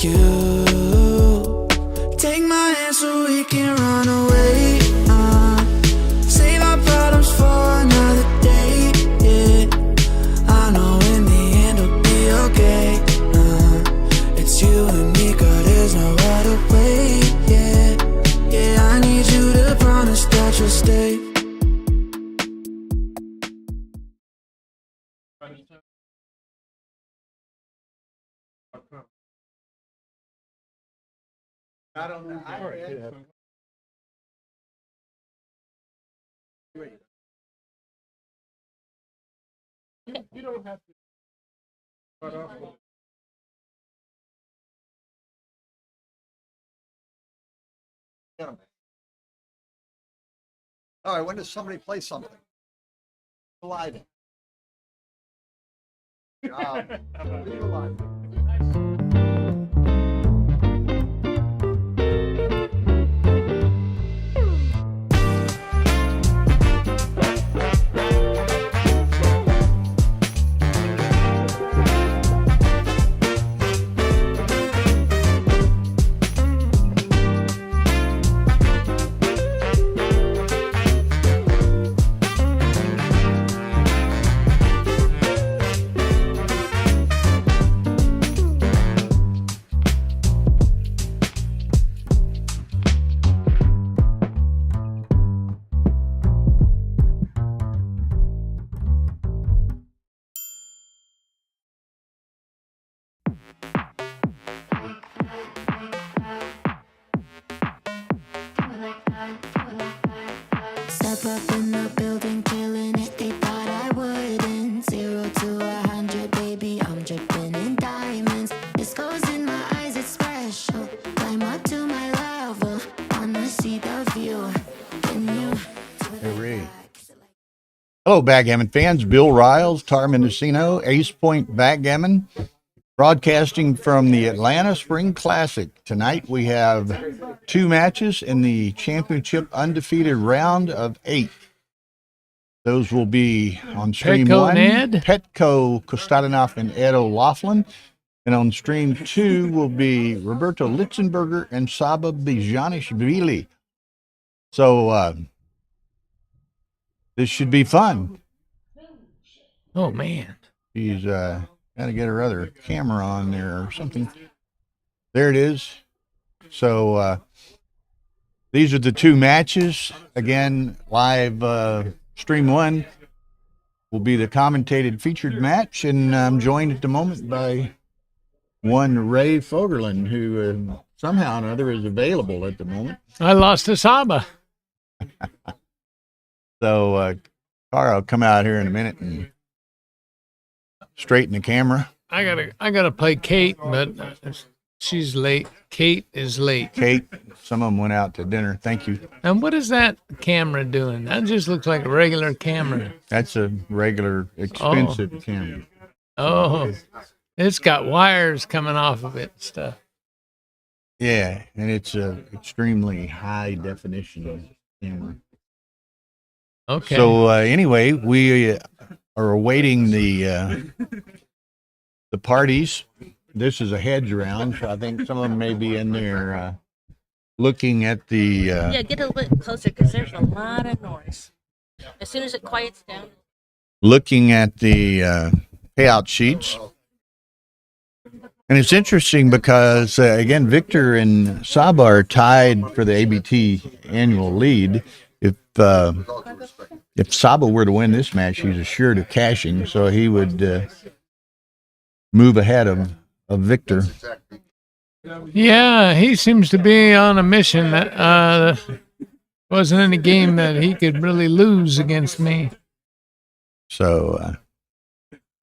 you. Take my hand so we can run away. Save our problems for another day. Yeah, I know in the end it'll be okay. It's you and me, girl, there's no other way. Yeah, yeah, I need you to promise that you'll stay. Not on the iPad. You don't have to start off with. All right, when does somebody play something? Colliding. Colliding. Step up in the building, killing it. They thought I wouldn't. 0 to 100, baby, I'm dripping in diamonds. This goes in my eyes, it's special. Climb up to my level, wanna see the view. Can you? Hey, hello, Backgammon fans. Bill Riles, Tara Mendicino, Ace Point Backgammon, broadcasting from the Atlanta Spring Classic. Tonight we have 2 matches in the championship undefeated round of 8. Those will be on stream Petco 1, and Ed. Petco Kostadinov and Ed O'Loughlin. And on stream 2 will be Roberto Litzenberger and Saba Bijanishvili. So this should be fun. Oh, man. She's got to get her other camera on there or something. There it is. So these are the 2 matches. Again, live stream 1 will be the commentated featured match. And I'm joined at the moment by one Ray Fogerland, who somehow or another is available at the moment. I lost to Saba. So Cara will come out here in a minute and straighten the camera. I gotta play Kate, but she's late. Kate is late. Kate, some of them went out to dinner. Thank you. And what is that camera doing? That just looks like a regular camera. That's a regular, expensive camera. Oh, it's got wires coming off of it and stuff. Yeah, and it's a extremely high definition camera. Okay. So anyway, we are awaiting the parties. This is a hedge round, so I think some of them may be in there looking at the... yeah, get a little bit closer because there's a lot of noise. As soon as it quiets down. Looking at the payout sheets. And it's interesting because, again, Victor and Saba are tied for the ABT annual lead. If Saba were to win this match, he's assured of cashing, so he would move ahead of Victor. Yeah, he seems to be on a mission. That wasn't any game that he could really lose against me. So,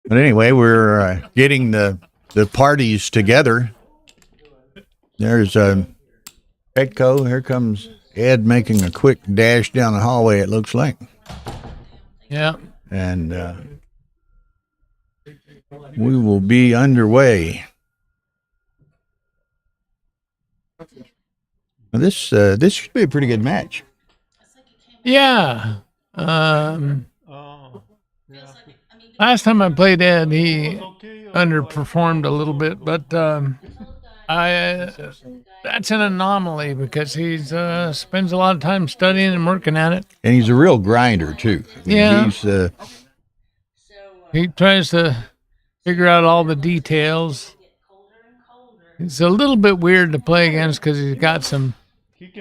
but anyway, we're getting the parties together. There's Petco. Here comes Ed making a quick dash down the hallway, it looks like. Yeah. And we will be underway. Now this should be a pretty good match. Yeah. Last time I played Ed, he underperformed a little bit, but That's an anomaly because he's spends a lot of time studying and working at it. And he's a real grinder too. I mean, Yeah. He's He tries to figure out all the details. It's a little bit weird to play against because he's got some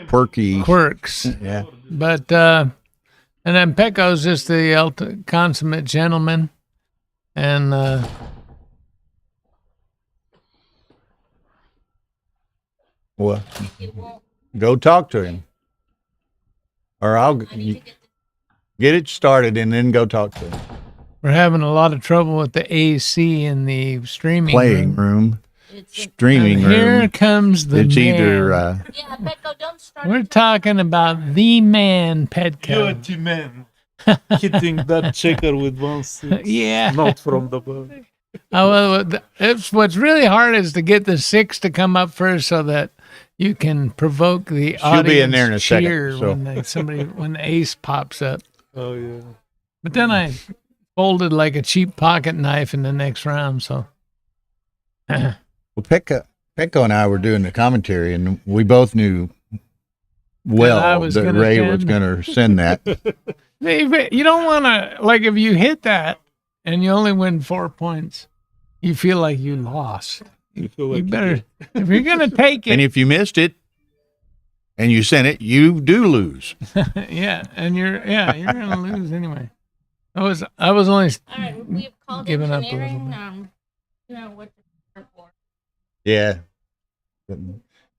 quirky. quirks. Yeah. But and then Pecco's just the consummate gentleman, and Well, go talk to him, or I'll get it started and then go talk to him. we're having a lot of trouble with the AC in the streaming Playing room. room, streaming And here room. comes the It's man. either Yeah, Petco, don't start. We're talking about the man, Petco. Beauty man. Hitting that checker with 1-6. Yeah. Not from the boat. It's what's really hard is to get the 6 to come up first so that you can provoke the She'll audience be in there in a second, cheer so. when the ace pops up. Oh, yeah. But then I folded like a cheap pocket knife in the next round. So well, Pecco and I were doing the commentary, and we both knew I well was that gonna Ray was send. going to send that. you don't want to, like, if you hit that and you only win 4 points, you feel like you lost. You feel You like better, if you're going to take And it, if you missed it and you sent it, you do lose. yeah, and you're going to lose anyway. I was only All right, we have called Giving up a little engineering. You know what to prepare for. Yeah.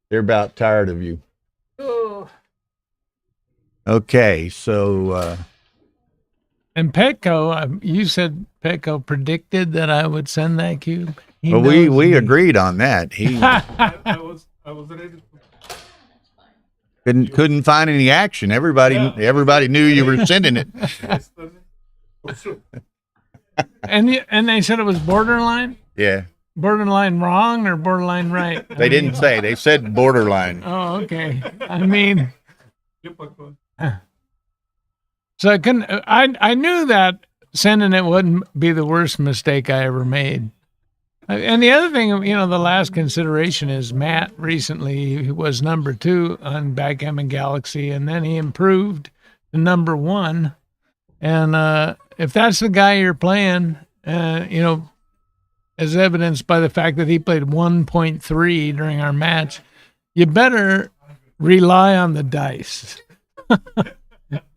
They're about tired of you. Okay, so and Petco. You said Petco predicted that I would send that cube. He well, knows we me. agreed on that. He I was ready to couldn't find any action. Everybody knew you were sending it. And they said it was borderline Yeah. wrong or borderline right. They didn't say. They said borderline. Oh, okay. I mean, flip. so I couldn't. I knew that sending it wouldn't be the worst mistake I ever made. And the other thing, the last consideration is Matt recently was number 2 on Backgammon Galaxy, and then he improved to number 1. And if that's the guy you're playing, as evidenced by the fact that he played 1.3 during our match, you better rely on the dice.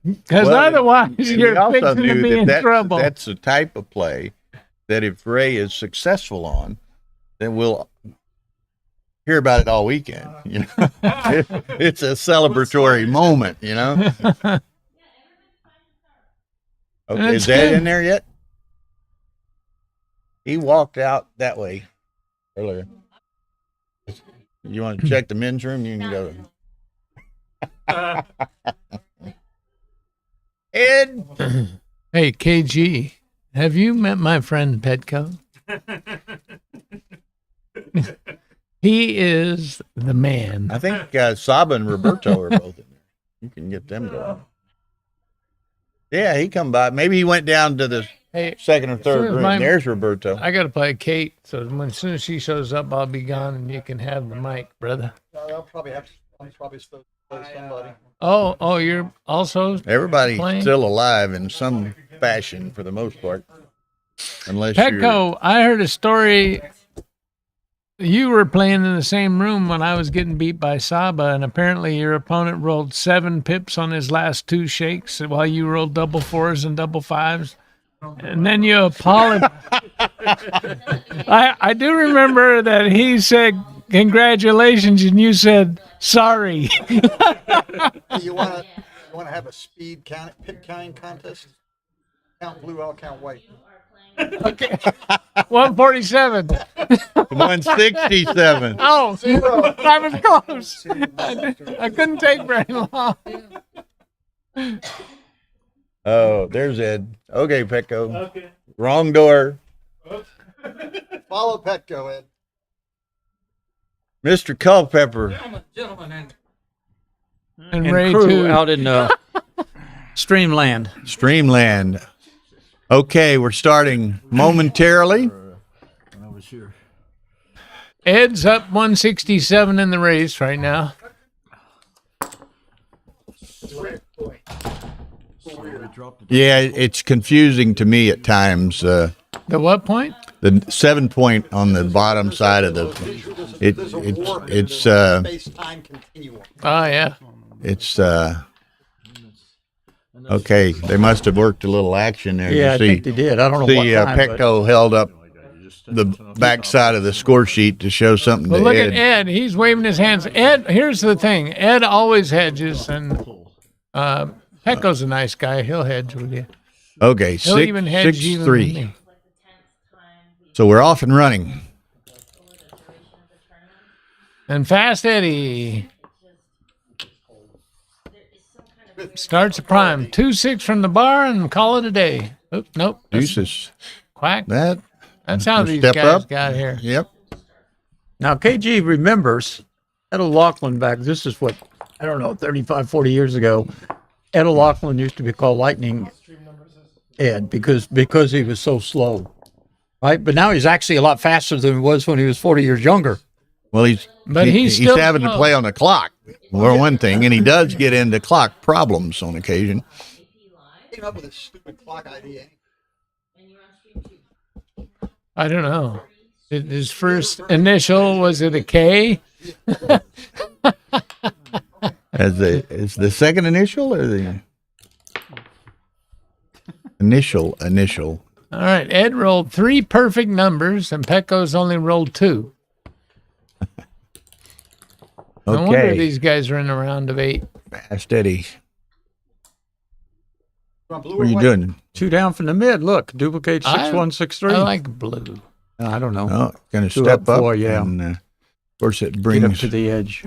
Because otherwise you're also fixing to knew be in trouble. that's the type of play that if Ray is successful on, then we'll hear about it all weekend. It's a celebratory moment. Okay, is Ed in there yet? He walked out that way earlier. You want to check the men's room? You can go. Ed. Hey, KG, have you met my friend Petco? He is the man. I think Saba and Roberto are both in there. You can get them going. Yeah, he come by. Maybe he went down to the second or third room. There's Roberto. I got to play Kate, so as soon as she shows up, I'll be gone, and you can have the mic, brother. I'll probably still play somebody. Oh, you're also Everybody's playing? still alive in some fashion for the most part. Unless Petco. I heard a story. You were playing in the same room when I was getting beat by Saba, and apparently your opponent rolled 7 pips on his last 2 shakes while you rolled double 4s and double 5s. And then you apologized. I do remember that he said, "Congratulations," and you said, "Sorry." You want to have a speed pip counting contest? Count blue, I'll count white. Okay. 147. 167. Oh, I was close. I couldn't take very long. Oh, there's Ed. Okay, Petco. Okay. Wrong door. Follow Petco, Ed. Mr. Culpepper. Gentlemen, And and Ray crew too. out in Streamland. Streamland. Okay, we're starting momentarily. Ed's up 167 in the race right now. Yeah, it's confusing to me at times. The what point? The 7 point on the bottom side of the it's Space-time continuum. Oh, yeah. it's okay. They must have worked a little action there. Yeah, to I see. think they did. I don't know See, what time. but- Petco held up the back side of the score sheet to show something Well, to look Ed. at Ed. He's waving his hands. Ed, here's the thing. Ed always hedges, and Petco's a nice guy. He'll hedge with you. Okay, He'll even hedge even with 6-3. me. So we're off and running. And Fast Eddie starts the prime. 2-6 from the bar and call it a day. Oop, nope. Jesus, Quack. that. That's how these Step guys up. got here. Yep. Now, KG remembers Ed O'Loughlin back. This is what, I don't know, 35, 40 years ago. Ed O'Loughlin used to be called Lightning Ed because he was so slow. Right? But now he's actually a lot faster than he was when he was 40 years younger. Well, he's still having to slow. play on the clock for one thing, and he does get into clock problems on occasion. Came up with a stupid clock idea. I don't know. His first initial, was it a K? Is the second initial or the initial? All right. Ed rolled 3 perfect numbers, and Petco's only rolled 2. No wonder Okay, these guys are in a round of 8. Fast Eddie. What What are you doing? 2 down from the mid. Look, duplicate 6-1-6-3. I like blue. I don't know. Oh, going to 2 step up. 4, yeah. And, of course, it Get up brings to the edge.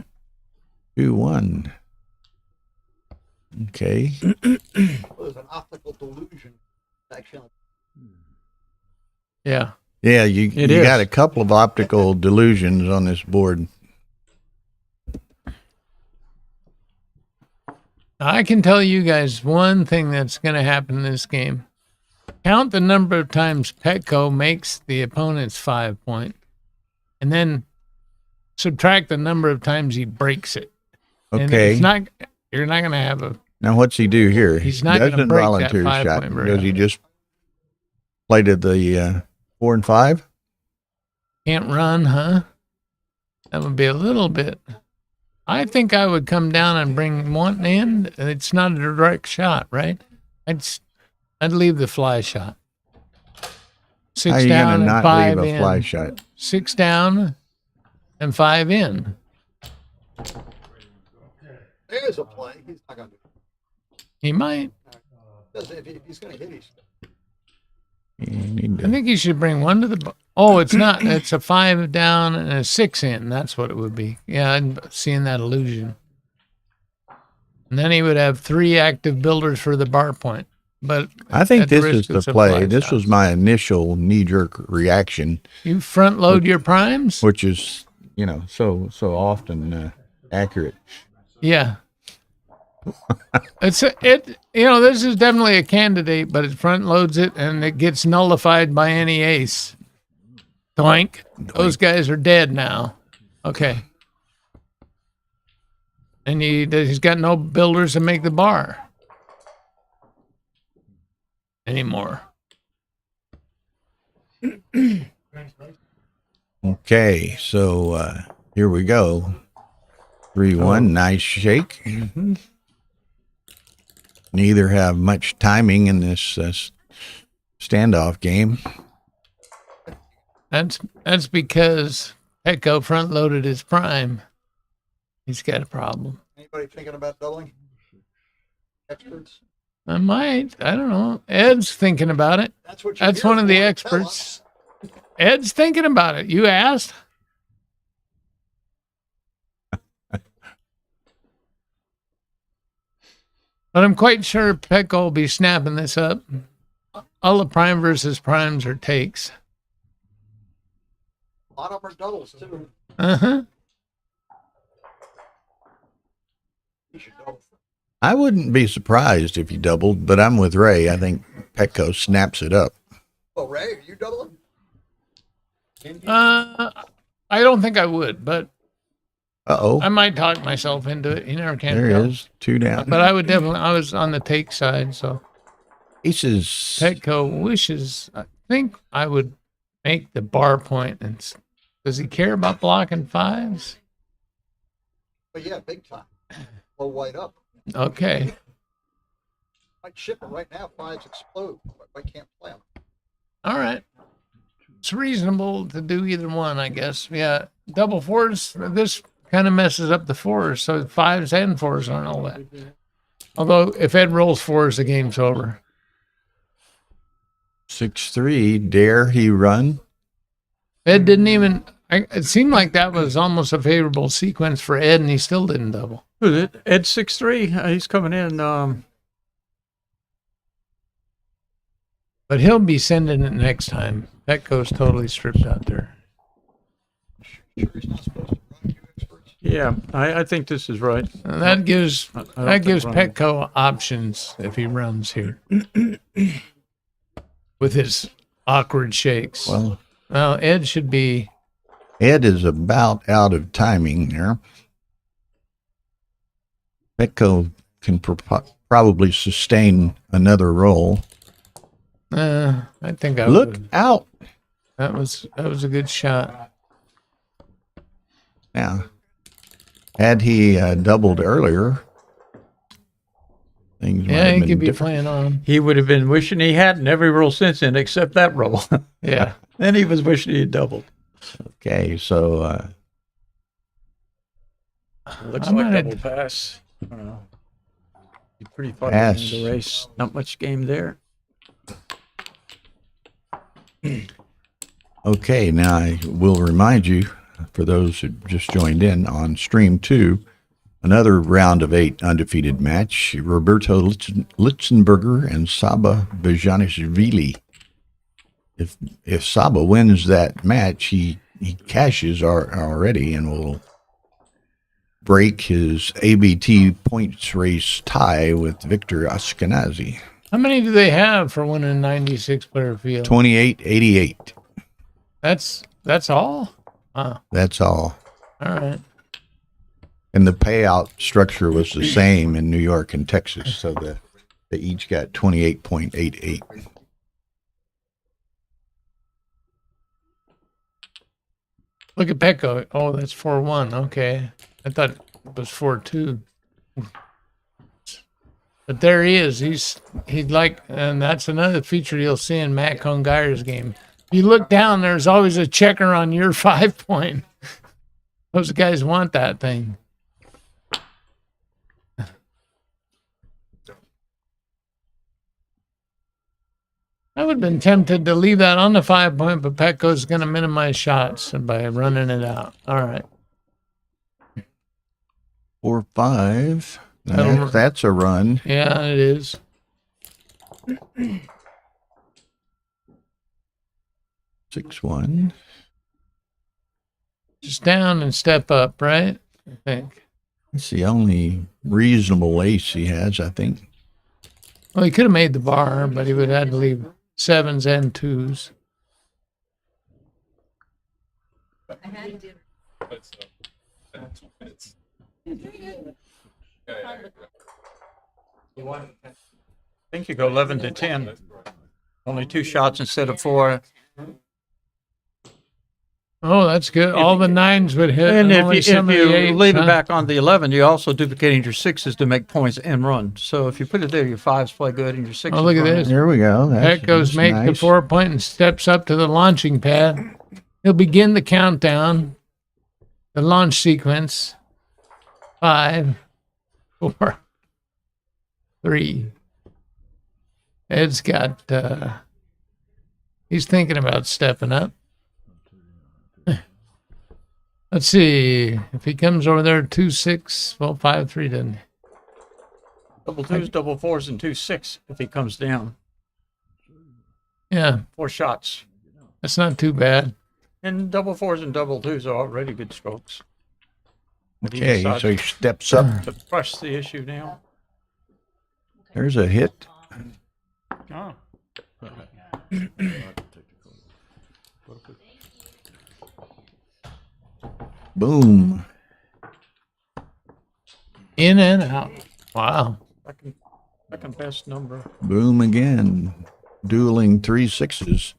2-1. Okay. There's an optical delusion section. Yeah. Yeah, you It is. got a couple of optical delusions on this board. I can tell you guys one thing that's going to happen in this game. Count the number of times Petco makes the opponent's 5 point, and then subtract the number of times he breaks it. And Okay. it's not, you're not going to have a. Now, what's he do here? He's not gonna doesn't break that volunteer 5 shot. point very Does he often. just play to the 4 and 5? Can't run, huh? That would be a little bit. I think I would come down and bring one in. It's not a direct shot, right? I'd leave the fly shot. How 6 are you down going to and not 5 leave a in. fly shot? 6 down and 5 in. There's a play. He's not going to do it. He might. If he's going to hit, he's You need I to- think he should bring one to the. Oh, it's not. It's a 5 down and a 6 in. That's what it would be. Yeah, I'm seeing that illusion. And then he would have 3 active builders for the bar point. But I think at the this is risk the of some play. fly This shots. was my initial knee-jerk reaction, You front load your primes? which is, so often accurate. Yeah. This is definitely a candidate, but it front loads it and it gets nullified by any ace. Doink. Those guys are dead now. Okay. And he's got no builders to make the bar anymore. Okay, so here we go. 3-1, nice shake. Neither have much timing in this standoff game. That's because Petco front loaded his prime. He's got a problem. anybody thinking about doubling? Experts? I might. I don't know. Ed's thinking about it. That's what you're That's here one of the for, tell experts. Ed's thinking about it. You asked. But I'm quite sure Petco will be snapping this up. All the prime versus primes are takes. A lot of them are doubles, too. Uh-huh. You should double. I wouldn't be surprised if you doubled, but I'm with Ray. I think Petco snaps it up. Oh, Ray, are you doubling? I don't think I would, but Uh-oh. I might talk myself into it. You never can There tell. it is. 2 down. But I would definitely, I was on the take side, so Aces. Petco wishes, I think I would make the bar point. And does he care about blocking fives? But yeah, big time. Blow white up. Okay. Might ship it right now. Fives explode. I can't play them. All right. It's reasonable to do either one, I guess. Yeah. Double fours, this kind of messes up the fours. So fives and fours aren't all that. Although if Ed rolls fours, the game's over. 6-3. Dare he run? Ed didn't even, it seemed like that was almost a favorable sequence for Ed, and he still didn't double. Who's it? Ed 6-3. He's coming in. But he'll be sending it next time. Petco's totally stripped out there. Sure he's not supposed to run, you experts. Yeah, I think this is right. And that gives I don't think running. Petco options if he runs here. With his awkward shakes. Well, Ed should be. Ed is about out of timing there. Petco can probably sustain another roll. I think I Look would. out. That was a good shot. Now, had he doubled earlier, things might Yeah, have he been could be different. playing on. He would have been wishing he hadn't every roll since then except that roll. Yeah. Then he was wishing he had doubled. Okay, so Looks I like might have- double pass. I don't know. You're pretty far Pass. in the race. Not much game there. okay, now I will remind you, for those who just joined in on stream 2, another round of 8 undefeated match. Roberto Litzenberger and Saba Bejanishvili. If Saba wins that match, he cashes already and will break his ABT points race tie with Victor Ashkenazi. How many do they have for winning a 96 player field? 28-88. That's all? Wow. That's all. All right. And the payout structure was the same in New York and Texas, so they each got 28.88. Look at Petco. Oh, that's 4-1. Okay. I thought it was 4-2. But there he is. He'd like, and that's another feature you'll see in Matt Congeier's game. If you look down, there's always a checker on your 5 point. Those guys want that thing. I would have been tempted to leave that on the 5 point, but Petco's going to minimize shots by running it out. All right. 4-5. That'll- That's a run. Yeah, it is. 6-1. Just down and step up, right? I think. That's the only reasonable ace he has, I think. Well, he could have made the bar, but he would have had to leave 7s and 2s. I think you go 11 to 10. Only 2 shots instead of 4. Oh, that's good. All the 9s would hit. And if only you, some if of you the 8s, leave huh? it back on the 11, you're also duplicating your 6s to make points and run. So if you put it there, your 5s play good and your 6s Oh, look at run. this. There we go. Petco's make the nice. 4 point and steps up to the launching pad. He'll begin the countdown, the launch sequence. 5, 4, 3. Ed's got, he's thinking about stepping up. Let's see if he comes over there 2-6. Well, 5-3 doesn't he? Double 2s, double 4s, and 2-6 if he comes down. Yeah, 4 shots. that's not too bad. And double 4s and double 2s are already good strokes. But he Okay, decides so he steps up. to push the issue now. There's a hit. Oh. Boom. In and out. Wow. Second best number. Boom again. Dueling 3 6s.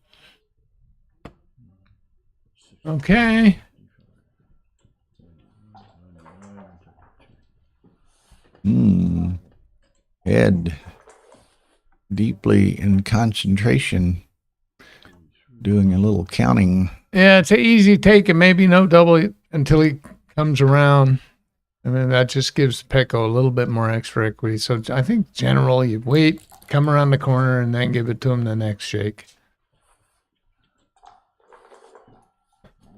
Okay. Head deeply in concentration, doing a little counting. Yeah, it's an easy take and maybe no double until he comes around. I mean, that just gives Pecco a little bit more extra equity. So I think generally you wait, come around the corner, and then give it to him the next shake.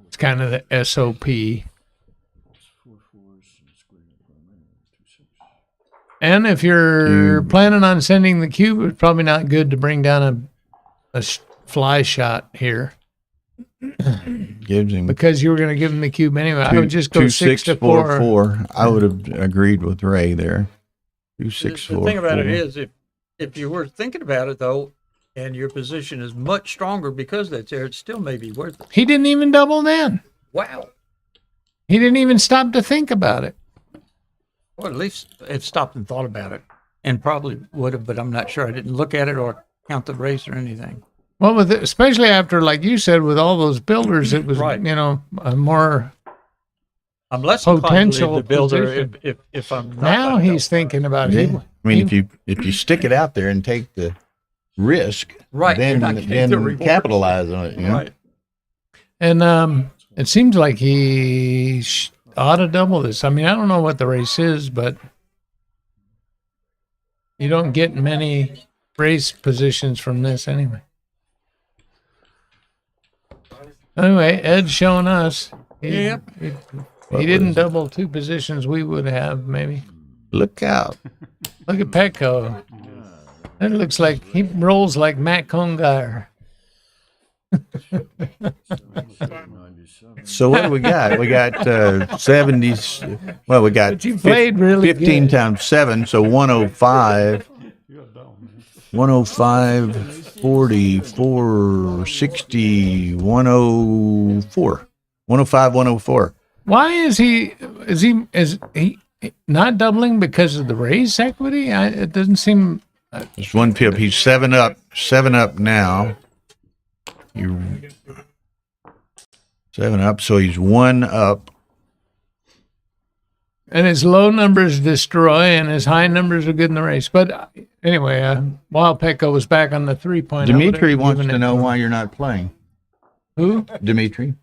It's kind of the SOP. And if you're planning on sending the cube, it's probably not good to bring down a fly shot here. Gives him Because you were going to give him the cube anyway. I two- would just go 2 6 6 to 4 4. 4. I would have agreed with Ray there. 2 6 4. The thing about it 4. is, if you were thinking about it though, and your position is much stronger because that's there, it still may be worth it. He didn't even double then. Wow. He didn't even stop to think about it. Well, at least it stopped and thought about it, and probably would have, but I'm not sure. I didn't look at it or count the race or anything. Well, especially after, like you said, with all those builders, it was, Right. A more. I'm less inclined to Potential believe the builder position. if I'm not Now like he's that. thinking about Yeah. it. I mean, if you stick it out there and take the risk, Right, you're then not getting the reward. capitalize on it. You know? Right. And it seems like he ought to double this. I mean, I don't know what the race is, but you don't get many race positions from this anyway. Anyway, Ed's showing us. Yep. He didn't double 2 positions we would have, maybe. Look out. Look at Petco. That looks like he rolls like Matt Congeyer. So what do we got? We got 70s. Well, we got But you played really 15 good. times 7, so 105. 105, 40, 4, 60, 104. 105, 104. Why is he not doubling because of the raise equity? It doesn't seem. Just one pip. He's 7 up. 7 up now. You 7 up, so he's 1 up. And his low numbers destroy, and his high numbers are good in the race. But anyway, while Petco was back on the 3-point, Dimitri wants to know why you're not playing. Who? Dimitri.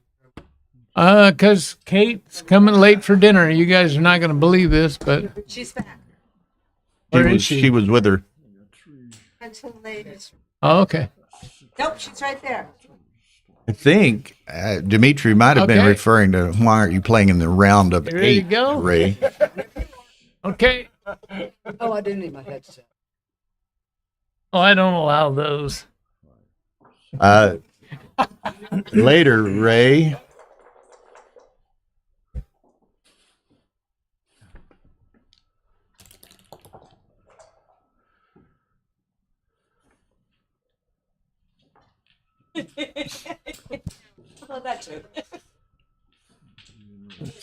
Because Kate's coming late for dinner. You guys are not going to believe this, but She's back. Where is she? She was with her. Until late. oh, okay. Nope, she's right there. I think Dimitri might have been Okay. referring to why aren't you playing in the round of You ready to 8, go? Ray? Okay. Oh, I didn't need my headset. Oh, I don't allow those. Later, Ray. Oh, that too.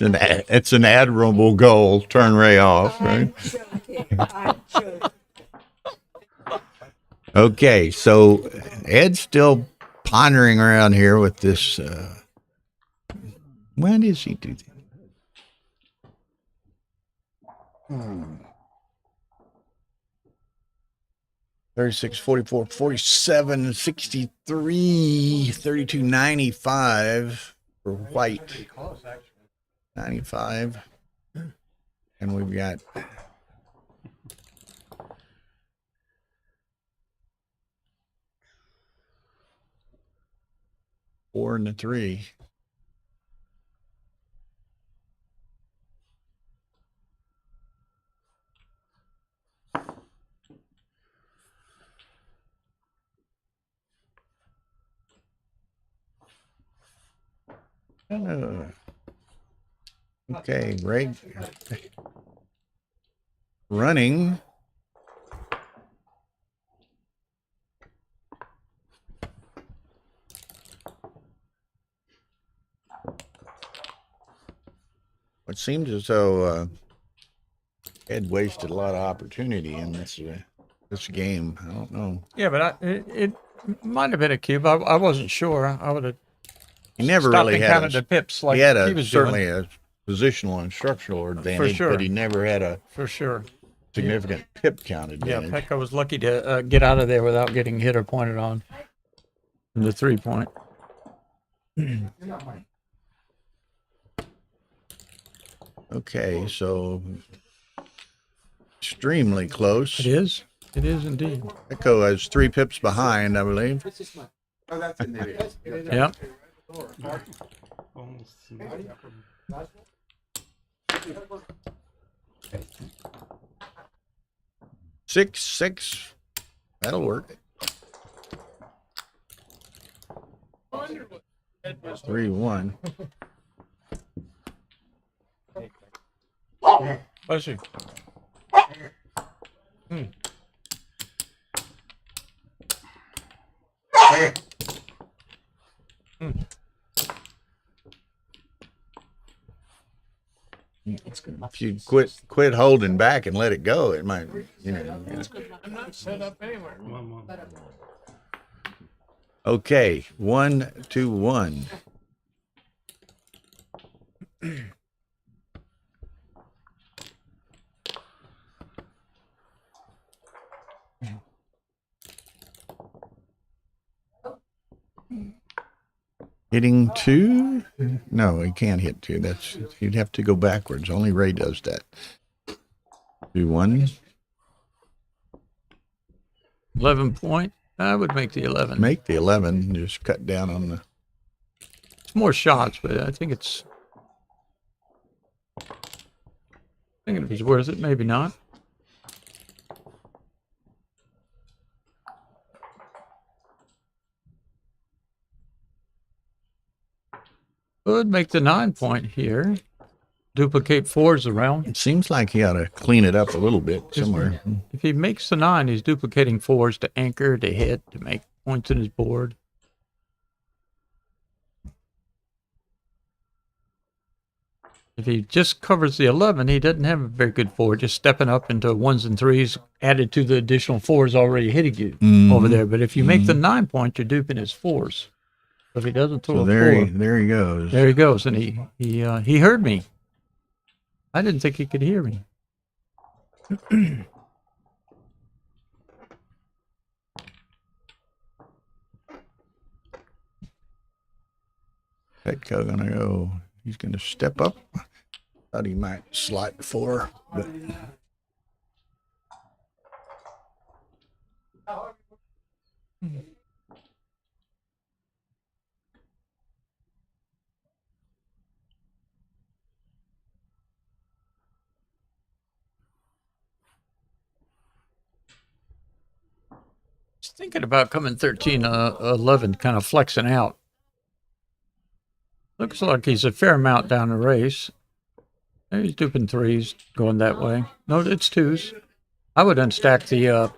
It's an admirable goal. Turn Ray off, right? I'm joking. Okay, so Ed's still pondering around here with this. When does he do that? 36, 44, 47, 63, 32, 95 for white. 95. And we've got four and a 3. Okay, Ray. Running. It seems as though Ed wasted a lot of opportunity in this game. I don't know. Yeah, but it might have been a cube. I wasn't sure. I would have He never stopped really and had counted the pips like he had he was certainly doing. a positional and structural advantage, sure. but he never had a For sure. significant pip count Yeah, advantage. Pekka was lucky to get out of there without getting hit or pointed on in the 3-point. Okay, so extremely close. It is. It is indeed. Echo has 3 pips behind, I believe. Yeah. Six. That'll work. 3-1. Bless you. If you quit holding back and let it go, it might, I'm not set up anywhere. Okay, 1-1. Hitting 2? No, he can't hit 2. He'd have to go backwards. Only Ray does that. 2-1. 11 point. I would make the 11. Make the 11. Just cut down on the. It's more shots, but I think it's. I think it was worth it. Maybe not. Would make the 9 point here. Duplicate 4s around. It seems like he ought to clean it up a little bit somewhere. If he makes the 9, he's duplicating 4s to anchor, to hit, to make points in his board. If he just covers the 11, he doesn't have a very good 4. Just stepping up into 1s and 3s added to the additional 4s already hitting you over there. But if you make the 9 point, you're duping his 4s. So if he doesn't throw a 4, there he goes. there he goes, and he heard me. I didn't think he could hear me. Petco gonna go. He's gonna step up. Thought he might slide 4, but He's thinking about coming 13, 11, kind of flexing out. Looks like he's a fair amount down the race. He's duping 3s, going that way. No, it's 2s. I would unstack the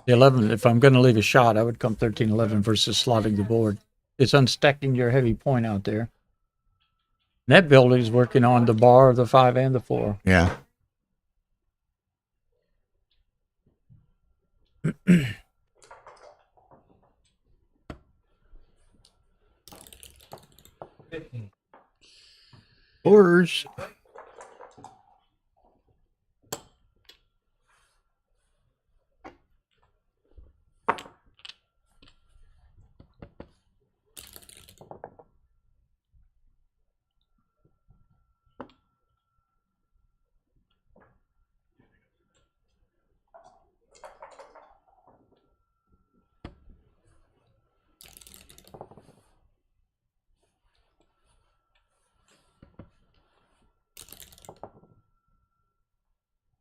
11. If I'm going to leave a shot, I would come 13, 11 versus slotting the board. It's unstacking your heavy point out there. Net building is working on the bar, the 5, and the 4. yeah. Fours.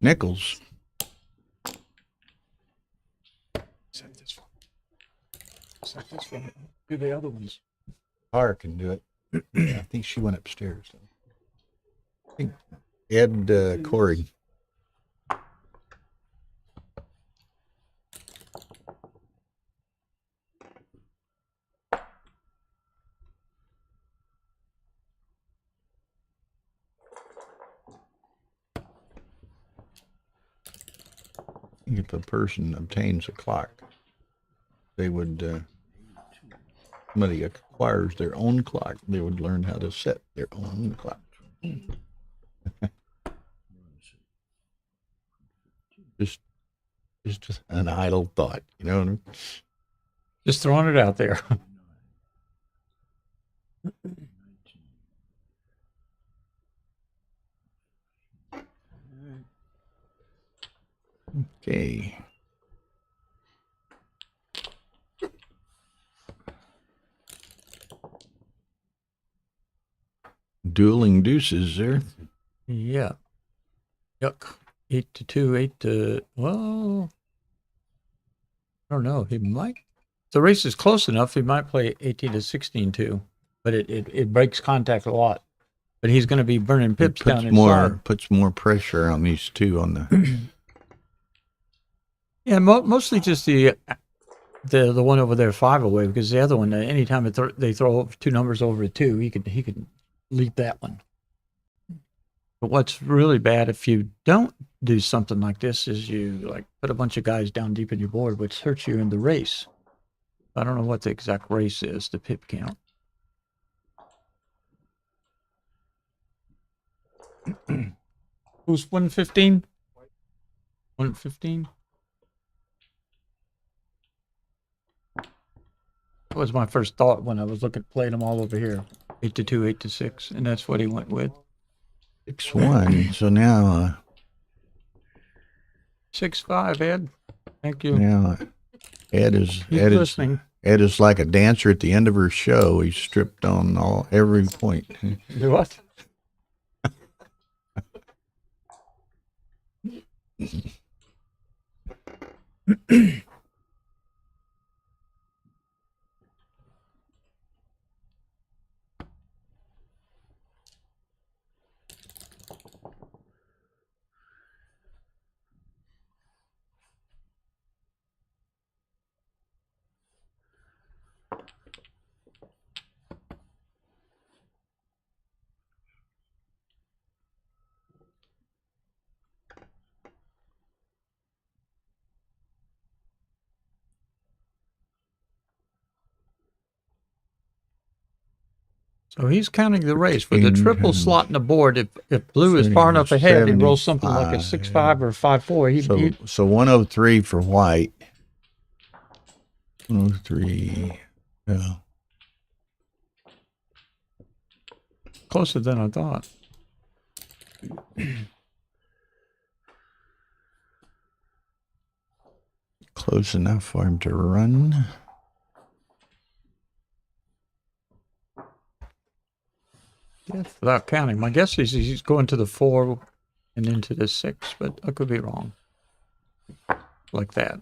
Nickels. Set this one. Set this one. Do the other ones. Tara can do it. I think she went upstairs. I think Ed Corey. if a person obtains a clock, they would, somebody acquires their own clock, they would learn how to set their own clock. Just an idle thought, you know what I mean? Just throwing it out there. Okay. Dueling deuces there. Yeah. Yuck. 8-2, 8 to, well, I don't know. He might, if the race is close enough, he might play 18 to 16 too, but it breaks contact a lot. But he's going to be burning pips down inside. Puts more pressure on these two on the. Yeah, mostly just the one over there 5 away, because the other one, anytime they throw 2 numbers over a 2, he could leap that one. But what's really bad if you don't do something like this is you like put a bunch of guys down deep in your board, which hurts you in the race. I don't know what the exact race is, the pip count. Who's 115? 115? That was my first thought when I was playing them all over here. 8-2, 8-6, and that's what he went with. 6-1. So now 6-5, Ed. Thank you. now Ed is He's listening. Ed is like a dancer at the end of her show. He's stripped on every point. Do what? So he's counting the race with the triple slot in the board. If blue is far enough ahead, he rolls something like a 6-5 or 5-4. So 103 for white. 103. Yeah. Closer than I thought. Close enough for him to run. Yes, without counting. My guess is he's going to the 4 and into the 6, but I could be wrong. Like that.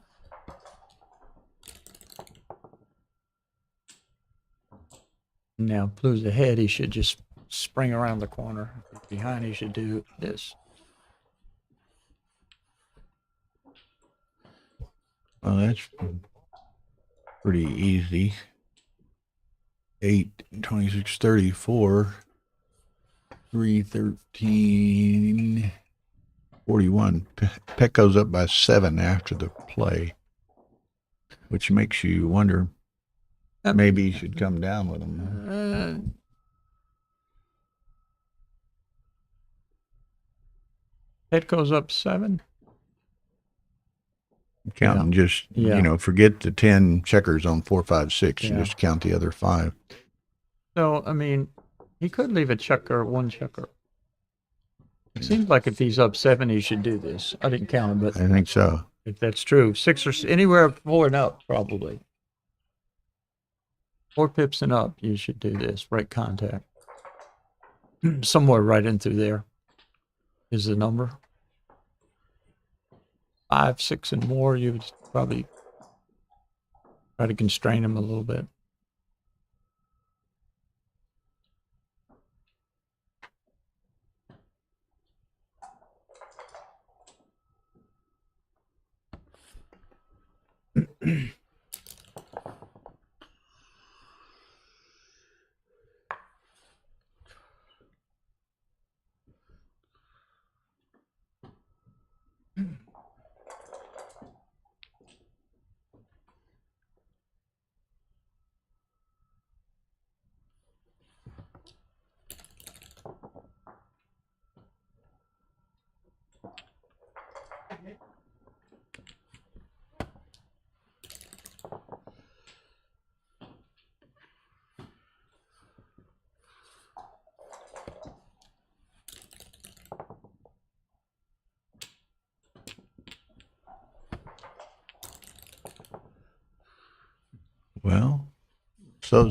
Now, blue's ahead, he should just spring around the corner. Behind, he should do this. Well, that's pretty easy. 8, 26, 34. 3, 13, 41. Peck goes up by 7 after the play, which makes you wonder maybe you should come down with him. Head goes up 7. Counting just, forget the 10 checkers on 4, 5, 6 and just count the other 5. So, I mean, he could leave a checker, 1 checker. It seems like if he's up 7, he should do this. I didn't count him, but I think so. If that's true, 6 or anywhere 4 and up, probably. 4 pips and up, you should do this. Break contact. Somewhere right in through there is the number. 5, 6, and more, you would probably try to constrain him a little bit.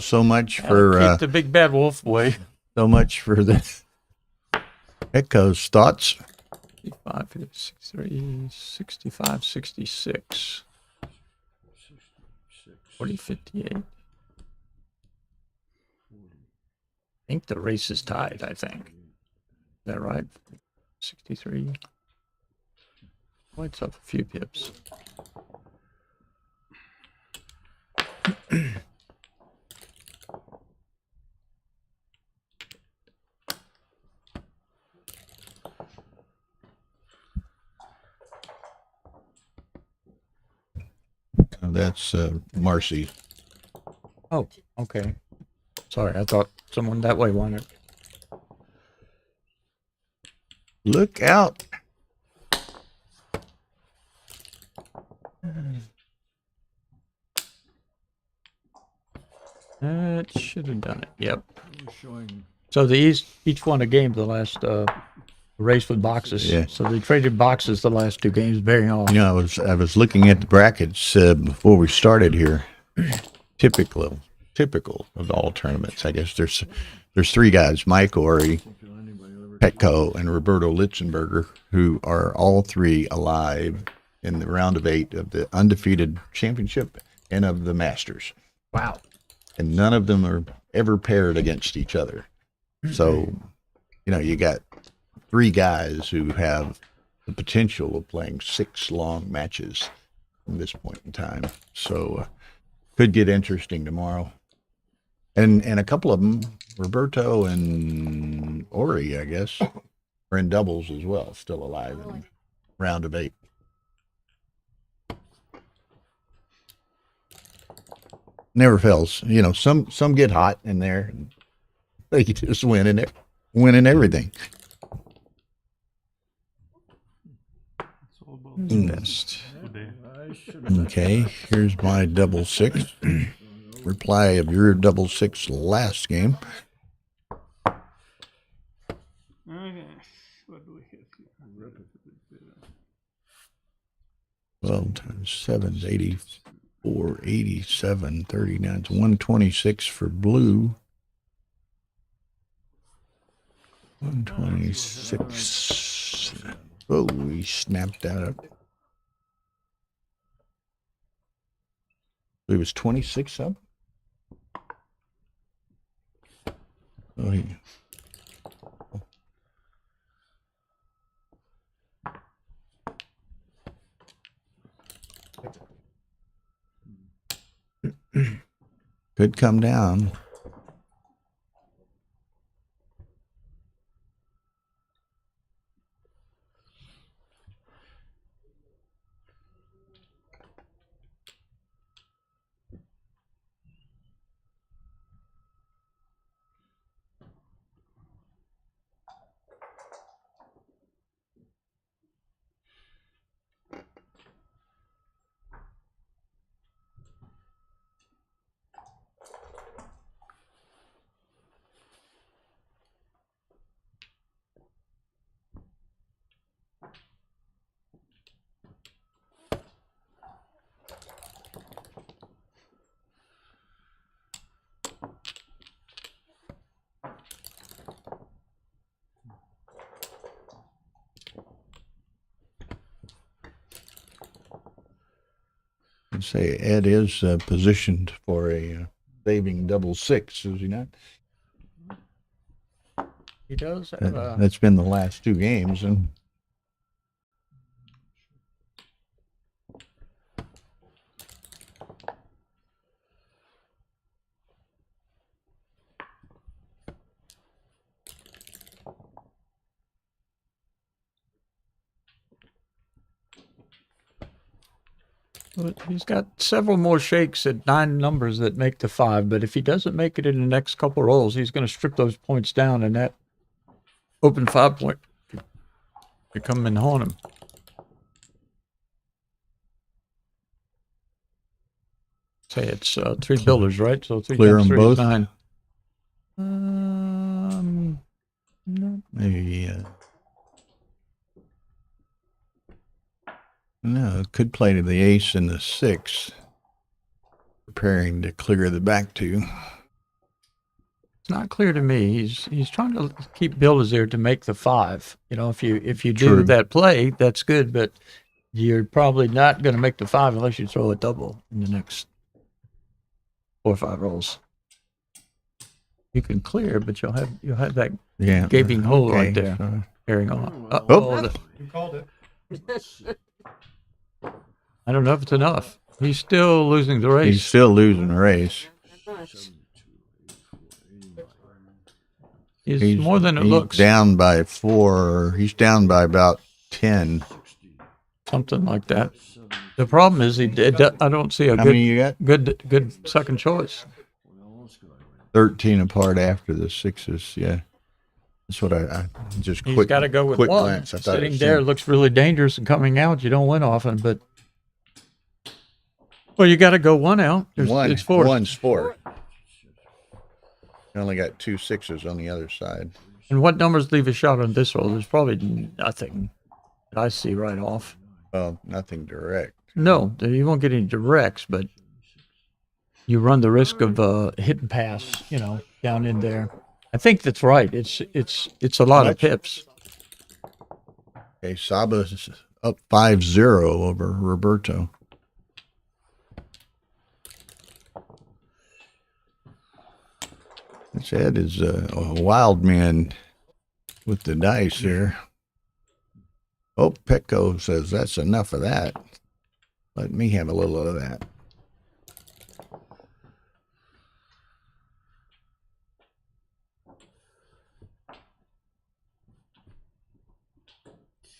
So much That'll for keep the big bad wolf away. so much for the Echo's thoughts. 55, 63, 65, 66. 40, 58. I think the race is tied, I think. Is that right? 63. White's up a few pips. That's Marcy. Oh, okay. Sorry, I thought someone that way wanted. Look out. That should have done it. Yep. So they each won a game the last race with boxes. Yeah. So they traded boxes the last two games, bearing off. You know, I was looking at the brackets before we started here. Typical of all tournaments, I guess. There's three guys: Mike Ori, Petco, and Roberto Litzenberger, who are all three alive in the round of 8 of the undefeated championship and of the Masters. Wow. And none of them are ever paired against each other. So, you know, you got three guys who have the potential of playing 6 long matches from this point in time. So, could get interesting tomorrow. And a couple of them, Roberto and Ori, I guess, are in doubles as well, still alive in round of 8. Never fails. You know, some get hot in there and they just winning everything. Next. Okay, here's my double 6. Reply of your double 6 last game. Okay. What do we have here? 12 times 7 is 84, 87, 39. It's 126 for blue. 126. Oh, we snapped that up. It was 26 up. Oh, yeah. Could come down. I'd say Ed is positioned for a saving double 6, is he not? He does have a... That's been the last 2 games, and He's got several more shakes at 9 numbers that make the 5, but if he doesn't make it in the next couple rolls, he's going to strip those points down, and that open 5 point could come and haunt him. Say it's 3 builders, right? So 3 Clear times them 3 both? is 9. No. maybe no, could play to the ace and the 6. preparing to clear the back two. It's not clear to me. He's trying to keep builders there to make the 5. You know, if you do True. that play, that's good, but you're probably not going to make the 5 unless you throw a double in the next 4 or 5 rolls. You can clear, but you'll have that Yeah. gaping hole right Okay, there. so- Carrying on. Oh. You called it. I don't know if it's enough. He's still losing the race. He's still losing the race. He's more than it he's looks. Down by 4. He's down by about 10. Something like that. The problem is I don't see a How many you got? good second choice. 13 apart after the 6s. Yeah. That's what I just He's quick. got to go with quick one. glance. I thought it Sitting was there him. looks really dangerous, and coming out you don't win often. But well, you got to go one out. It's 4. One's 4. You only got 2 6s on the other side. And what numbers leave a shot on this roll? There's probably nothing that I see right off. Well, nothing direct. No, you won't get any directs, but you run the risk of hit and pass, down in there. I think that's right. It's a lot of Much? pips. Okay, Saba's up 5-0 over Roberto. This Ed is a wild man with the dice here. Oh, Petco says that's enough of that. Let me have a little of that.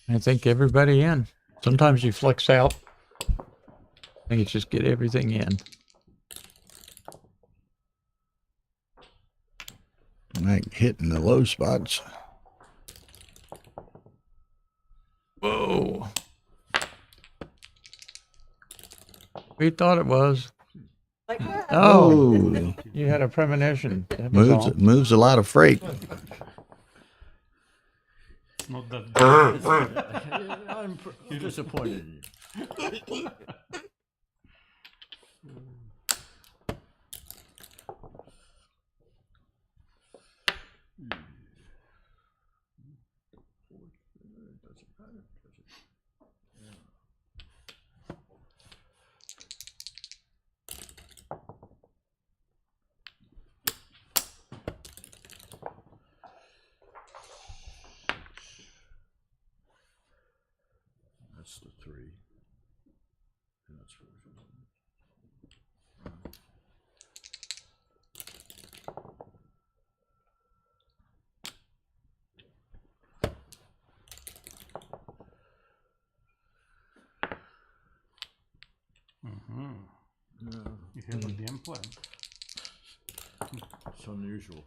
I think everybody in. Sometimes you flex out. I think it's just get everything in. Like hitting the low spots. Whoa. We thought it was. Like that. Oh, you had a premonition. That was all. Moves a lot of freight. Not that I'm disappointed in you. That's the 3. And that's 4. you have a game plan. It's unusual.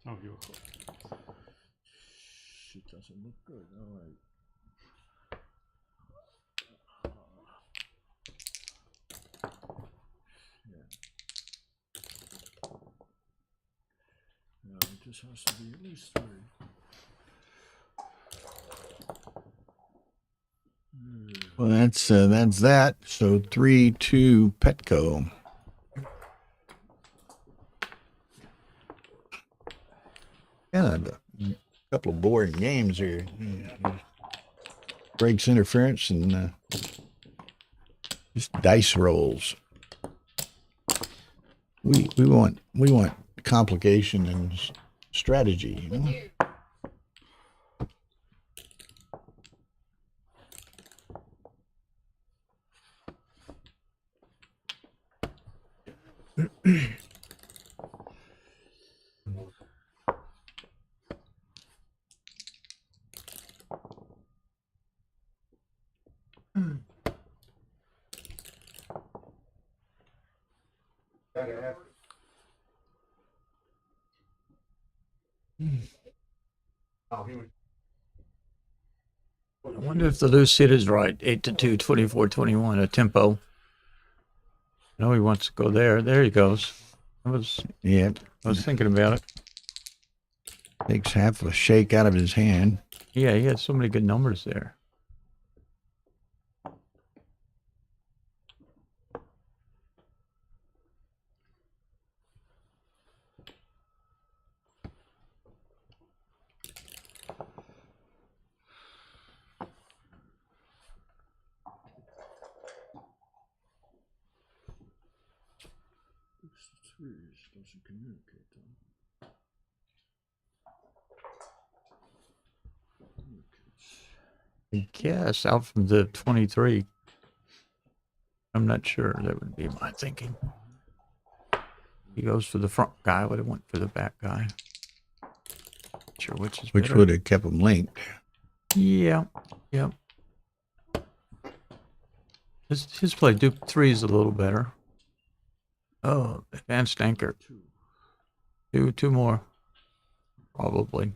Oh, you. Shit doesn't look good. All right. Yeah, it just has to be at least 3. Well, that's that. So 3-2 Petco. Yeah, a couple of boring games here. Breaks interference and just dice rolls. We want complication and strategy. I wonder if the loose hit is right. 8-2, 24-21, a tempo. I know he wants to go there. There he goes. I was thinking about it. Takes half a shake out of his hand. Yeah, he had so many good numbers there. I guess out from the 23. I'm not sure. That would be my thinking. He goes for the front guy. Would have went for the back guy. Not sure which is Which better. would have kept them linked. Yeah. Yep. His play Duke 3 is a little better. Oh, advanced anchor. Two more. Probably.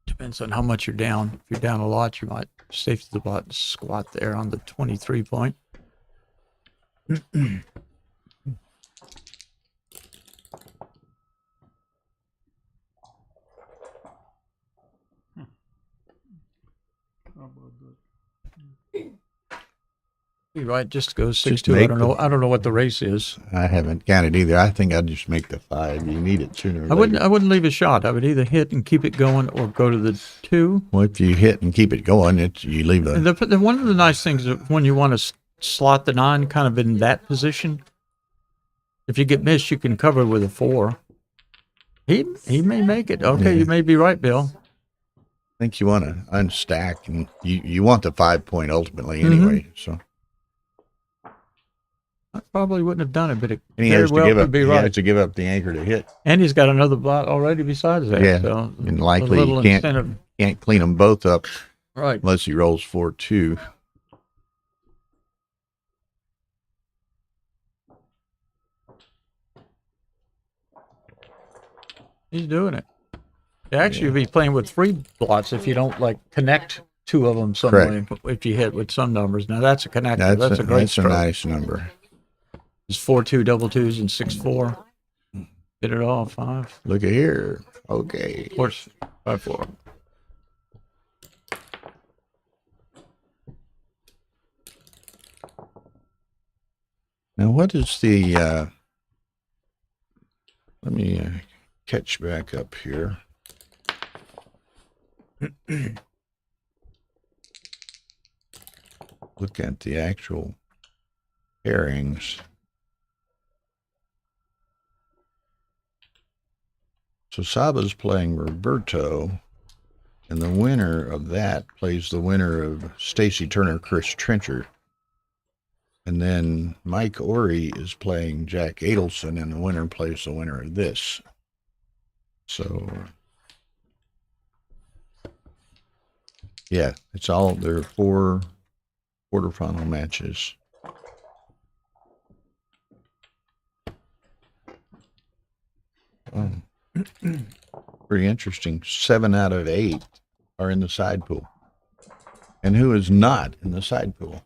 Depends on how much you're down. If you're down a lot, you might safety the bot squat there on the 23 point. You're right, just go 6-2. make I don't know what the race is. I haven't counted either. I think I'd just make the 5. You need it sooner or I later. wouldn't leave a shot. I would either hit and keep it going or go to the 2. Well, if you hit and keep it going, you leave the. One of the nice things is when you want to slot the 9 kind of in that position, if you get missed, you can cover with a 4. He may make it. Okay, Yeah. you may be right, Bill. I think you want to unstack, and you want the 5 point ultimately Mm-hmm. anyway. So. I probably wouldn't have done it, but it And he very has to well give could up. be He right. has to give up the anchor to hit. And he's got another bot already besides that. Yeah, So and likely a little he can't incentive. can't clean them both up Right. unless he rolls 4-2. He's doing it. Actually, you'd be playing with 3 blots if you don't like connect 2 of them some way. If you hit with some numbers, now that's a connector. That's a great That's a stroke. nice number. It's 4-2 double 2s and 6-4. Get it all 5. Look at here. Okay. Of course, 5-4. Now, what is the? Let me catch back up here. Look at the actual pairings. So Saba's playing Roberto, and the winner of that plays the winner of Stacy Turner, Chris Trencher. And then Mike Ori is playing Jack Adelson, and the winner plays the winner of this. So, yeah, it's all, there are 4 quarterfinal matches. Oh, pretty interesting. 7 out of 8 are in the side pool. And who is not in the side pool?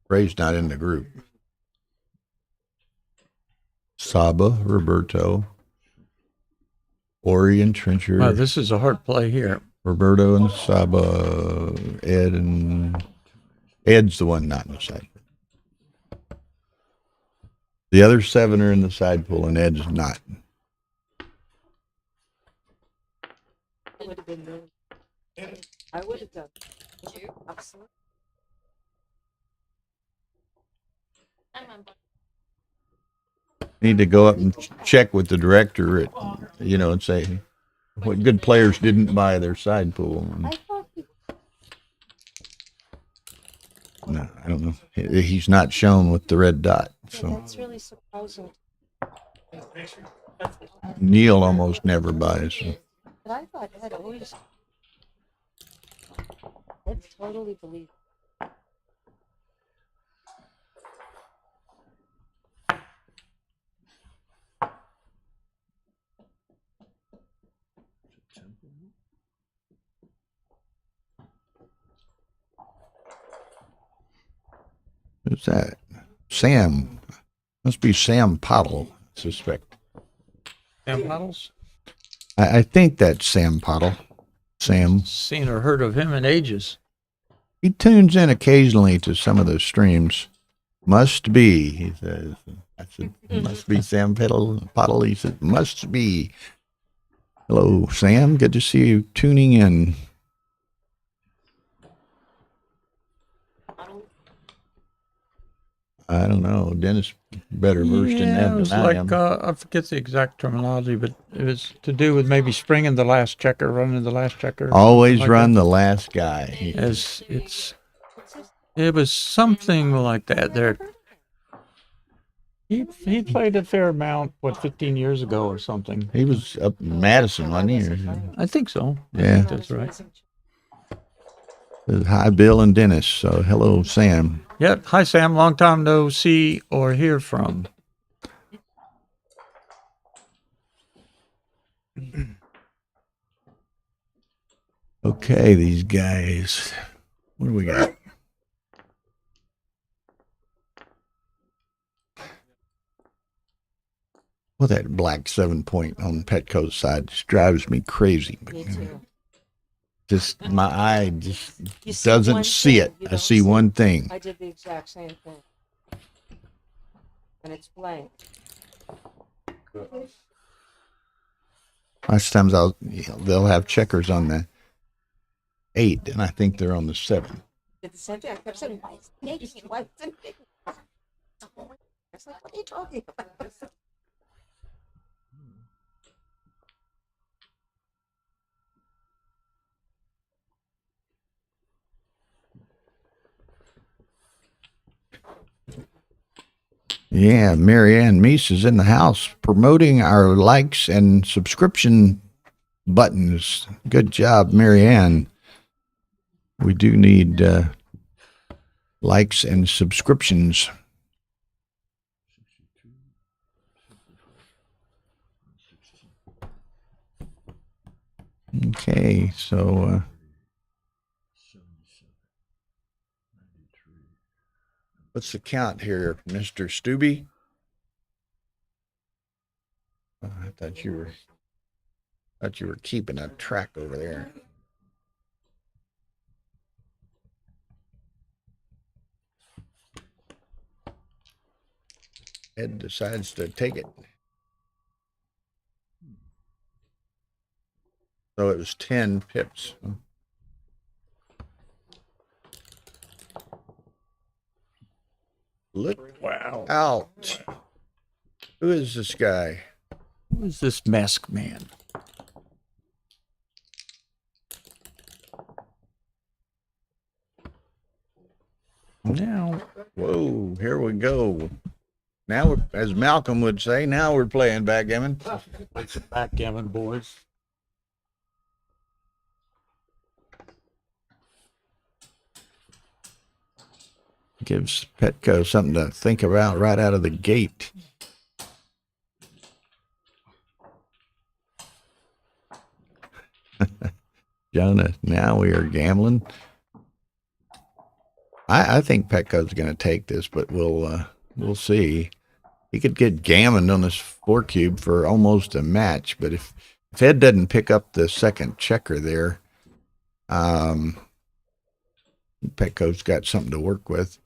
Ray's not in the group. Saba, Roberto, Ori and Trencher, Wow, this is a hard play here. Roberto and Saba, Ed, and Ed's the one not in the side pool. The other 7 are in the side pool, and Ed's not. I would have been really. I would have done. Absolutely. Need to go up and check with the director at, and say what good players didn't buy their side pool. I thought he No, I don't know. He's not shown with the red dot. So that's really surprising. Neil almost never buys. So. But I thought Ed always. Ed totally believed. Who's that? Sam. Must be Sam Pottle, I suspect. Sam Puddles? I think that's Sam Pottle. Sam. Seen or heard of him in ages. He tunes in occasionally to some of the streams. Must be, he says. I said, must be Sam Pottle. He said, must be. Hello, Sam. Good to see you tuning in. I don't know. Dennis better versed in Yeah, that it was than I like am. I forget the exact terminology, but it was to do with maybe springing the last checker, running the last checker. or something Always like run that. the last guy. It was something like that. There, he played a fair amount, 15 years ago or something. He was up in Madison, wasn't he? I think so. I Yeah. think that's right. Hi, Bill and Dennis. So hello, Sam. Yeah. Hi, Sam. Long time no see or hear from. Okay, these guys. What do we got? Well, that black 7-point on Petco's side just drives me crazy. Me too. Just my eye just You see doesn't one see thing, it. you I don't see one thing. I did the exact same thing. And it's blank. Last times they'll have checkers on the 8, and I think they're on the 7. Did the same thing. I kept saying, why is it naked? Why is it naked? I was like, what are you talking about? Yeah, Marianne Meese is in the house promoting our likes and subscription buttons. Good job, Marianne. We do need likes and subscriptions. Okay, so what's the count here, Mr. Stubby? Oh, I thought you were keeping a track over there. Ed decides to take it. So it was 10 pips. Look out. Who is this guy? Who is this masked man? Now, Whoa, here we go. Now, as Malcolm would say, now we're playing backgammon. it's backgammon, boys. Gives Petco something to think about right out of the gate. Jonah, now we are gambling. I think Petco's going to take this, but we'll see. He could get gammoned on this 4-cube for almost a match, but if Ed doesn't pick up the second checker there, Petco's got something to work with.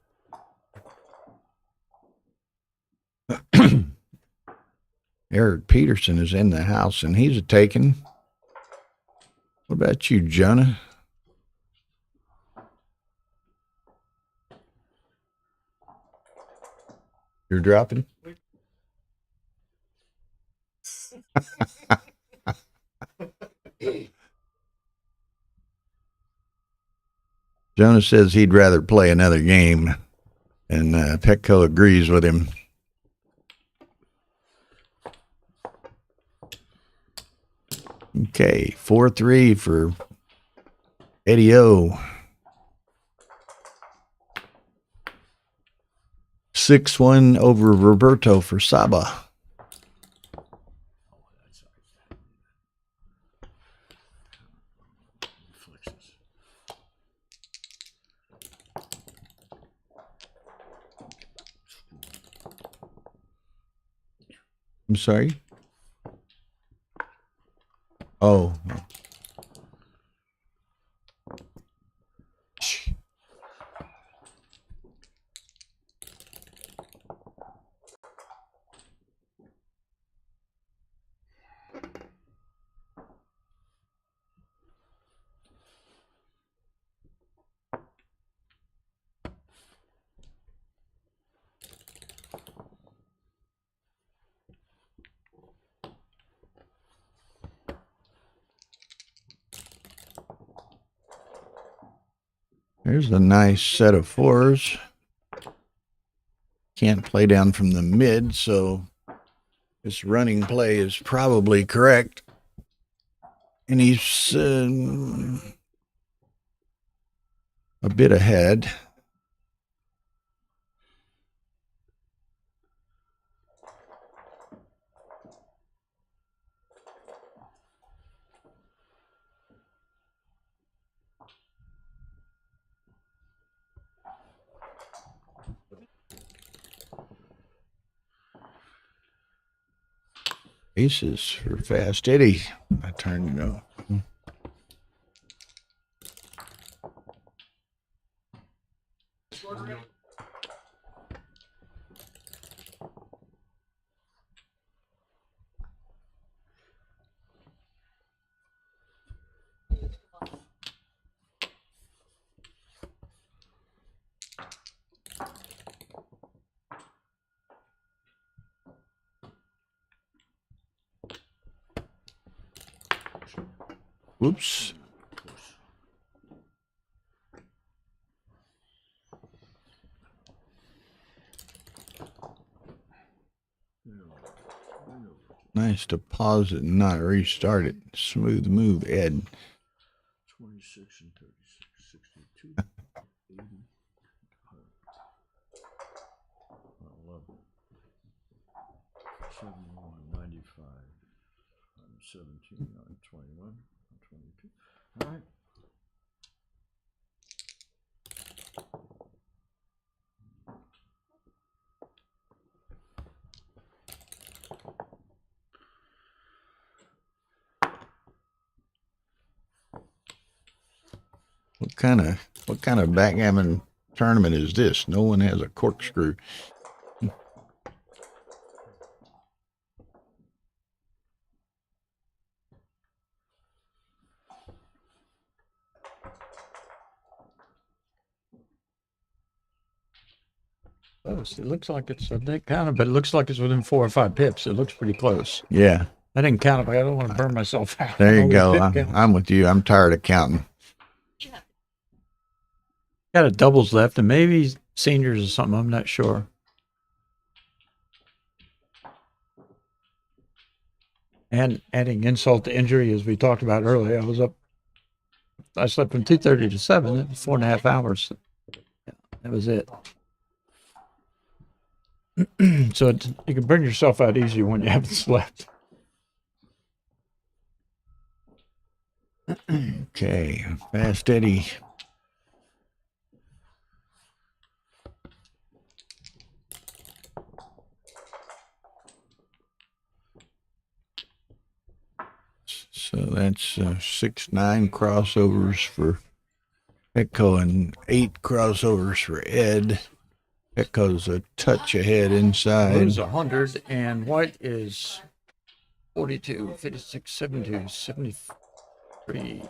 Eric Peterson is in the house, and he's a taken. What about you, Jonah? You're dropping? Jonah says he'd rather play another game, and Petco agrees with him. Okay, 4-3 for Eddie O. 6-1 over Roberto for Saba. I'm sorry? Oh. There's a nice set of fours. Can't play down from the mid, so this running play is probably correct. And he's a bit ahead. Aces for Fast Eddie. I turned it off. Whoops. Nice to pause it and not restart it. Smooth move, Ed. 26 and 36, 62, 80, 11, 71, 95, 17, 21, 22. All right. What kind of backgammon tournament is this? No one has a corkscrew. Close. It looks like it's, I didn't count it, but it looks like it's within 4 or 5 pips. It looks pretty close. Yeah. I didn't count it, but I don't want to burn myself out. There you I'm go. always pip I'm with you. I'm tired of counting. Got a doubles left, and maybe seniors or something. I'm not sure. And adding insult to injury, as we talked about earlier, I slept from 2:30 to 7. It was 4.5 hours. That was it. So you can burn yourself out easy when you haven't slept. Okay. Fast Eddie. So that's 6-9 crossovers for Petco and 8 crossovers for Ed. Petco's a touch ahead inside. Blue's 100 and white is 42, 56, 72, 73,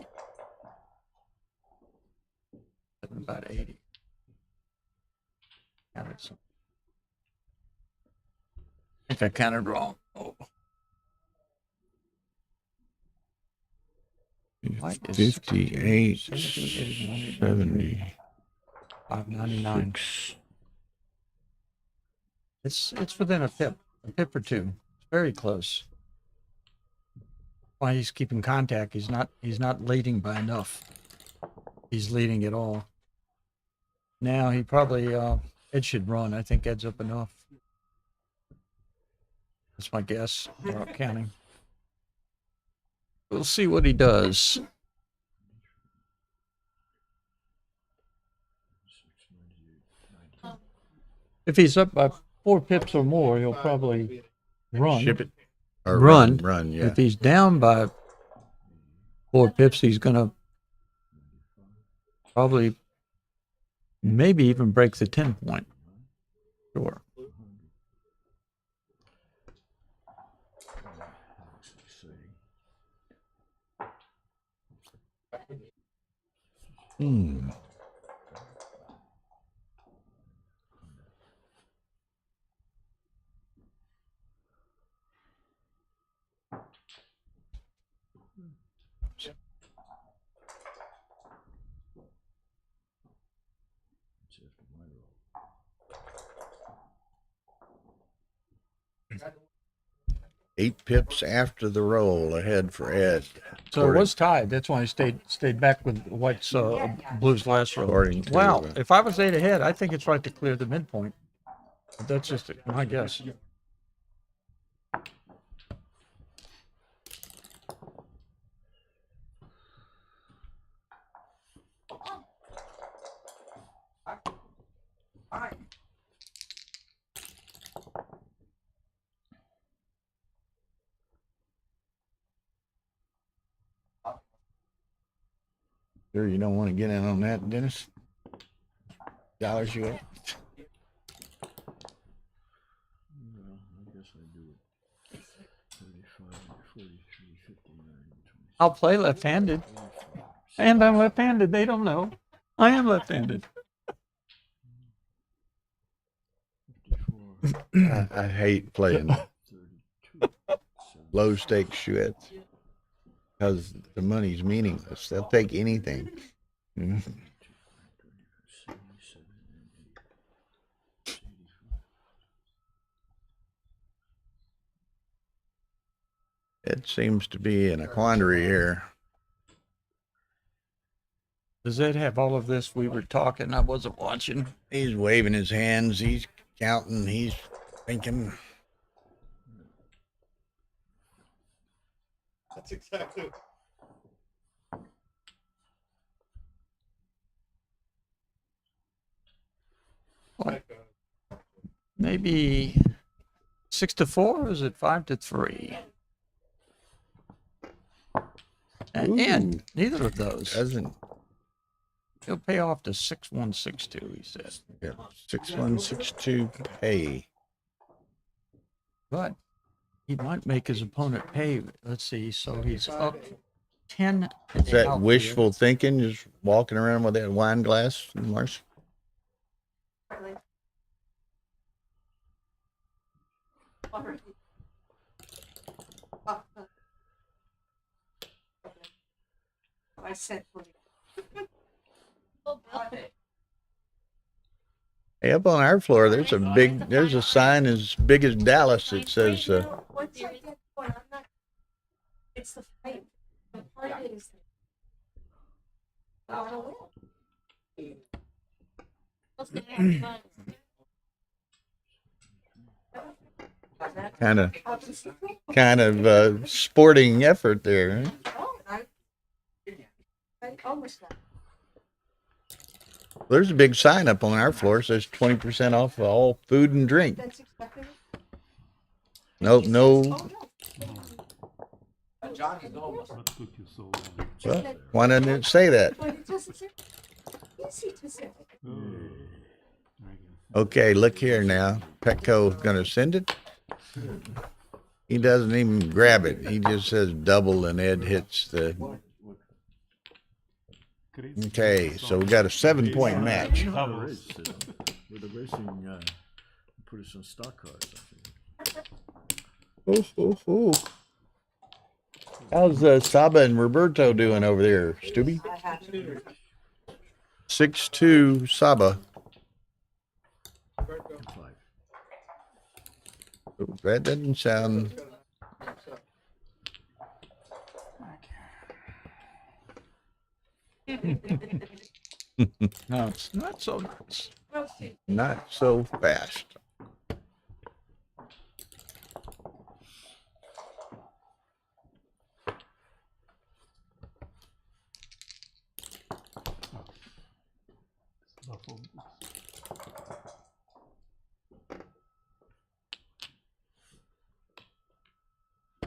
about 80. Counted some. I think I counted wrong. Oh. White is 58, 70, 70. 599. It's within a pip or two. It's very close. Why he's keeping contact? He's not leading by enough. He's leading at all. Now he probably Ed should run. I think Ed's up enough. That's my guess. Without counting. We'll see what he does. If he's up by 4 pips or more, he'll probably run. Ship it. Or Run. Run, yeah. If he's down by 4 pips, he's going to probably maybe even break the 10 point. Sure. Hmm. Eight pips after the roll ahead for Ed. So it was tied. That's why I stayed back with White's Blues last row. According to, Wow, if I was 8 ahead, I think it's right to clear the midpoint. But that's just my guess. Sure you don't want to get in on that, Dennis? Dollars you got? Well, I guess I do it. 35, 43, 59, 20. I'll play left-handed. And I'm left-handed. They don't know. I am left-handed. 54, I hate playing 32, low stakes chouettes because the money's meaningless. They'll take anything. 77, 85. It seems to be in a quandary here. Does Ed have all of this? We were talking. I wasn't watching. He's waving his hands. He's counting. He's thinking. That's exactly. What? Maybe 6-4, or is it 5-3? And neither of those. Doesn't. He'll pay off to 6162, he said. Yeah, 6162 pay. But he might make his opponent pay. Let's see. So he's up 10. Is that wishful thinking? Just walking around with that wine glass, Marcy? I said for Hey, up on our floor, there's a sign as big as Dallas that says, it's the fight. The fight is kind of sporting effort there. Huh? There's a big sign up on our floor that says 20% off all food and drink. No. Well, why doesn't it say that? Okay, look here now. Petco's going to send it. He doesn't even grab it. He just says double and Ed hits the... Okay, so we got a 7-point match. With the racing, put us on stock cars, I think. How's Saba and Roberto doing over there, Stubby? 6-2 Saba. That doesn't sound... No, it's not so nice. Not so fast.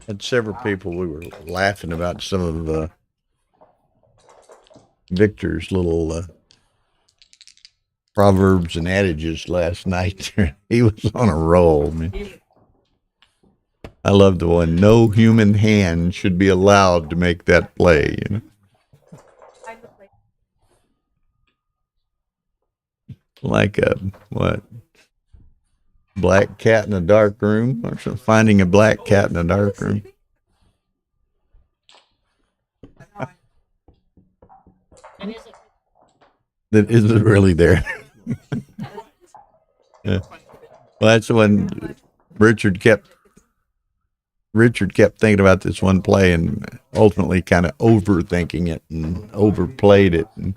Had several people, we were laughing about some of Victor's little proverbs and adages last night. He was on a roll, man. I love the one, no human hand should be allowed to make that play, you know. Like a, what? Black cat in a dark room, or something, finding a black cat in a dark room. That isn't really there. Well, that's when Richard kept thinking about this one play and ultimately kind of overthinking it and overplayed it. And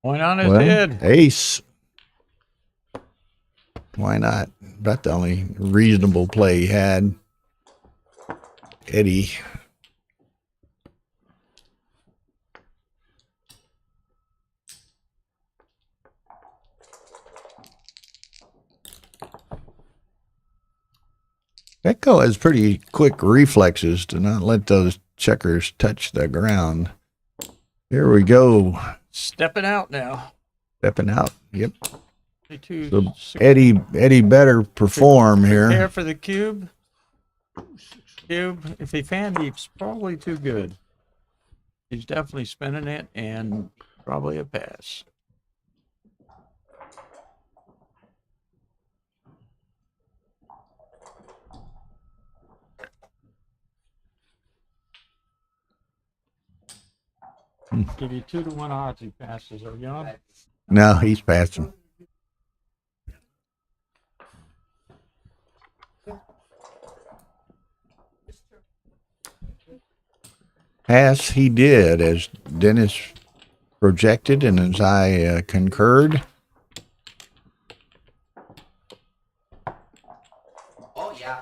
Point on his head. Ace. Why not? About the only reasonable play he had. Eddie. Echo has pretty quick reflexes to not let those checkers touch the ground. Here we go. Stepping out now. Stepping out. Yep. 22, So Eddie better perform Prepare here. for the cube. Cube. If he fan he's probably too good. He's definitely spinning it and probably a pass. Give you 2-1 odds he passes. Are you on? No, he's passing. Pass he did, as Dennis projected and as I concurred. Oh, yeah.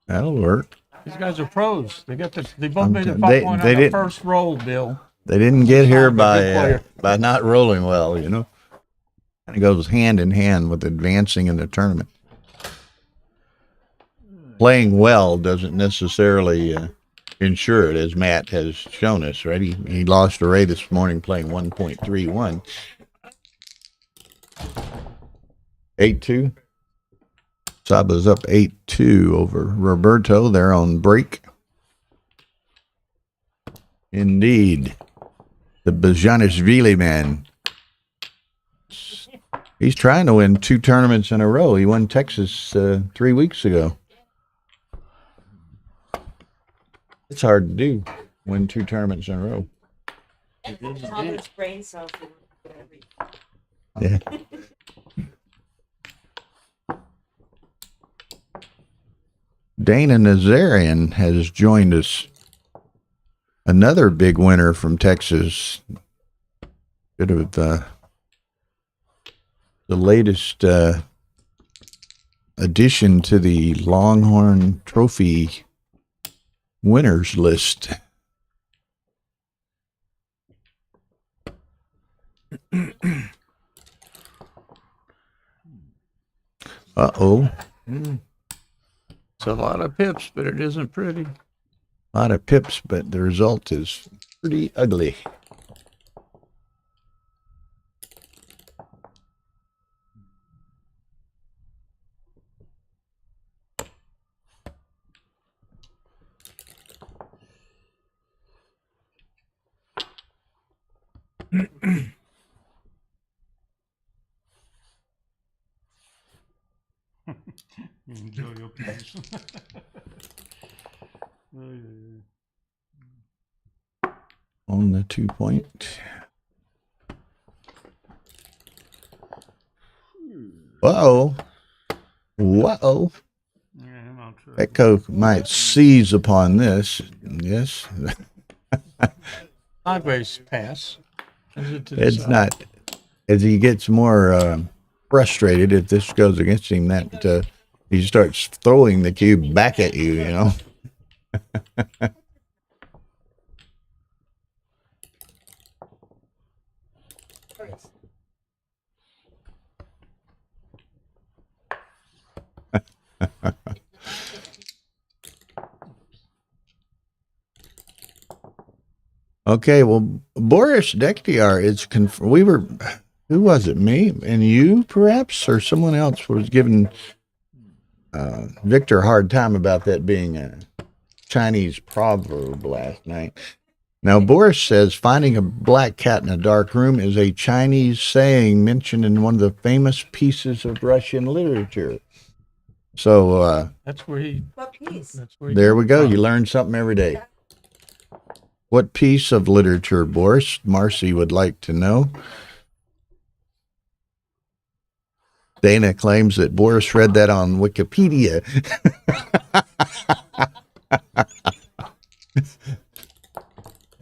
That'll work. These guys are pros. They both I'm made a t- 5 they- point they on the did- first roll, Bill. They didn't get here Good by player. not rolling well, you know. And it goes hand in hand with advancing in the tournament. Playing well doesn't necessarily ensure it, as Matt has shown us, right? He lost a Ray this morning playing 1.31. 8-2. Saba's up 8-2 over Roberto. They're on break. Indeed. The Bajanishvili man. He's trying to win 2 tournaments in a row. He won Texas 3 weeks ago. It's hard to do, win 2 tournaments in a row. Father's brain cells. Yeah. Dana Nazarian has joined us. Another big winner from Texas. Bit of the latest addition to the Longhorn Trophy winners list. Uh-oh. It's a lot of pips, but it isn't pretty. A lot of pips, but the result is pretty ugly. Enjoy your peace. On the 2 point. Whoa. Whoa. Yeah, I'm not sure. Echo might seize upon this. Yes. Sideways pass. Is it to the It's side? not. As he gets more frustrated, if this goes against him, that he starts throwing the cube back at you, you know. Okay, well, Boris Dektiar is we were, who was it, me and you perhaps, or someone else was giving Victor a hard time about that being a Chinese proverb last night. Now, Boris says finding a black cat in a dark room is a Chinese saying mentioned in one of the famous pieces of Russian literature. So That's where he. What piece? That's where he there got we it go. from. You learn something every day. What piece of literature, Boris? Marcy would like to know. Dana claims that Boris read that on Wikipedia.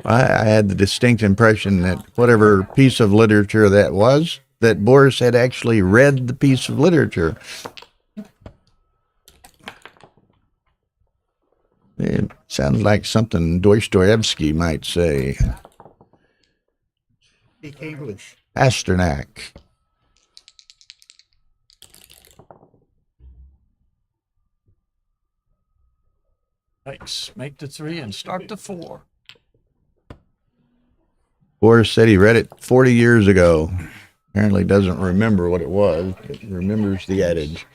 I had the distinct impression that whatever piece of literature that was, that Boris had actually read the piece of literature. It sounds like something Dostoevsky might say. Speak English. Pasternak. Nice. Make the 3 and start the 4. Boris said he read it 40 years ago. Apparently doesn't remember what it was, but remembers the adage.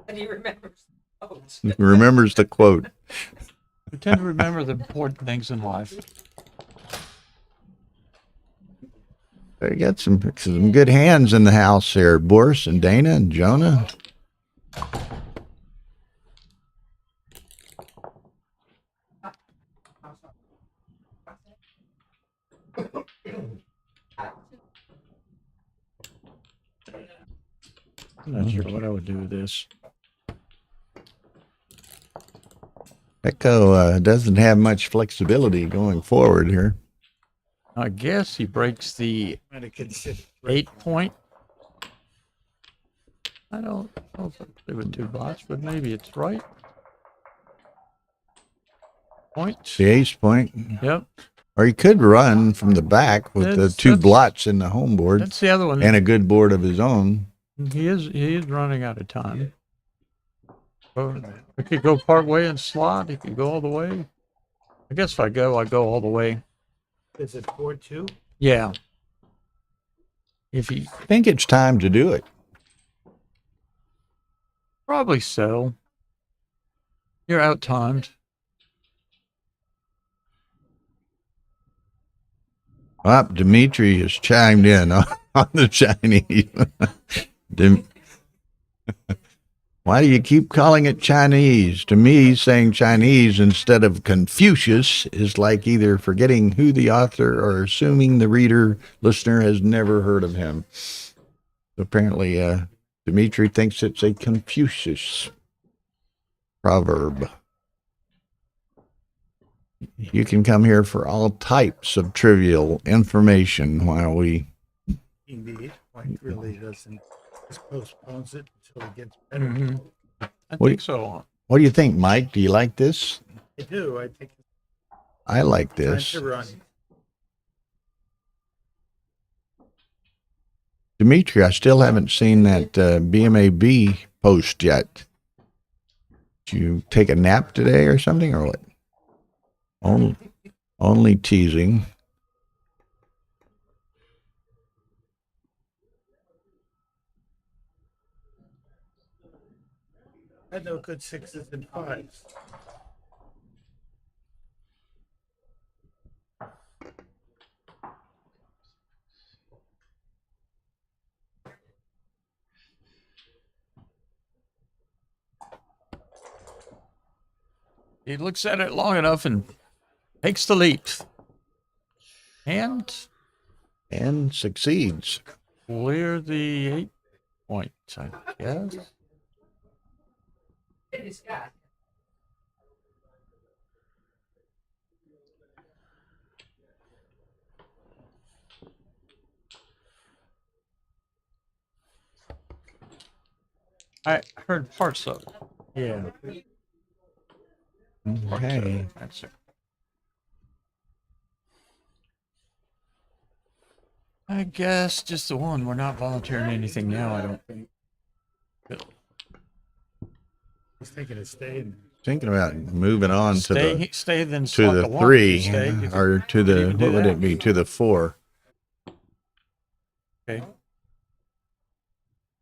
And he remembers. Oh, Remembers the quote. We tend to remember the important things in life. You got some good hands in the house here, Boris and Dana and Jonah. I'm not sure what I would do with this. Echo doesn't have much flexibility going forward here. I guess he breaks the I'm gonna consider 8 point. I don't know if I play with 2 blots, but maybe it's right. Point. The ace point. Yep. Or he could run from the back with the That's- 2 that's- blots in the home board That's the other one. and a good board of his own. He is running out of time. So I could go part way and slot. He could go all the way. I guess if I go all the way. Is it 4-2? Yeah. If he I think it's time to do it. probably so. You're out timed. Well, Dimitri has chimed in on the Chinese. Why do you keep calling it Chinese? To me, saying Chinese instead of Confucius is like either forgetting who the author or assuming the listener has never heard of him. Apparently, Dimitri thinks it's a Confucius proverb. You can come here for all types of trivial information while we... Indeed. Point really doesn't. Just postpones it until it gets better. Mm-hmm. I What- think so. What do you think, Mike? Do you like this? I do. I think I like it's time this. to run. Dimitri, I still haven't seen that BMAB post yet. Did you take a nap today or something, or what? Only teasing. I had no good 6s and 5s. He looks at it long enough and takes the leap. And Succeeds. clear the 8 point, I guess. I heard parts of it. Yeah. Okay. That's it. I guess just the one. We're not volunteering anything now, I don't think. I was thinking of staying. Thinking about moving on Stay then to slot the one. 3 Stay. You can- or to the you can do what would that. it be? To the 4. Okay.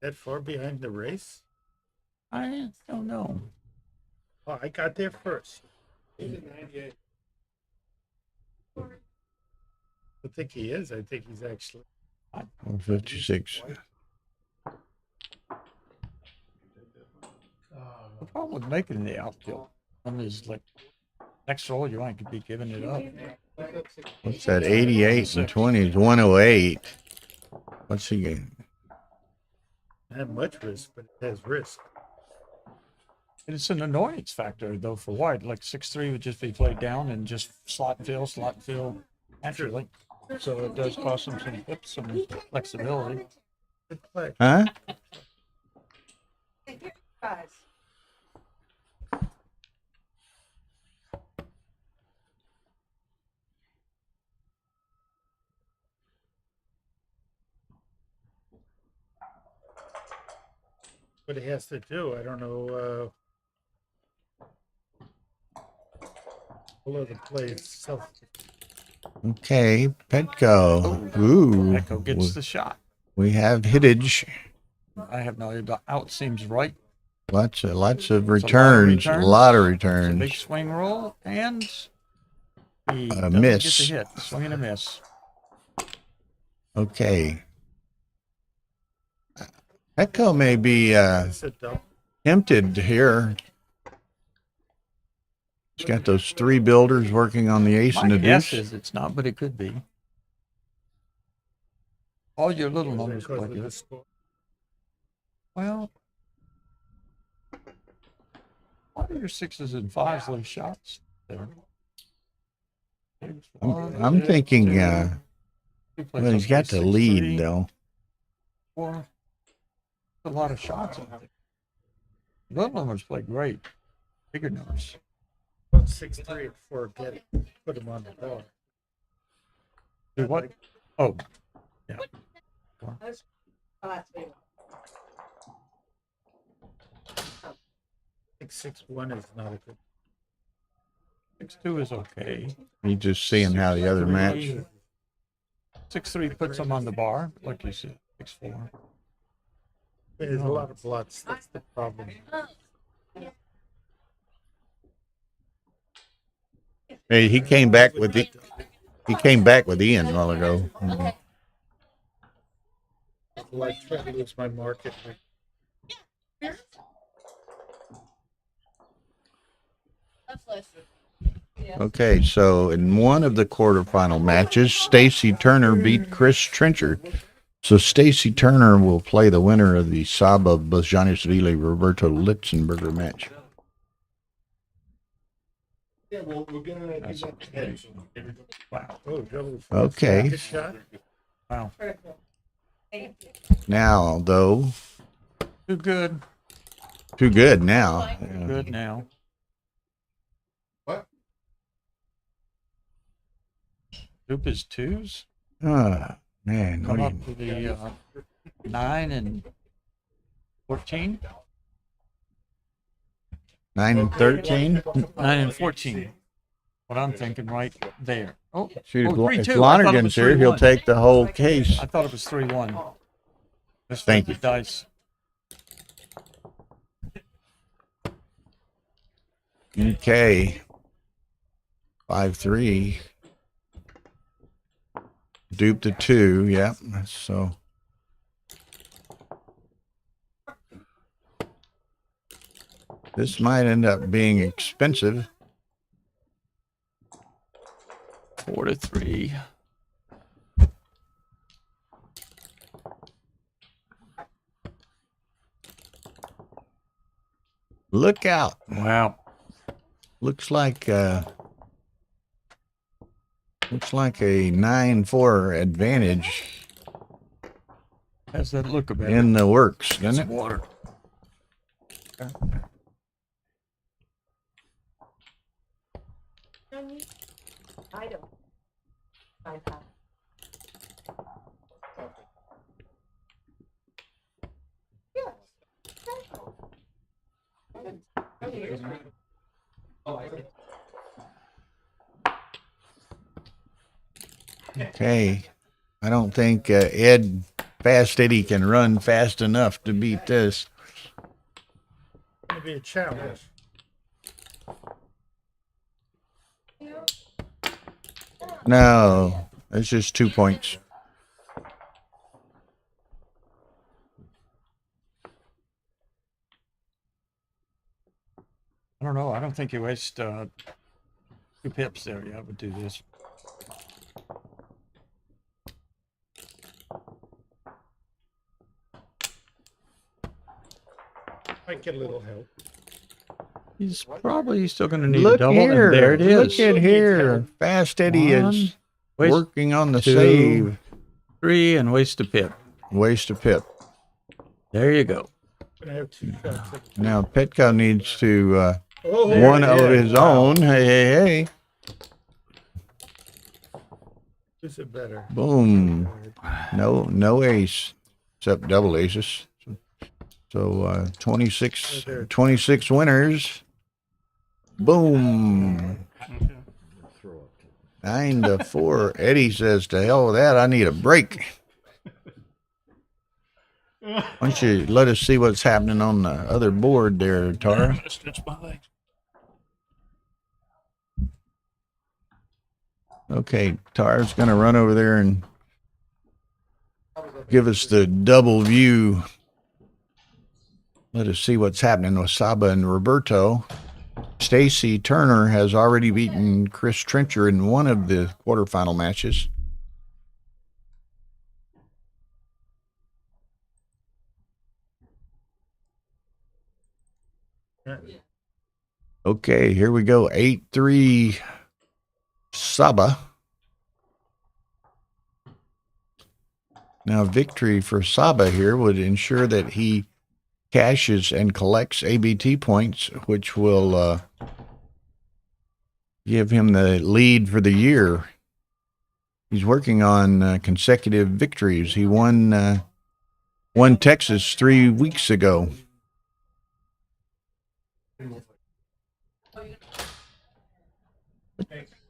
That far behind the race? I don't know. Oh, I got there first. I think he is. I think he's actually. 56. The problem with making the outfield one is like next roll you might be giving it up. What's that? 88 and 20s, 108. What's he getting? Not have much risk, but it has risk. It's an annoyance factor though for white. Like 6-3 would just be played down and just slot fill naturally. So it does cost them some hips, some flexibility. Good play. Huh? What he has to do, I don't know. All of the plays self. Okay, Petco. Ooh. Echo gets the shot. We have hittage. I have no idea. Out seems right. Lots of It's returns. A lot of It's a big returns. swing roll and he A doesn't miss. Get the hit. Swing and a miss. Okay. Petco may be It's a double. tempted here. He's got those three builders working on the ace My and the guess deuce. is it's not, but it could be. All your little numbers Because play of the good. score. Well, what are your 6s and 5s leave shots there? I'm thinking, well, he's got the lead, though. Four. A lot of shots. I think. Little numbers play great. Bigger numbers. 6-3 and 4. Get it. Put him on the bar. Do what? Oh, yeah. I think 6-1 is not a good. 6-2 is okay. He's just seeing how the other match. 6-3 puts them on the bar, like you said. 6-4. There's a lot of blots. That's the problem. Hey, he came back with Ian a while ago. Like trying to lose my market. Okay, so in one of the quarterfinal matches, Stacy Turner beat Chris Trenchard. So Stacy Turner will play the winner of the Saba Bajanisvili Roberto Litzenberger match. Yeah, well, we're gonna. Wow. Oh, double. Okay. Good shot. Wow. Now, though, Too good. too good now. Yeah. Good now. What? Dupe is 2s. Ah, man. Come What up to the 9 and 14. 9 and 13? 9 and 14. What I'm thinking right there. Oh, Shoot, oh, if 3-2. Lonergan's here, he'll take the whole case. I thought it was 3-1. Just Thank flip you. the dice. Okay. 5-3. Dupe to 2. Yep. So. This might end up being expensive. 4-3. Look out. Wow. Looks like a 9-4 advantage How's that look about it? in the works, doesn't it? Water. I don't. Okay. I don't think Ed Fast Eddie can run fast enough to beat this. Gonna be a challenge. No. It's just 2 points. I don't know. I don't think you waste 2 pips there. Yeah, I would do this. Might get a little help. He's probably still going to need a Look double. here. And there it is. Look at here. Fast Eddie One, is waste working on the 2, save. 3, and waste a pip. Waste a pip. There you go. Gonna have 2 shots. Now Petco needs to Oh, one of his own. Hey, hey, hey. This is better. Boom. No ace, except double aces. So 26 winners. Boom. 9-4. Eddie says, to hell with that. I need a break. Why don't you let us see what's happening on the other board there, Tara? Okay, Tara's going to run over there and give us the double view. Let us see what's happening with Saba and Roberto. Stacy Turner has already beaten Chris Trencher in one of the quarterfinal matches. Okay, here we go. 8-3 Saba. Now, victory for Saba here would ensure that he cashes and collects ABT points, which will give him the lead for the year. He's working on consecutive victories. He won Texas 3 weeks ago.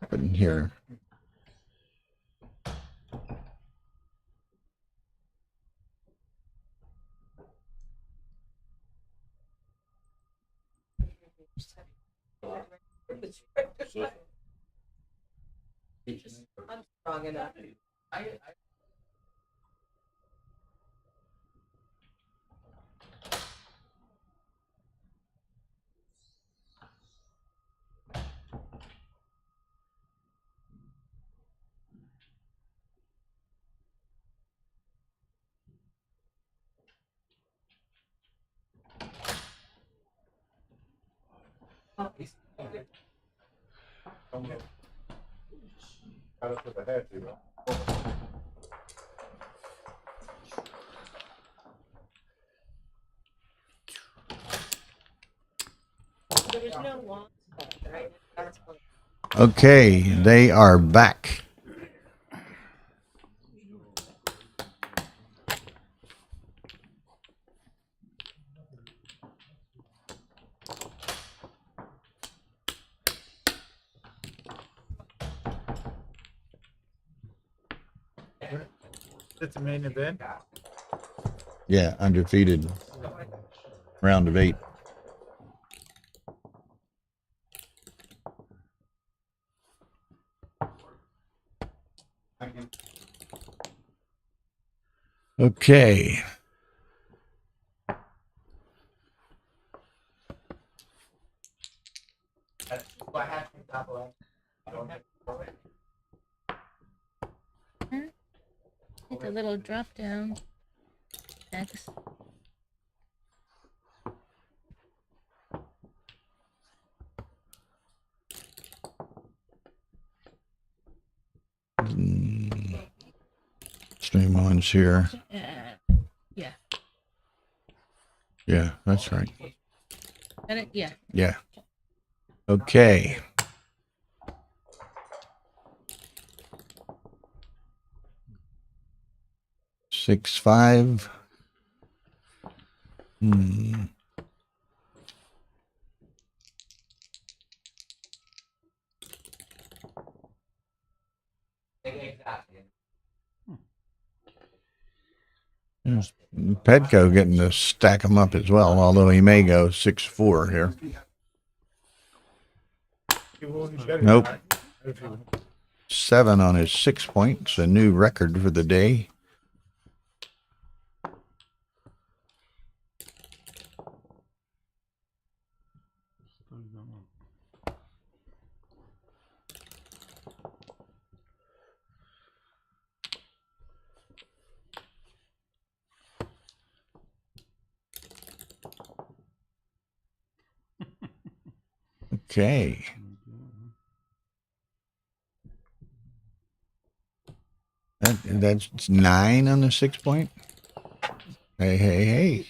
Put in here. I'm strong enough. There's no long spot, right? That's one. Okay, they are back. That's the main event. Yeah, undefeated. Round of 8. Okay. Hit a little drop down. X. Stream one's here. Yeah. Yeah, that's right. Got it? Yeah. Yeah. Okay. 6-5. There's Petco getting to stack them up as well, although he may go 6-4 here. Nope. 7 on his 6 points, a new record for the day. Okay. That's 9 on the 6 point. Hey, hey, hey.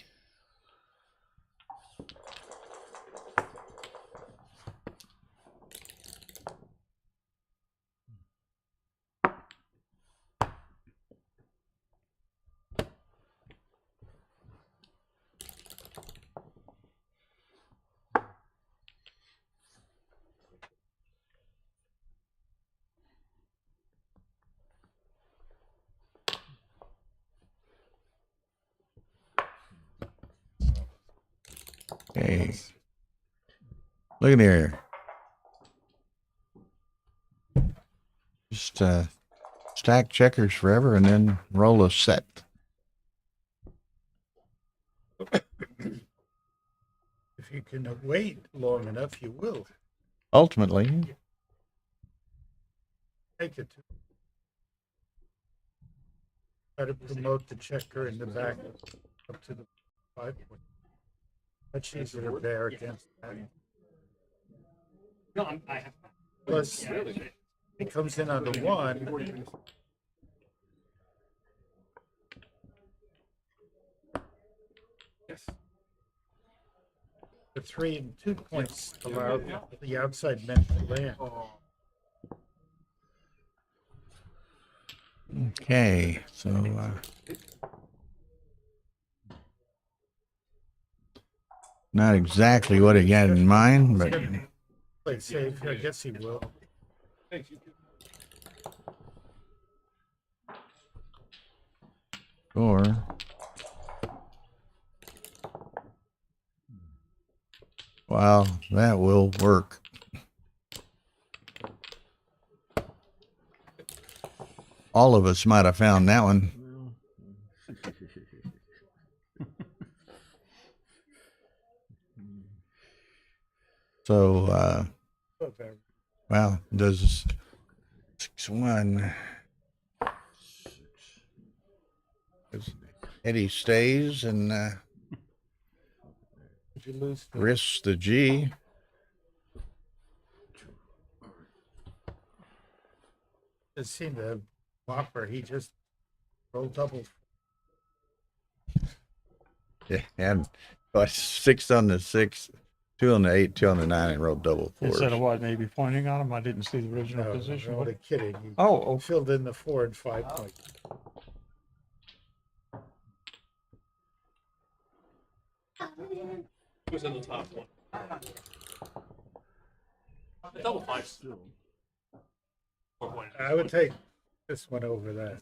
Hey, look at here. Just stack checkers forever and then roll a set. If you can wait long enough, you will. Ultimately, Take it to try to promote the checker in the back up to the 5 point. Much easier to bear against that. Plus, it comes in on the 1. The 3 and 2 points allow the outside men to land. okay. So not exactly what he had in mind, but Play safe. I guess he will. or well, that will work. All of us might have found that one. So, well, does 6-1. Eddie stays and Did you lose? risks the G. It seemed to Whopper. He just rolled double. Yeah, and 6 on the 6, 2 on the 8, 2 on the 9, and rolled double fours. Instead of what, maybe pointing on him? I didn't see the original No, position. no, only kidding. He Oh, filled in the 4 and 5 point. Who's in the top one? The double five still. 4 point. I would take this one over that.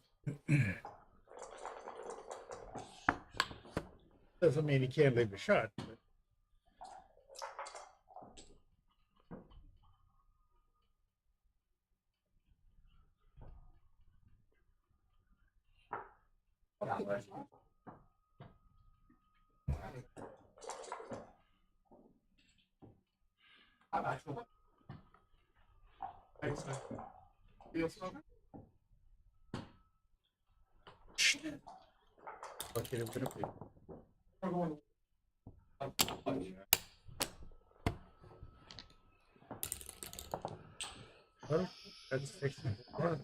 Doesn't mean he can't leave a shot. But okay, I'm gonna be. Well, that's 61.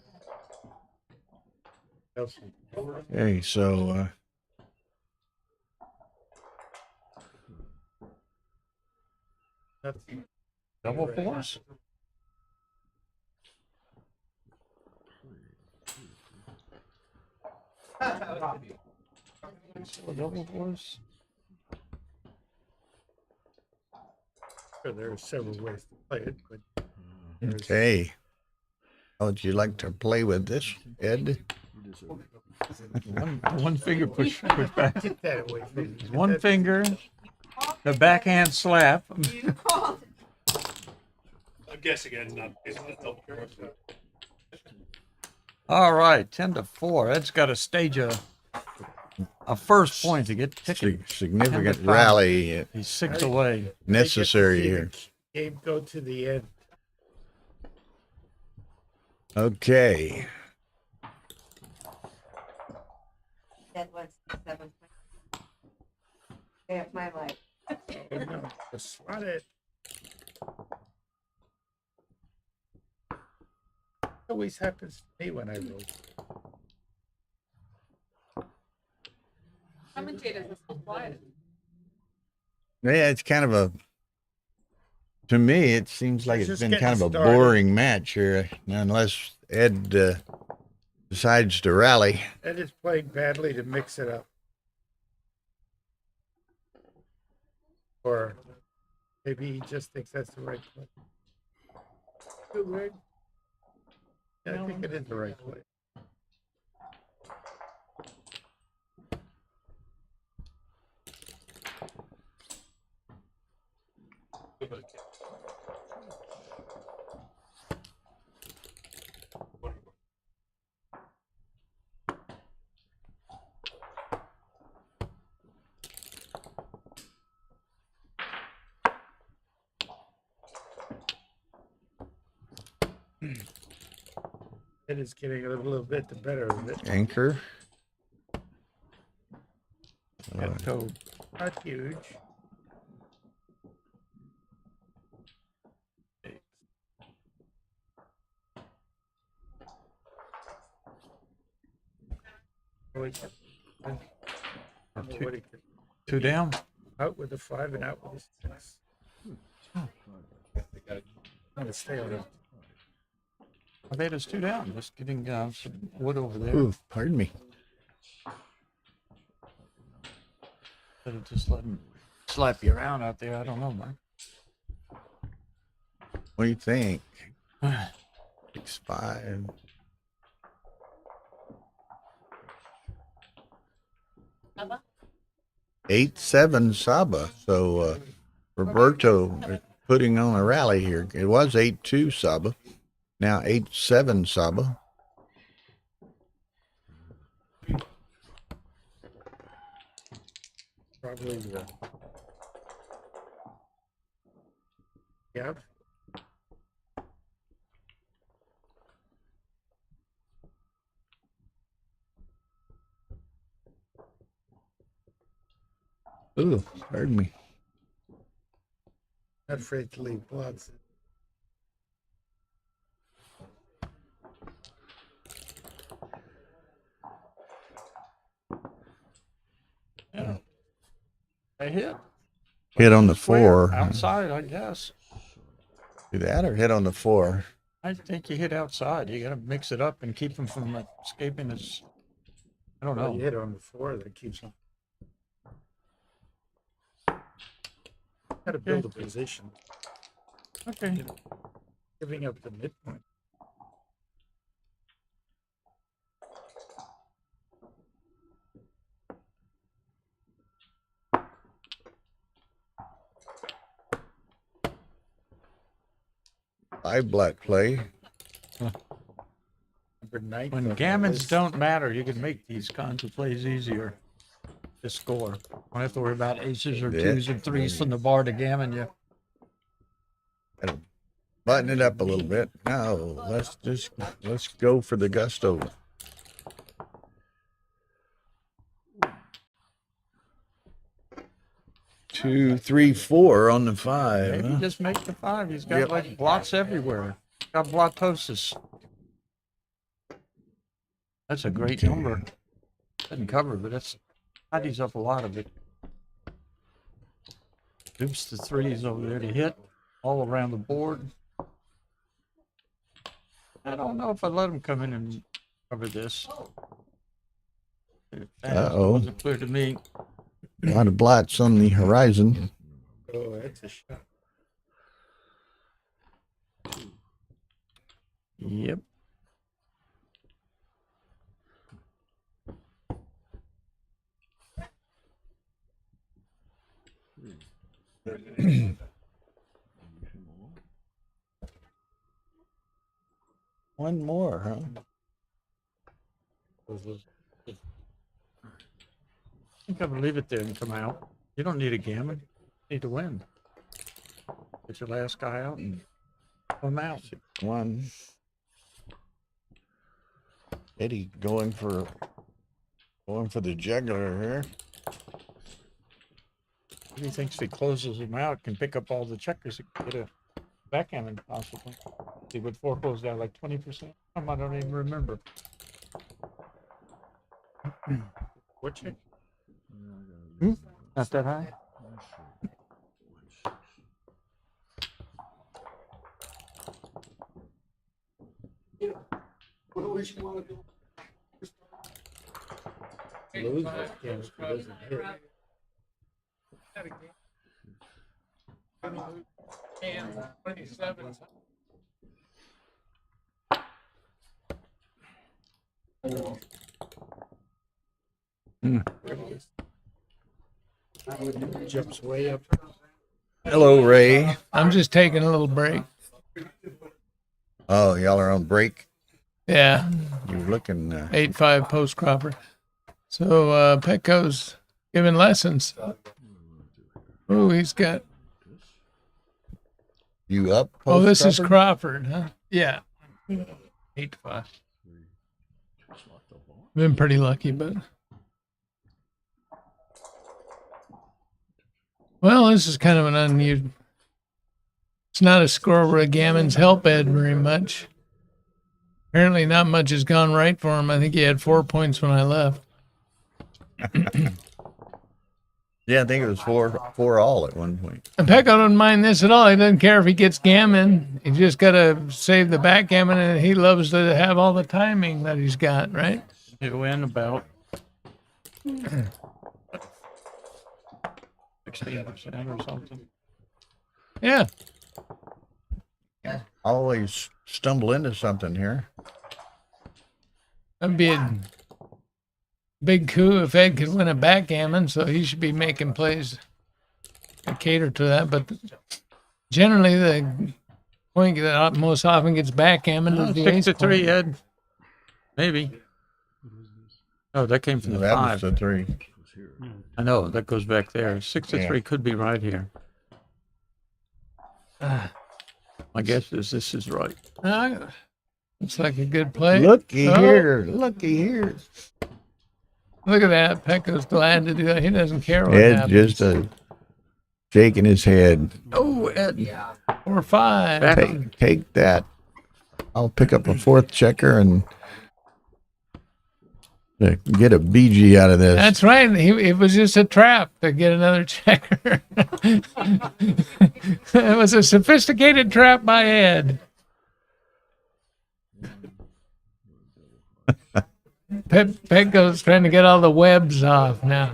Nelson. Okay, so That's double fours? Double fours? sure there are several ways to play it, but there's okay. How would you like to play with this, Ed? One finger push back. get that away from me. One finger, the backhand slap. I'm guessing it's not double fours. All right, 10-4. Ed's got to stage a first point to get ticket. Significant 10-5. rally He's 6 away. necessary I get to see here. the game go to the end. Okay. That was the 7th. Day of my life. Oh, no, just run it. Always happens to me when I roll. Commentators are so quiet. Yeah, it's kind of a. To me, it seems like It's it's just been kind of a getting started. boring match here, unless Ed decides to rally. Ed is playing badly to mix it up. Or maybe he just thinks that's the right play. Too right. Yeah, I think it is the right play. It is getting a little bit the better of it. Anchor. Ed toe. Not huge. Oh, he can- I don't know what he could- 2 down. Out with the 5 and out with the 6. I'm gonna stay on it. I bet it's 2 down. Just getting some wood over there. Ooh, pardon me. Instead of just letting him slap you around out there. I don't know, man. What do you think? 6-5. Saba? 8-7 Saba. So Roberto putting on a rally here. It was 8-2 Saba. Now 8-7 Saba. Probably. Yeah. Ooh, pardon me. Not afraid to leave blots. Yeah. I hit. Hit on the Square, 4. outside, I guess. Do that or hit on the 4? I think you hit outside. You got to mix it up and keep him from escaping his. I don't Well, know. you hit on the 4, that keeps him. Got to build a position. Okay. Giving up the midpoint. Five black play. Number 9. When gammons don't matter, you can make these kinds of plays easier to score. Don't have to worry about aces or Yeah. 2s or 3s from the bar to gammon you. Gotta button it up a little bit. No, let's go for the gusto. Two, 3, 4 on the 5. Maybe Huh? just make the 5. He's got Yep. like blots everywhere. Got blottosis. That's a great number. Doesn't cover, but that's tidies up a lot of it. Deuce the 3s over there to hit all around the board. I don't know if I'd let him come in and cover this. Uh-oh. Wasn't clear to me. A lot of blots on the horizon. Oh, that's a shot. Yep. One more, huh? I think I would leave it there and come out. You don't need a gammon. You need to win. Get your last guy out and come out. 1. Eddie going for the juggler here. He thinks if he closes them out, can pick up all the checkers and get a backgammon possibly. He would foreclose that like 20%. I don't even remember. What check? Not that high? Lose it, yes, it doesn't hit. And 27. Jumps way up. Hello, Ray. I'm just taking a little break. Oh, y'all are on break. Yeah, You're looking. 8-5 post cropper. So Petco's giving lessons. Oh, he's got. You up? Oh, this is Crawford? Crawford, huh? Yeah. 8-5. Been pretty lucky, but. Well, this is kind of an unusual. It's not a score where Gammon's help Ed very much. Apparently, not much has gone right for him. I think he had 4 points when I left. Yeah, I think it was 4 all at one point. And Pecco don't mind this at all. He doesn't care if he gets gammon. He just got to save the backgammon, and he loves to have all the timing that he's got, right? He'll win about 16% or something. Yeah. Always stumble into something here. That'd be a big coup if Ed could win a backgammon, so he should be making plays that cater to that. But generally, the point that most often gets backgammon is the 6 to ace 3, point. Ed. Maybe. Oh, that came from the That 5. was the 3. I know, that goes back there. 6 to 3 could be right here. My guess is this is right. Looks like a good play. Looky Oh, here. Looky here. Look at that. Pecco's glad to do that. He doesn't care what Ed happens. just shaking his head. Oh, Ed. 4 5. Back. Take that. I'll pick up a 4th checker and get a BG out of this. That's right. It was just a trap to get another checker. It was a sophisticated trap by Ed. Petco's trying to get all the webs off now.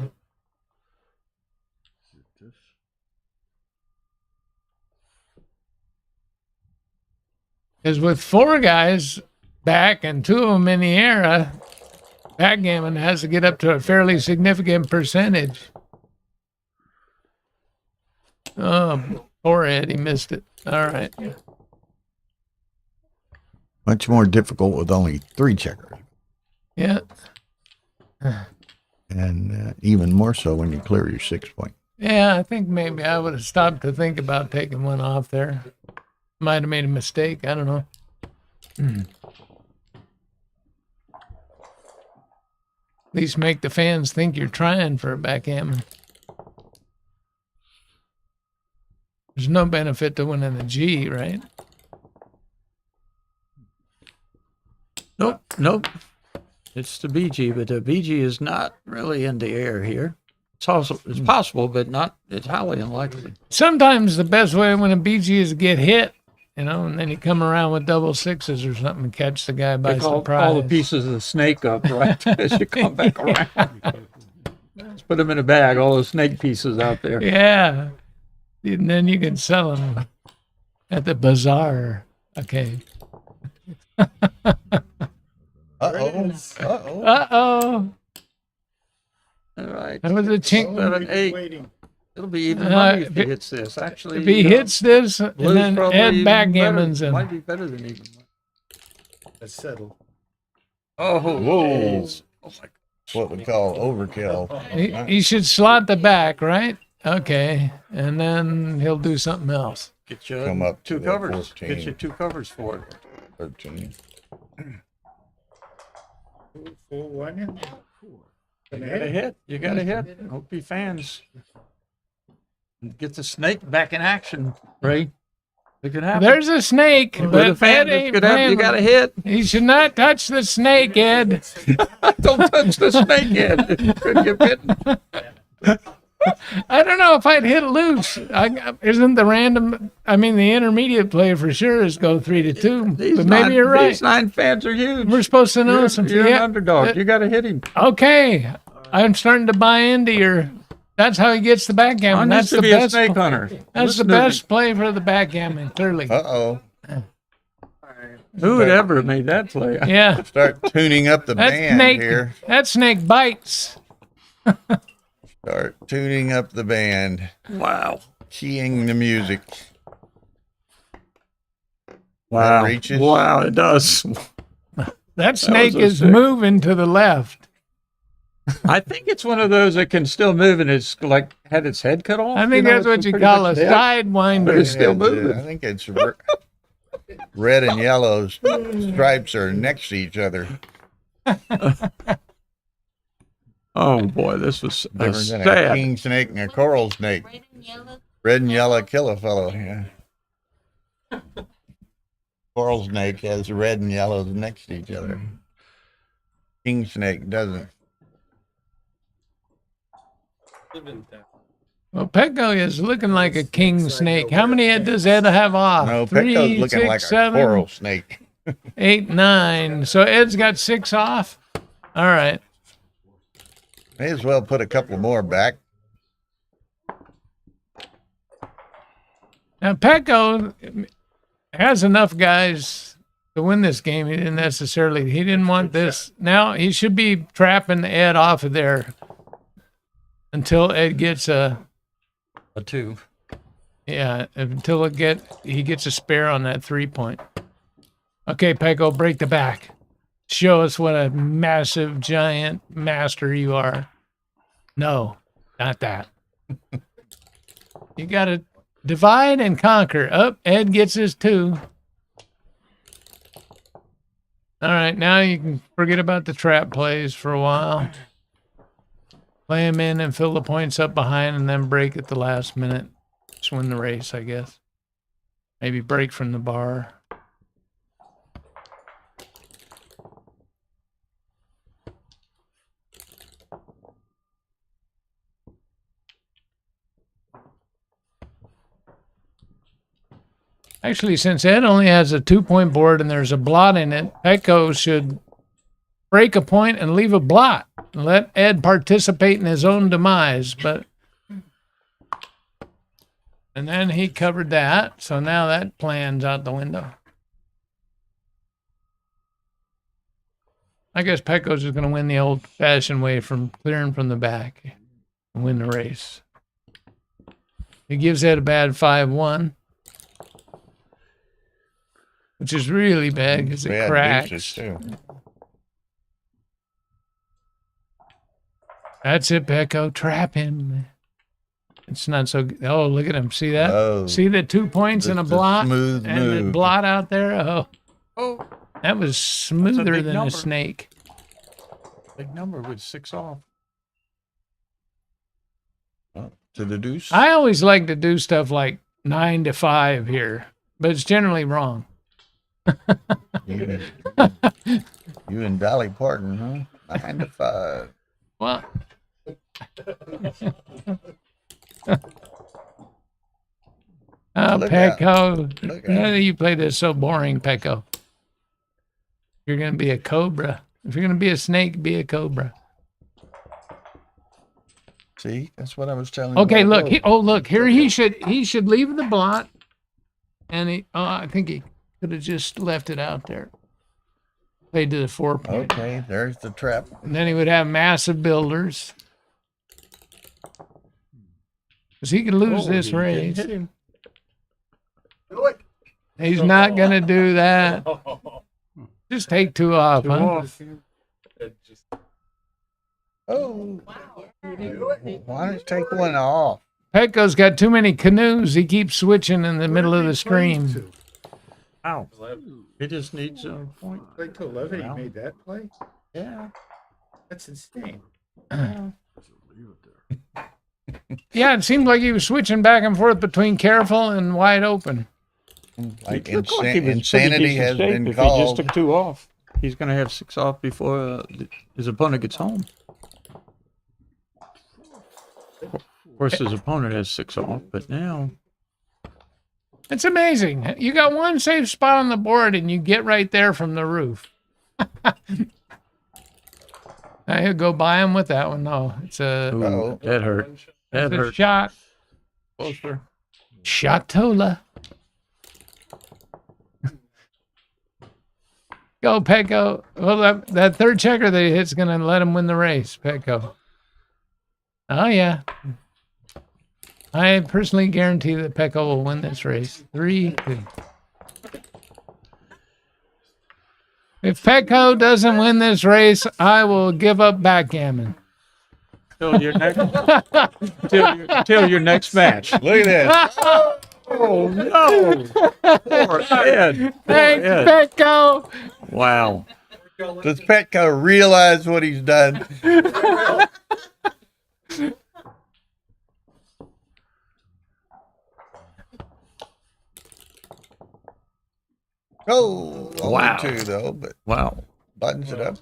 Because with 4 guys back and 2 of them in the air, backgammon has to get up to a fairly significant percentage. Oh, poor Ed, he missed it. All right. Much more difficult with only 3 checkers. Yeah. And even more so when you clear your 6 point. Yeah, I think maybe I would have stopped to think about taking one off there. Might have made a mistake. I don't know. At least make the fans think you're trying for a backgammon. There's no benefit to winning the G, right? Nope. It's the BG, but the BG is not really in the air here. It's possible, but not. It's highly unlikely. Sometimes the best way to win a BG is to get hit, and then you come around with double 6s or something and catch the guy by surprise. All the pieces of the snake up, right? As you come back around. Let's put them in a bag, all the snake pieces out there. Yeah. And then you can sell them at the bazaar. Okay. Uh-oh. All right. That was a chink. 7, 8. Waiting. It'll be even money if he hits this. Actually, If he hits this, and blue's then probably Ed even backgammons better. him. Might be better than even money. That's settled. Oh, Whoa. geez. Oh my. What we call overkill. He should slot the back, right? Okay, and then he'll do something else. Get you Come up to two the covers. 14. Get you two covers for it. 13. Full one in. You got a hit. You got a hit. Hope you fans get the snake back in action, Ray. It could happen. There's a snake, With but a fan, Ed it ain't could happen. You playing. got a hit. He should not touch the snake, Ed. Don't touch the snake yet. It could get bitten. I don't know if I'd hit it loose. Isn't the intermediate play for sure is go 3-2. But maybe you're right. These 9 fans are huge. We're supposed to know You're, something. you're Yeah. an underdog. You got to hit him. Okay, I'm starting to buy into your. That's how he gets the backgammon. I That's used to the be a best. snake hunter. That's the Listen to me. best play for the backgammon. Clearly. Uh-oh. Who would ever have made that play? Yeah. Start tuning up the That band snake. here. That snake bites. Start tuning up the band. Wow. Keying the music. Wow. Reaches. Wow, it does. That snake was a is sick- moving to the left. I think it's one of those that can still move and it's like had its head cut off. I think know, that's it's what you pretty call a much dead. sidewinder. But it's still I moving. think it's red and yellow stripes are next to each other. Oh boy, this was a Different than a sad. king snake and a coral snake. Red and yellow. Red and yellow kill a fellow. Yeah. Coral snake has red and yellows next to each other. King snake doesn't. Well, Pecco is looking like a king snake. How many does Ed have off? No, 3, Pecco's looking 6, like 7, a coral snake. 8, 9. So Ed's got 6 off. All right. May as well put a couple more back. Now Pecco has enough guys to win this game. He didn't want this. Now he should be trapping Ed off of there until Ed gets A 2. until he gets a spare on that 3-point. Okay, Pecco, break the back. Show us what a massive, giant master you are. No, not that. You got to divide and conquer. Up, Ed gets his 2. All right, now you can forget about the trap plays for a while. Play him in and fill the points up behind and then break at the last minute. Just win the race, I guess. Maybe break from the bar. Actually, since Ed only has a 2-point board and there's a blot in it, Pecco should break a point and leave a blot and let Ed participate in his own demise. And then he covered that, so now that plan's out the window. I guess Pecco's just going to win the old-fashioned way from clearing from the back and win the race. He gives Ed a bad 5-1. Which is really bad because it Bad cracks. deuces, too. That's it, Pecco. Trap him. It's not so good. Oh, look at him. See that? Oh. See the 2 points and a Just a blot? smooth and the move. blot out there? Oh, That was smoother big than number. a snake. big number with 6 off. To the deuce. I always like to do stuff like 9-5 here, but it's generally wrong. You and Dolly Parton, huh? 9-5. Well, oh, Look out. Pecco. Look How out. do you play this so boring, Pecco? You're going to be a cobra. If you're going to be a snake, be a cobra. See, that's what I was telling you. Okay, about look. those. Look. Here he should leave the blot, and I think he could have just left it out there. Played to the 4-point. Okay, there's the trap. And then he would have massive builders. Because he could lose this race. Hit him. He's not going to do that. Just take two off, Two huh? off. Oh. Why don't you take one off? Petco's got too many canoes. He keeps switching in the middle of the stream. Ow. He just needs a point. Played to 11, he made that play? Yeah. That's insane. Yeah, it seemed like he was switching back and forth between careful and wide open. Like It looked like he was pretty insanity decent has shape been if he just called. took two off. He's going to have six off before his opponent gets home. Of course, his opponent has six off, but now It's amazing. You got one safe spot on the board and you get right there from the roof. Now he'll go by him with that one. No, it's a, ooh, that hurt. That it's a hurt. shot. Closer. Shotola. Go, Petco. Well, that third checker that he hit's going to let him win the race, Petco. Oh, yeah. I personally guarantee that Petco will win this race. 3-2. If Petco doesn't win this race, I will give up backgammon. Till your next, till your next match. Look at this. Oh no! Poor Ed. Poor Thanks, Ed. Petco. Wow. Does Petco realize what he's done? Oh, only Wow. two though, but Wow. buttons it up.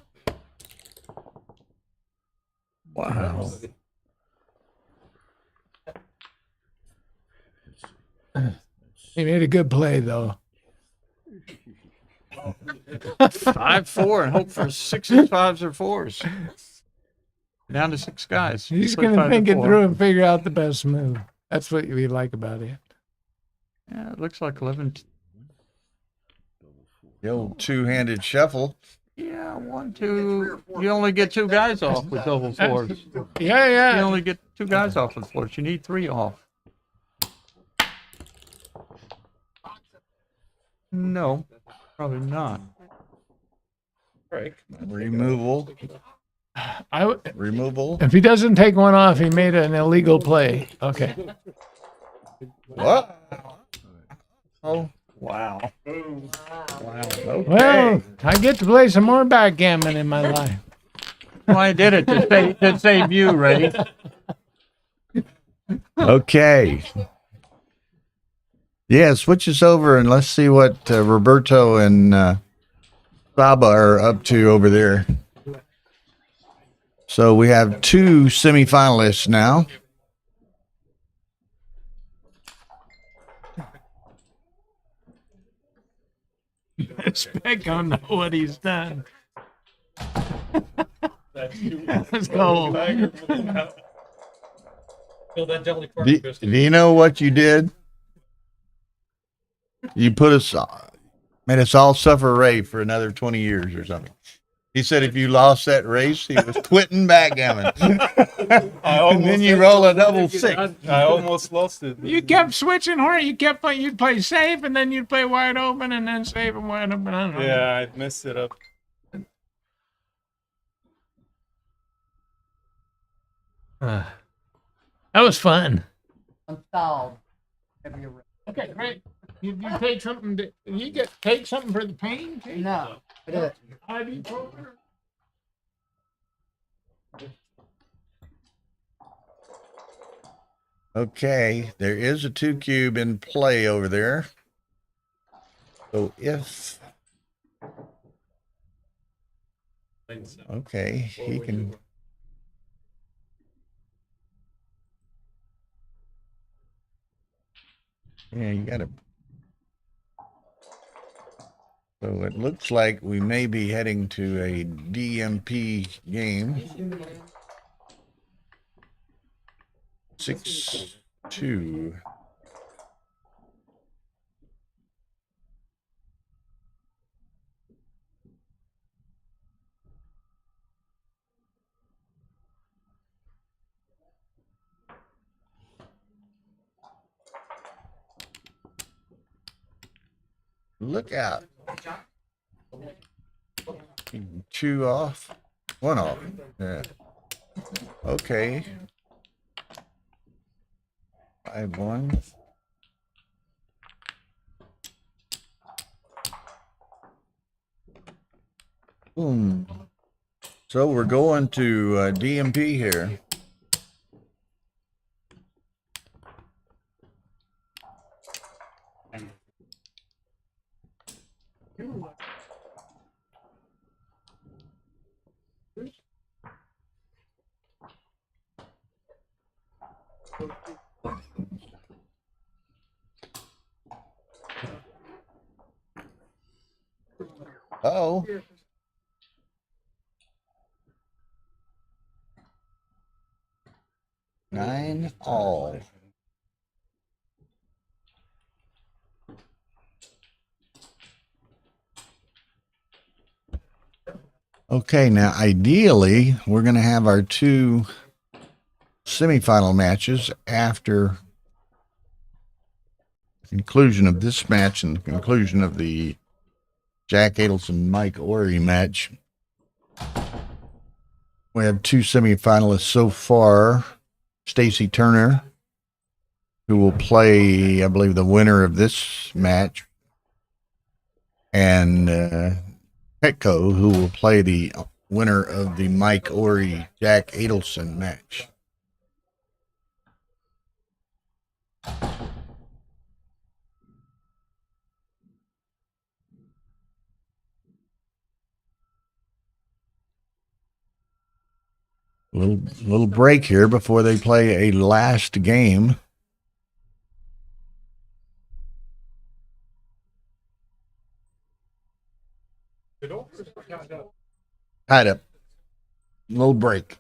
Wow. He made a good play, though. 5-4 and hope for 6s, 5s, or 4s. Down to 6 guys. He's Play going to 5 think it 4. through and figure out the best move. That's what we like about it. Yeah, it looks like 11. The old two-handed shuffle. Yeah, 1, 2. You only get 2 guys off with double 4s. Yeah, You yeah. only get 2 guys off with 4s. You need 3 off. No, probably not. Removal. Removal. If he doesn't take one off, he made an illegal play. Okay. What? Oh, Wow. okay. Well, I get to play some more backgammon in my life. Well, I did it to save you, Ray. Okay. Yeah, switch us over and let's see what Roberto and Saba are up to over there. So we have 2 semifinalists now. Spec don't know what he's done. Let's go. Do you know what you did? You put us, made us all suffer Ray for another 20 years or something. He said if you lost that race, he was quitting backgammon. And then you roll a double 6. I almost lost it. You kept switching hard. You kept playing. You'd play safe, and then you'd play wide open, and then safe and wide open. I don't know. Yeah, I messed it up. That was fun. I'm fouled. Okay, great. You take something. Take something for the pain. Kate? No. I did it. Ibuprofen? Okay, there is a 2 cube in play over there. So if, okay, he can. Yeah, you got to. So it looks like we may be heading to a DMP game. 6-2. Look out. 2 off, 1 off. Yeah. Okay. 5-1. Boom. So we're going to DMP here. Oh. Nine all. Okay, now ideally, we're going to have our 2 semifinal matches after the conclusion of this match and the conclusion of the Jack Adelson Mike Ory match. We have 2 semifinalists so far. Stacy Turner, who will play, I believe, the winner of this match, and Petco, who will play the winner of the Mike Ory Jack Adelson match. Little break here before they play a last game. Tied up. Little break.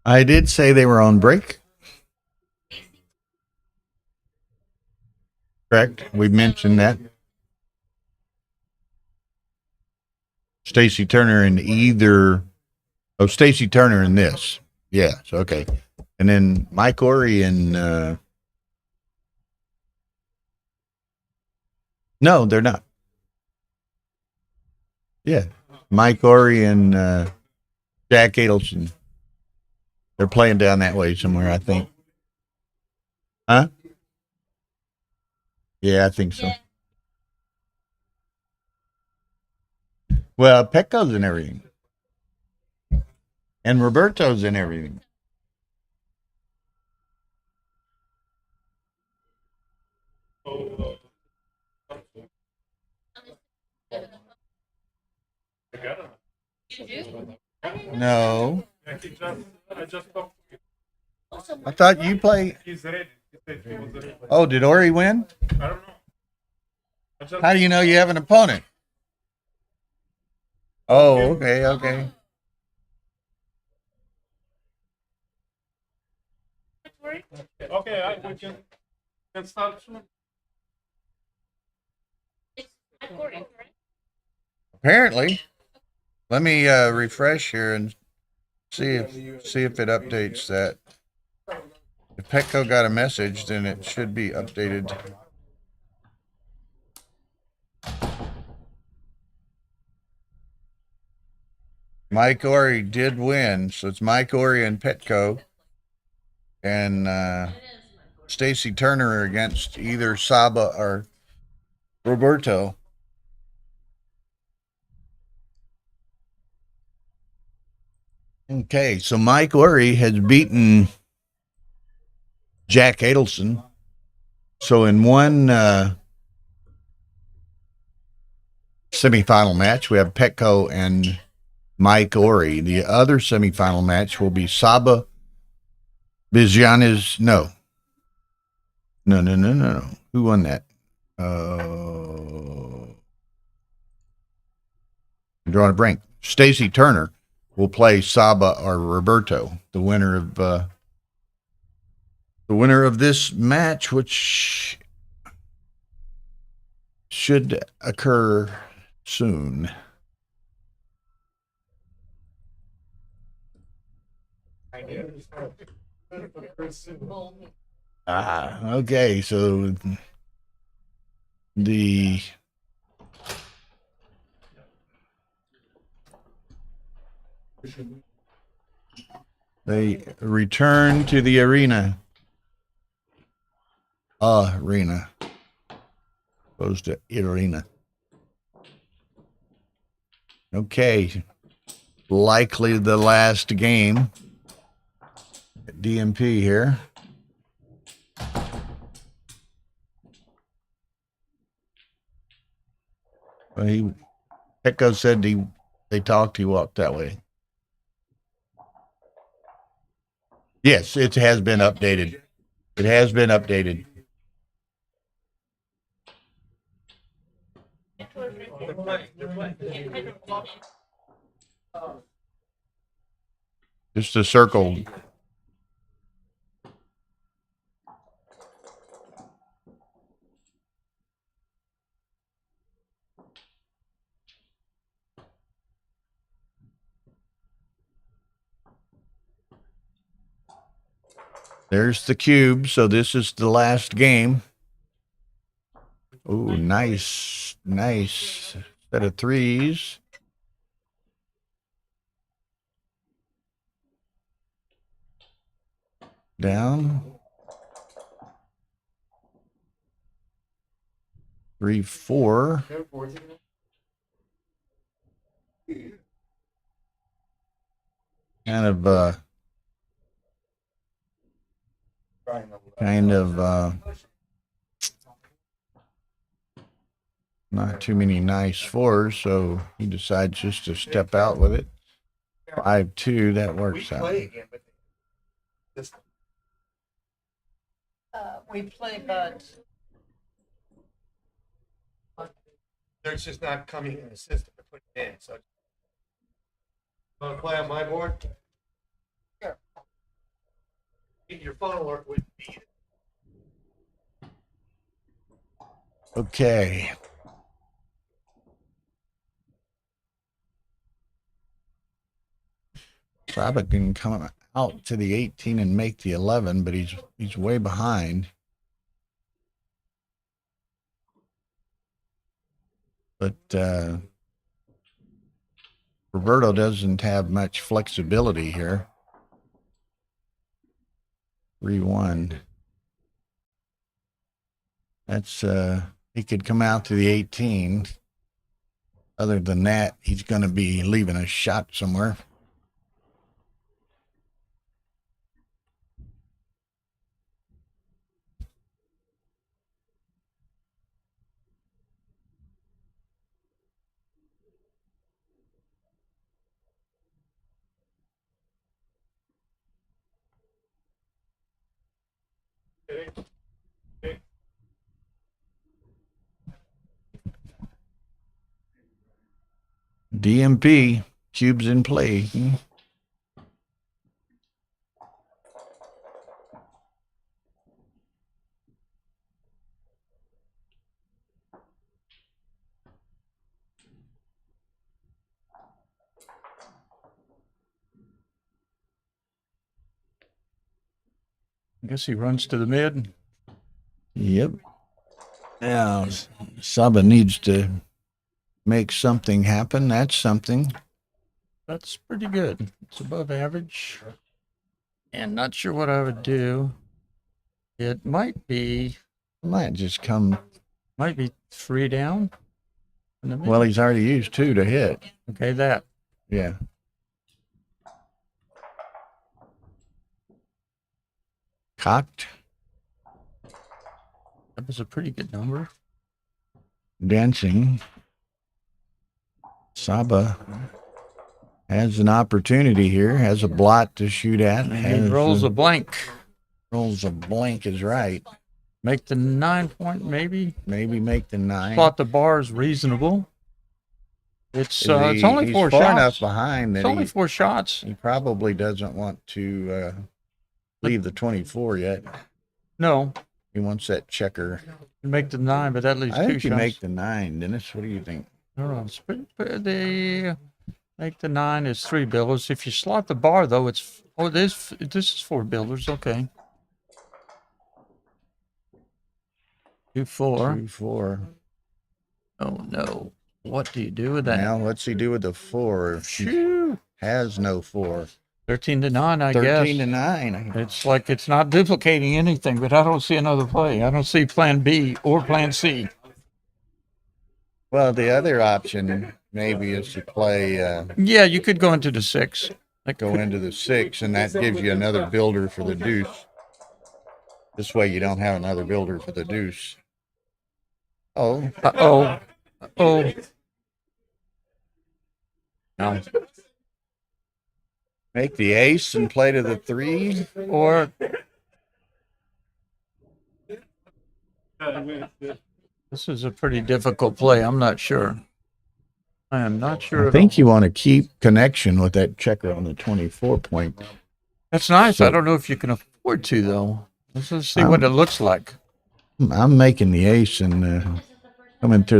I did say they were on break. Correct. We mentioned that. Stacy Turner in either. Oh, Stacy Turner in this. Yeah. So, okay. And then Mike Ory and. No, they're not. Yeah. Mike Ory and Jack Adelson. They're playing down that way somewhere, I think. Huh? Yeah, I think so. Well, Petco's in everything. And Roberto's in everything. No. I thought you play. He's ready. He said he was ready. Oh, did Ori win? I don't know. How do you know you have an opponent? Oh, okay, okay. Okay, we can start soon. Apparently. Let me refresh here and see if it updates that. If Petco got a message, then it should be updated. Mike Ory did win, so it's Mike Ory and Petco, and Stacy Turner against either Saba or Roberto. Okay, so Mike Ori has beaten Jack Adelson. So in one semifinal match, we have Petco and Mike Ori. The other semifinal match will be Saba Bijanis. No. Who won that? I'm drawing a blank. Stacy Turner will play Saba or Roberto, the winner of this match, which should occur soon. Okay, so they return to the arena. Arena. Opposed to arena. Okay. Likely the last game at DMP here. Well, Petco said they talked, he walked that way. Yes, it has been updated. It has been updated. Just a circle. There's the cube. So this is the last game. Oh, nice set of threes. Down. 3-4. Kind of not too many nice fours, so he decides just to step out with it. 5-2, that works out. We play, but They're just not coming in the system to put it in, so. Want to play on my board? Sure. Your phone alert would be. Okay. Saba can come out to the 18 and make the 11, but he's way behind. But Roberto doesn't have much flexibility here. 3-1. That's he could come out to the 18. Other than that, he's going to be leaving a shot somewhere. DMP, cubes in play. I guess he runs to the mid. Yep. Now, Saba needs to make something happen. That's something. That's pretty good. It's above average. And not sure what I would do. It might be Might just come. 3 down. In the mid. Well, he's already used 2 to hit. Okay, that. Yeah. Cocked. That was a pretty good number. Dancing. Saba has an opportunity here, has a blot to shoot at. He rolls a blank. Rolls a blank is right. Make the 9 point, maybe. Maybe make the 9. Thought the bar is reasonable. It's only he's 4 far shots. enough behind that It's only 4 shots. he probably doesn't want to leave the 24 yet. No, He wants that checker. you make the 9, but that leaves I 2 think you shots. make the 9, Dennis. What do you think? No, no. The make the 9 is 3 builders. If you slot the bar though, it's this is 4 builders. Okay. 2-4. 2-4. Oh no! What do you do with that? Now what's he do with the 4? If he Shoo. has no 4. 13 to 9, I 13 guess. to 9. It's like it's not duplicating anything, but I don't see another play. I don't see plan B or plan C. Well, the other option maybe is to play Yeah, you could go into the 6. go into the 6, and that gives you another builder for the deuce. This way you don't have another builder for the deuce. Oh, Uh-oh. Uh-oh. No. make the ace and play to the 3. Or this is a pretty difficult play. I'm not sure. I am not sure. I think you want to keep connection with that checker on the 24 point. That's nice. So- I don't know if you can afford to, though. Let's just see what it looks like. I'm making the ace and coming to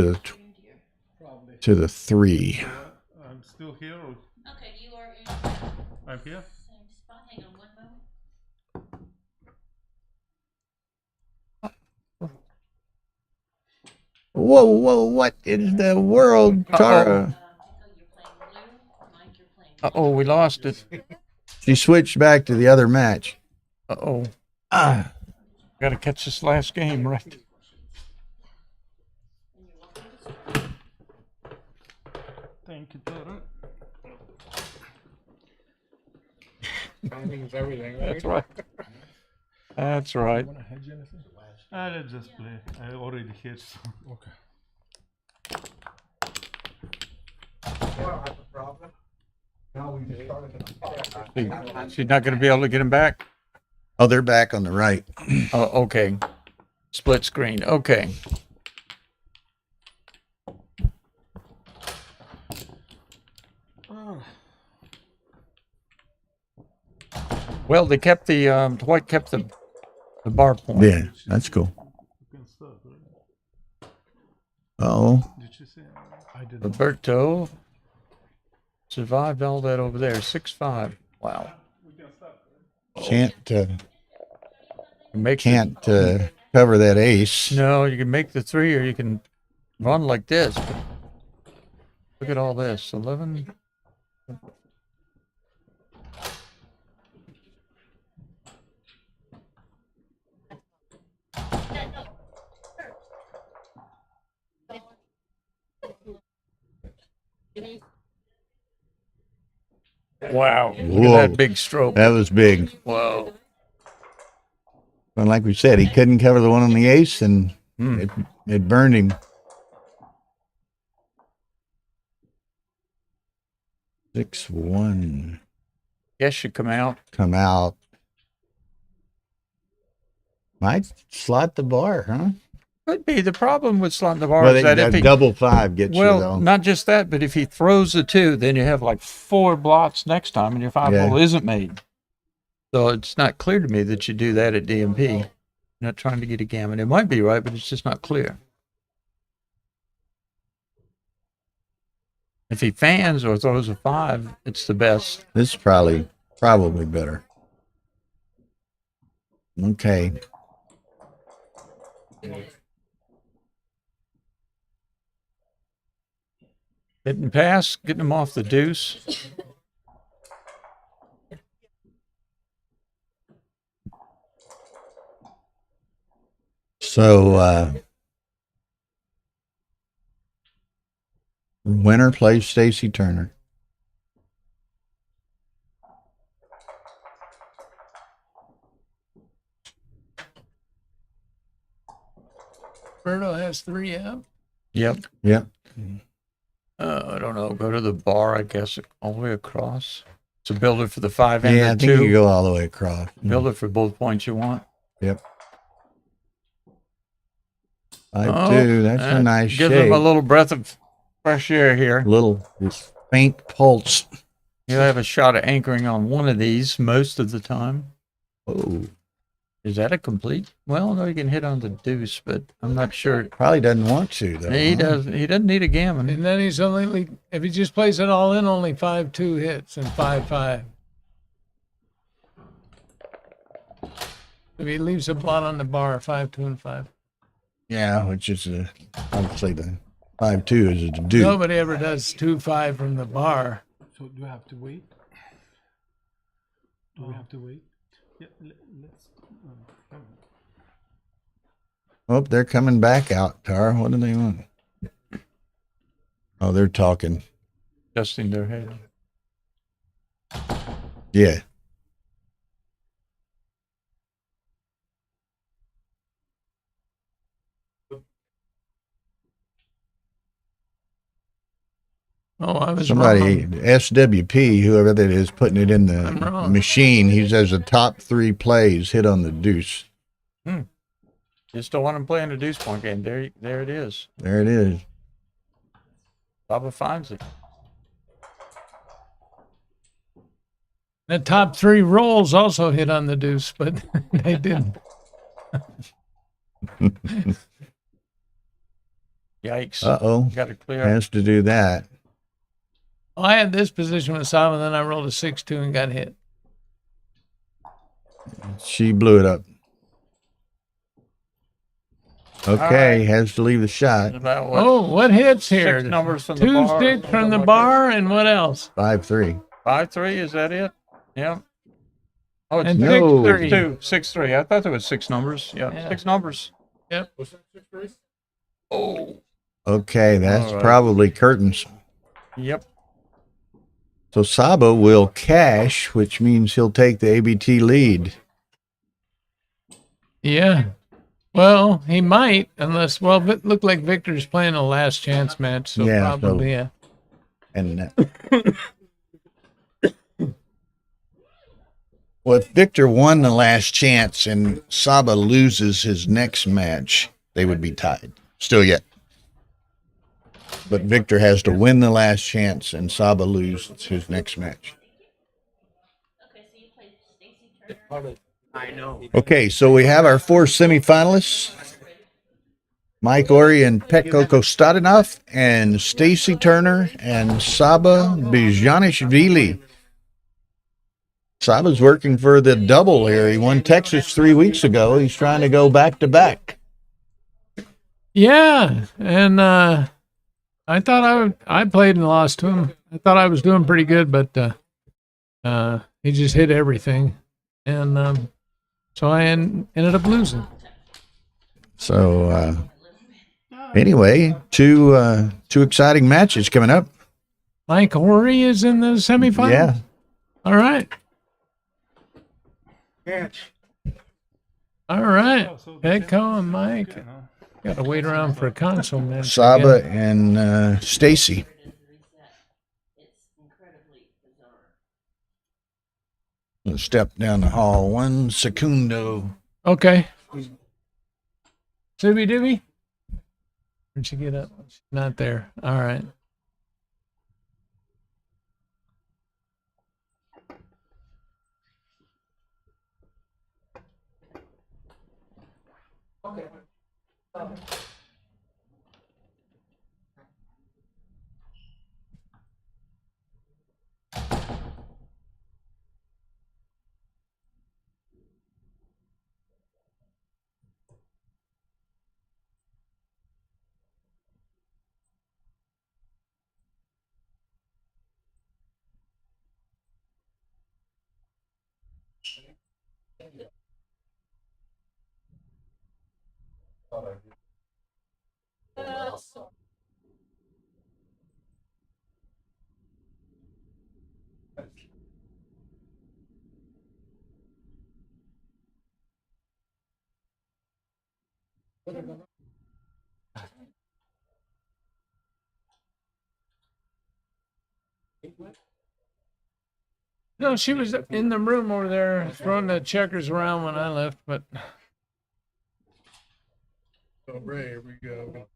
the 3. I'm still here. Or Okay, you are in I'm here. same spot. Hang on one moment. Whoa, what in the world, Tara? You're playing blue. Mike, you're playing. Uh-oh, we lost it. She switched back to the other match. Uh-oh. Got to catch this last game, right? Thank you, Tara. Timing is everything, right? That's right. That's right. Wanna hedge anything? Let's just play. I already hedged. So. Okay. She's not going to be able to get him back? Oh, they're back on the right. Oh, okay. Split screen. Okay. Well, they kept the Dwight kept the bar point. Yeah, that's cool. You can start, right? Oh, Did you say? I didn't. Roberto survived all that over there. 6-5. Wow. can't Make cover that ace. No, you can make the 3 or you can run like this. But look at all this. 11. Wow. Look Whoa. at that big stroke. That was big. Whoa. But like we said, he couldn't cover the one on the ace, and it burned him. 6-1. Guess should come out. Come out. Might slot the bar, huh? Could be. The problem with slotting the bar Well, is that if he, double 5 gets you, well, though. not just that, but if he throws the 2, then you have like 4 blots next time and your 5 Yeah. hole isn't made. So it's not clear to me that you do that at DMP. Not trying to get a gammon. It might be right, but it's just not clear. If he fans or throws a 5, it's the best. This is probably better. Okay. Didn't pass, getting him off the deuce. So, winner plays Stacy Turner. Berto has 3 up. Yep. Yep. I don't know. Go to the bar, I guess, all the way across. So build it for the 5 and Yeah, I the think you 2. go all the way across. Build it for both points you want. Yep. 5-2. That's a that nice gives shape. them a little breath of fresh air here. Little this faint pulse. You'll have a shot at anchoring on one of these most of the time. Oh, Is that a complete? Well, no, you can hit on the deuce, but I'm not sure. probably doesn't want to though. He huh? does. He doesn't need a gammon. And then he's only, if he just plays it all in, only 5-2 hits and 5-5. If he leaves a blot on the bar, 5-2 and 5. Yeah, which is obviously the 5-2 is a deuce. Nobody ever does 2-5 from the bar. So do I have to wait? Do we have to wait? Yeah, let's. Oh, they're coming back out, Tara. What do they want? Oh, they're talking. Adjusting their head. Yeah. Oh, I was Somebody, wrong. SWP, whoever that is, putting it in I'm the wrong. machine. He says the top 3 plays hit on the deuce. Just don't want him playing a deuce point game. There it is. There it is. Baba finds it. The top 3 rolls also hit on the deuce, but they didn't. Yikes. Uh-oh. Got to clear. Has to do that. Well, I had this position with Saba, then I rolled a 6-2 and got hit. She blew it up. Okay, right. has to leave the shot. About what? Oh, what hits here? 6 numbers from the 2 bar. sticks from the bar, and what else? 5-3. 5-3. Is that it? Yeah. Oh, it's And No. 6-3. 6-2. 6-3. I thought there was 6 numbers. Yeah. Yeah. 6 numbers. Yep. Oh. Okay, that's All right. probably curtains. Yep. So Saba will cash, which means he'll take the ABT lead. Yeah. Well, he might, unless, well, it looked like Victor's playing a last chance match, so Yeah, probably, yeah. And well, if Victor won the last chance and Saba loses his next match, they would be tied. Still yet. But Victor has to win the last chance and Saba lose his next match. I know. Okay, so we have our 4 semifinalists. Mike Ori and Petko Kostadinov and Stacy Turner and Saba Bijanishvili. Saba's working for the double here. He won Texas 3 weeks ago. He's trying to go back to back. Yeah, and I thought I played and lost to him. I thought I was doing pretty good, but he just hit everything, and so I ended up losing. So anyway, two exciting matches coming up. Mike Horry is in the semifinal. Yeah. All right. All right. Petco and Mike. Got to wait around for a console match. Saba again. and Stacy. Let's step down the hall 1 secundo. Okay. Subi Dibby? Where'd she get up? She's not there. All right. No, she was in the room over there throwing the checkers around when I left, but So Ray, here we go.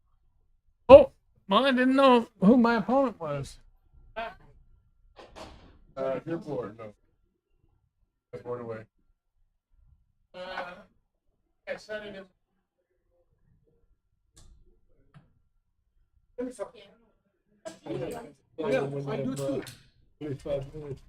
oh, well, I didn't know who my opponent was. Your board, no. That board away. Yeah, I do too. 25 minutes.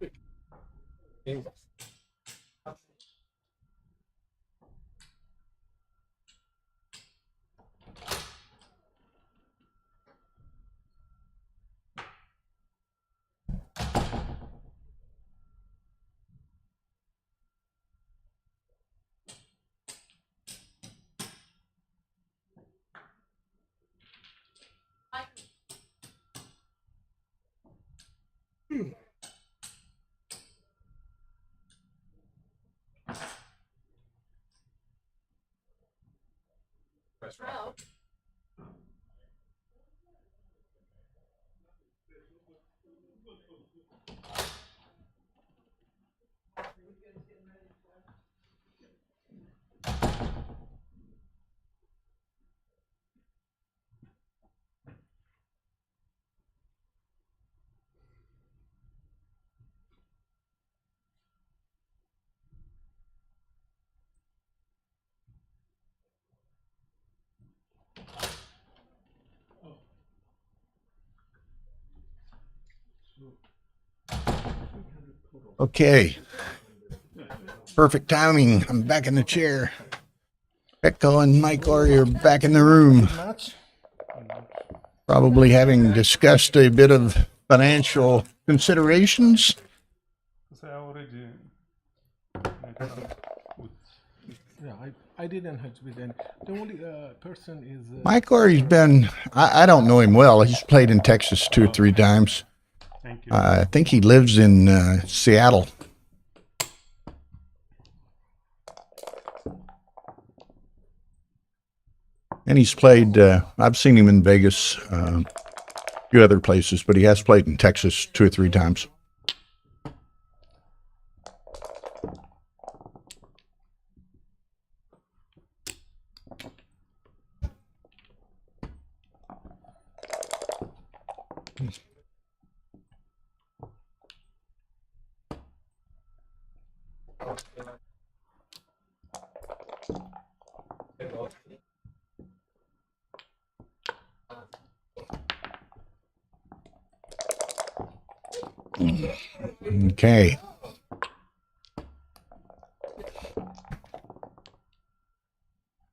Okay. Perfect timing. I'm back in the chair. Echo and Mike are back in the room. Probably having discussed a bit of financial considerations. I didn't have to be then. The only person is. Mike Orey's been, I don't know him well. He's played in Texas 2 or 3 times. Thank you. I think he lives in Seattle. And he's played, I've seen him in Vegas, a few other places, but he has played in Texas 2 or 3 times. Okay.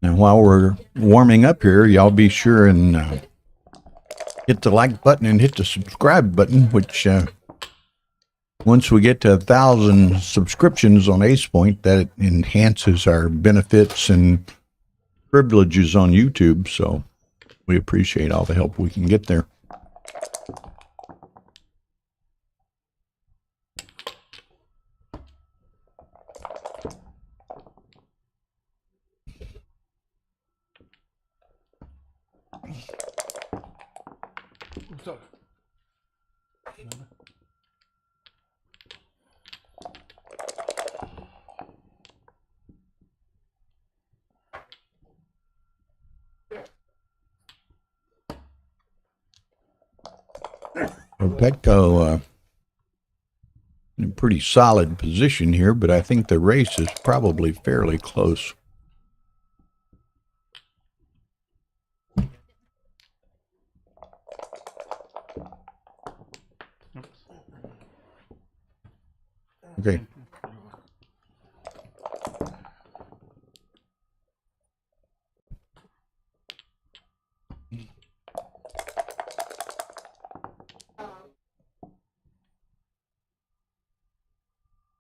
Now, while we're warming up here, y'all be sure and hit the like button and hit the subscribe button, which once we get to 1,000 subscriptions on Ace Point, that enhances our benefits and privileges on YouTube. So we appreciate all the help we can get there. Petco in a pretty solid position here, but I think the race is probably fairly close. Okay.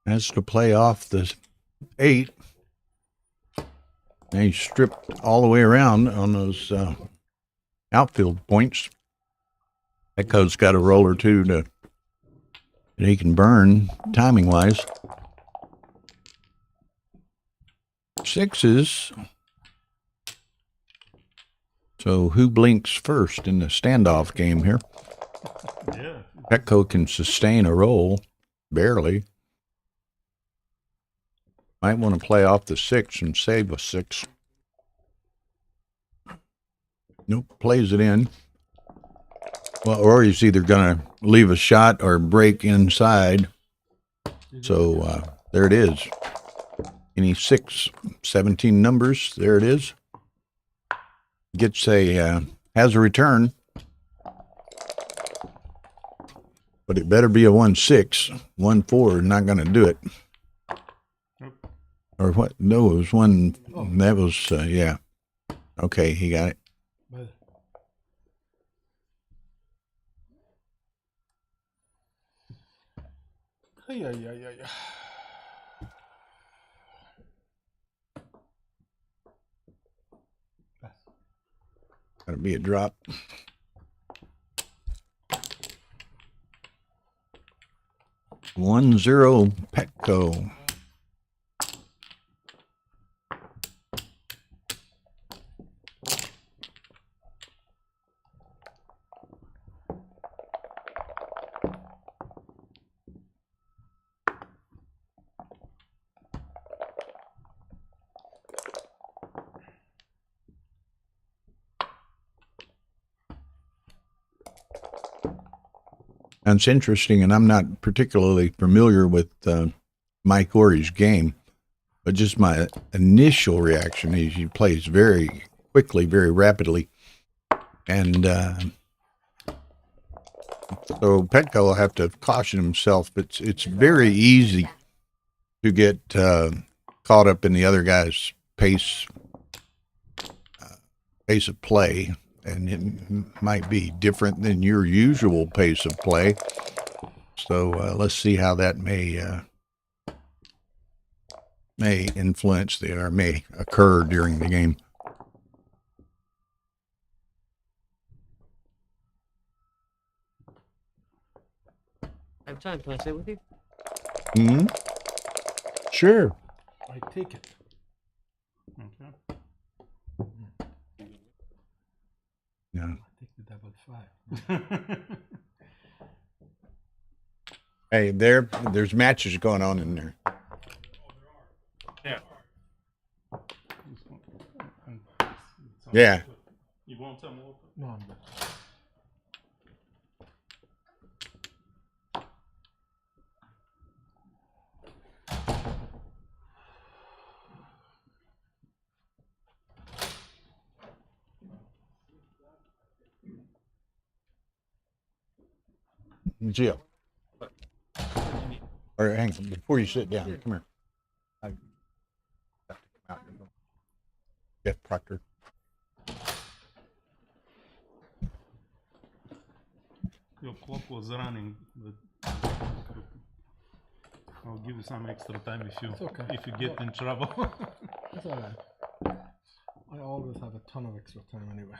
As to play off the 8, and he stripped all the way around on those outfield points. Echo's got a roll or two that he can burn timing-wise. 6s. So who blinks first in the standoff game here? Yeah, Petco can sustain a roll, barely. Might want to play off the 6 and save a 6. Nope, plays it in. Well, or he's either going to leave a shot or break inside. So there it is. Any 6, 17 numbers. There it is. Gets a, has a return. But it better be a 1-6. 1-4 is not going to do it. Or what? No, it was one. That was, yeah. Okay, he got it. Yeah. Gotta be a drop. One zero Petco. That's interesting, and I'm not particularly familiar with Mike Ory's game, but just my initial reaction is he plays very quickly, very rapidly, and so Petco will have to caution himself. It's very easy to get caught up in the other guy's pace of play. And it might be different than your usual pace of play. So let's see how that may influence or may occur during the game. I have time. Can I sit with you? Hmm. Sure. I take it. Okay. Yeah. I take the double 5. Hey, there's matches going on in there. Yeah. Yeah. You want some water? No, I'm good. Jill. Or hang on, before you sit down, come here. I have to come out. Jeff Proctor. Your clock was running, but I'll give you some extra time if you get in trouble. It's all right. I always have a ton of extra time anyway.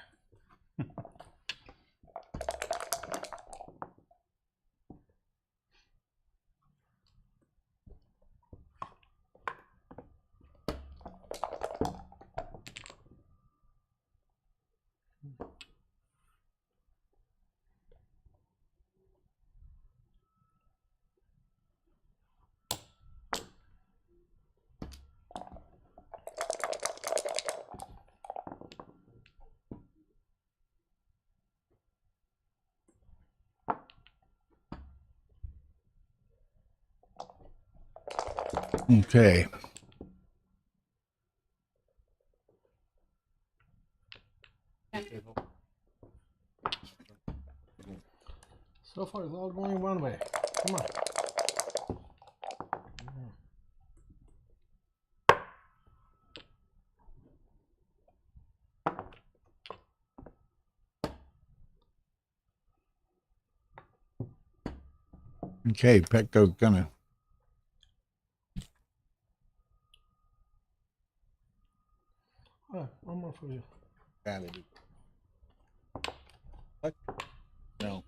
Okay. So far, it's all going one way. Come on. Okay, Petco gonna. All right, one more for you. What? No.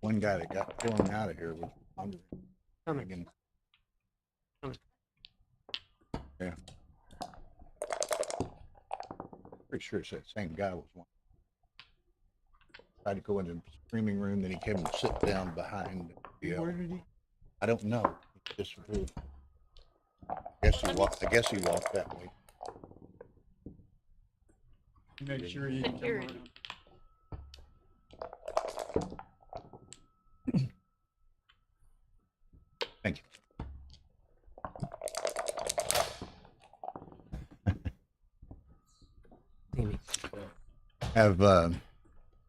One guy that got thrown out of here was Andre. Coming. Yeah. pretty sure it's that same guy was one. Tried to go into the streaming room, then he came and sit down behind the. Where did he? I don't know. He disappeared. I guess he walked that way. Make sure you come Here. on. Thank you. Have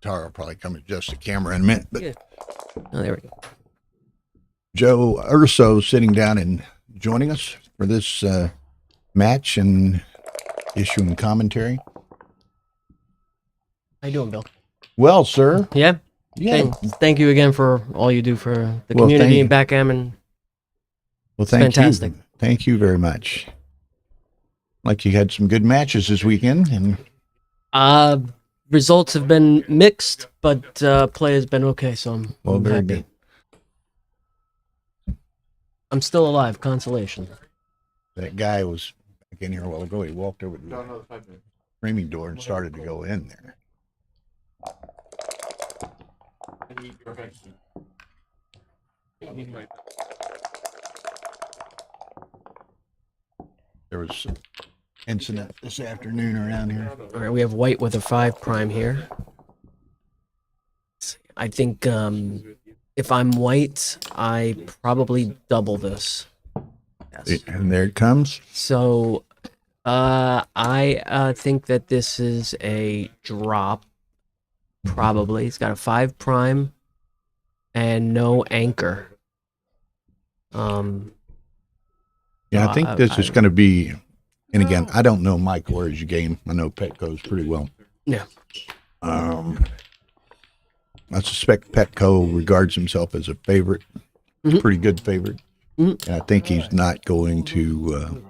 Tara probably come adjust the camera in a minute, but Yeah. Oh, there we go. Joe Urso sitting down and joining us for this match and issuing commentary. How you doing, Bill? Well, sir. Yeah. Yeah. Thank you again for all you do for the Well, community thank in you. backgammon. Well, thank fantastic. you. Thank you very much. Like you had some good matches this weekend, and Results have been mixed, but play has been okay, so I'm very happy. good. I'm still alive. Consolation. That guy was back in here a while ago. He walked over to the streaming door and started to go in there. There was some incident this afternoon around here. All right, we have white with a 5 prime here. I think if I'm white, I probably double this. Yes. And there it comes. So I think that this is a drop. Probably. It's got a 5 prime and no anchor. Yeah, I think I- this I- is going to be, and again, I don't know Mike Orr's game. I know Petco's pretty well. Yeah. I suspect Petco regards himself as a favorite, pretty good favorite. And I think he's not going to,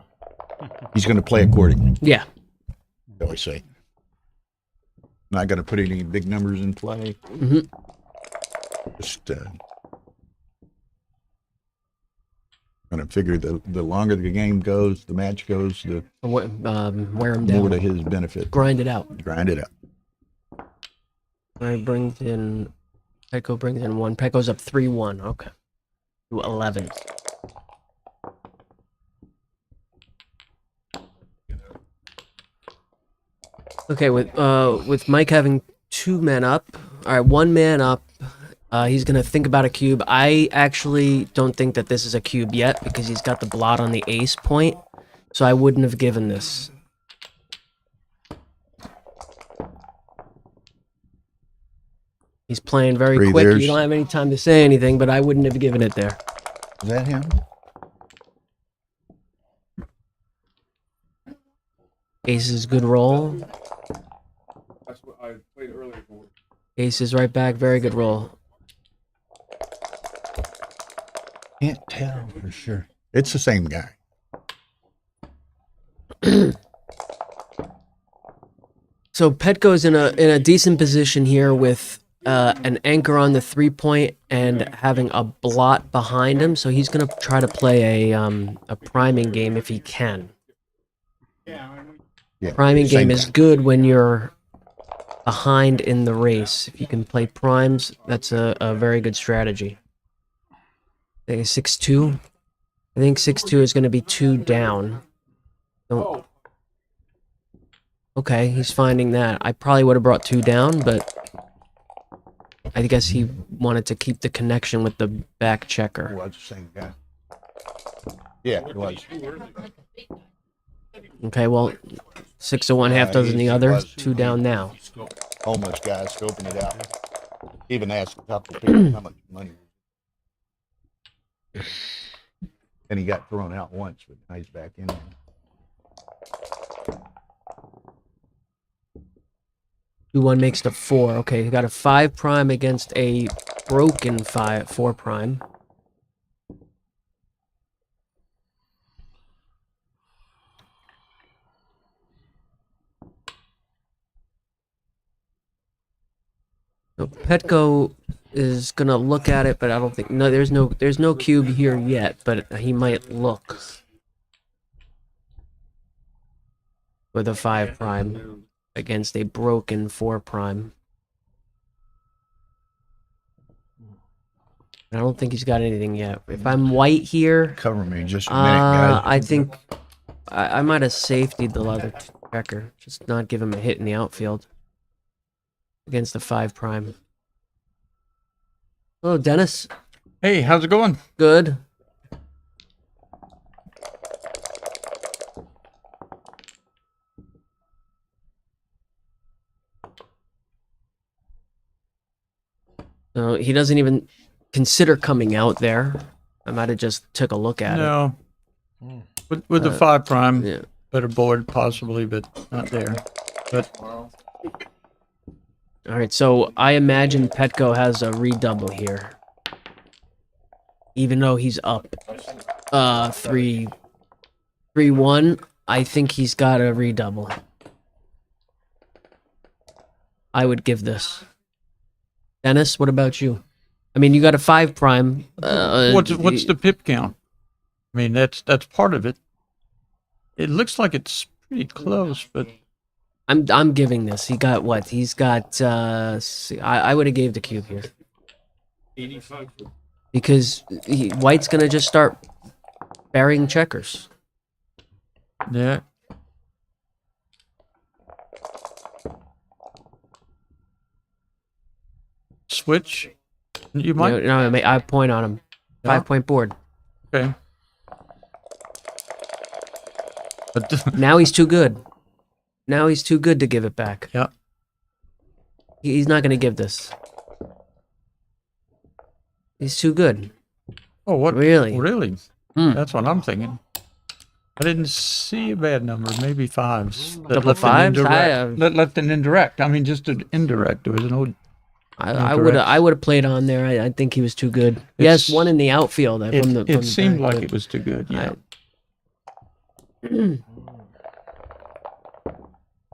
he's going to play accordingly, Yeah. shall we say. Not going to put any big numbers in play. Just going to figure the longer the game goes, the match goes, the Wear him more down. to his benefit. Grind it out. Grind it up. Petco brings in 1. Petco's up 3-1. Okay. To 11. Okay, with Mike having 2 men up, all right, 1 man up. He's gonna think about a cube. I actually don't think that this is a cube yet because he's got the blot on the ace point, so I wouldn't have given this. He's playing very Three, quick. there's- You don't have any time to say anything, but I wouldn't have given it there. Is that him? Ace is good roll. That's what I played earlier for. Ace is right back. Very good roll. Can't tell for sure. It's the same guy. So Petco's in a decent position here with an anchor on the 3 point and having a blot behind him. So he's gonna try to play a priming game if he can. Yeah, Priming same game is guy. good when you're behind in the race. If you can play primes, that's a very good strategy. I think 6-2. I think 6-2 is going to be 2 down. Don't. Okay, he's finding that. I probably would have brought 2 down, but I guess he wanted to keep the connection with the back It checker. was the same guy. Yeah, it was. Okay, well, 6 of one, half dozen the he other. was. 2 down now. Almost guy scoping it out. Even asked a couple of people how much money. And he got thrown out once, but now he's back in there. 2-1 makes the 4. Okay, you got a 5 prime against a broken 4 prime. So Petco is gonna look at it, but I don't think there's no cube here yet, but he might look with a 5 prime. against a broken 4 prime. I don't think he's got anything yet. If I'm white here, Cover me just a minute, guys. I think I might have safetied the leather checker. Just not give him a hit in the outfield against the 5 prime. Hello, Dennis. Hey, how's it going? Good. So he doesn't even consider coming out there. I might have just took a look at it. No. With the 5 prime, Yeah. better board possibly, but not there. But All right, so I imagine Petco has a redouble here. Even though he's up 3-1, I think he's got a redouble. I would give this. Dennis, what about you? I mean, you got a 5 prime. what's the pip count? I mean, that's part of it. It looks like it's pretty close, but I'm giving this. He got what? He's got I would have gave the cube here. 85. Because White's gonna just start burying checkers. yeah. Switch. You might. No, I point on him. Yeah. 5-point board. Okay. But Now he's too good. Now he's too good to give it back. yeah. He's not gonna give this. He's too good. Oh, what? Really? Really? Hmm. That's what I'm thinking. I didn't see a bad number. Maybe 5s. That Couple left an 5s? indirect. That left an indirect. I mean, just an indirect. There was no. I would have played on there. I think he was too good. Yes, one in the outfield. It seemed like it was too good. Yeah.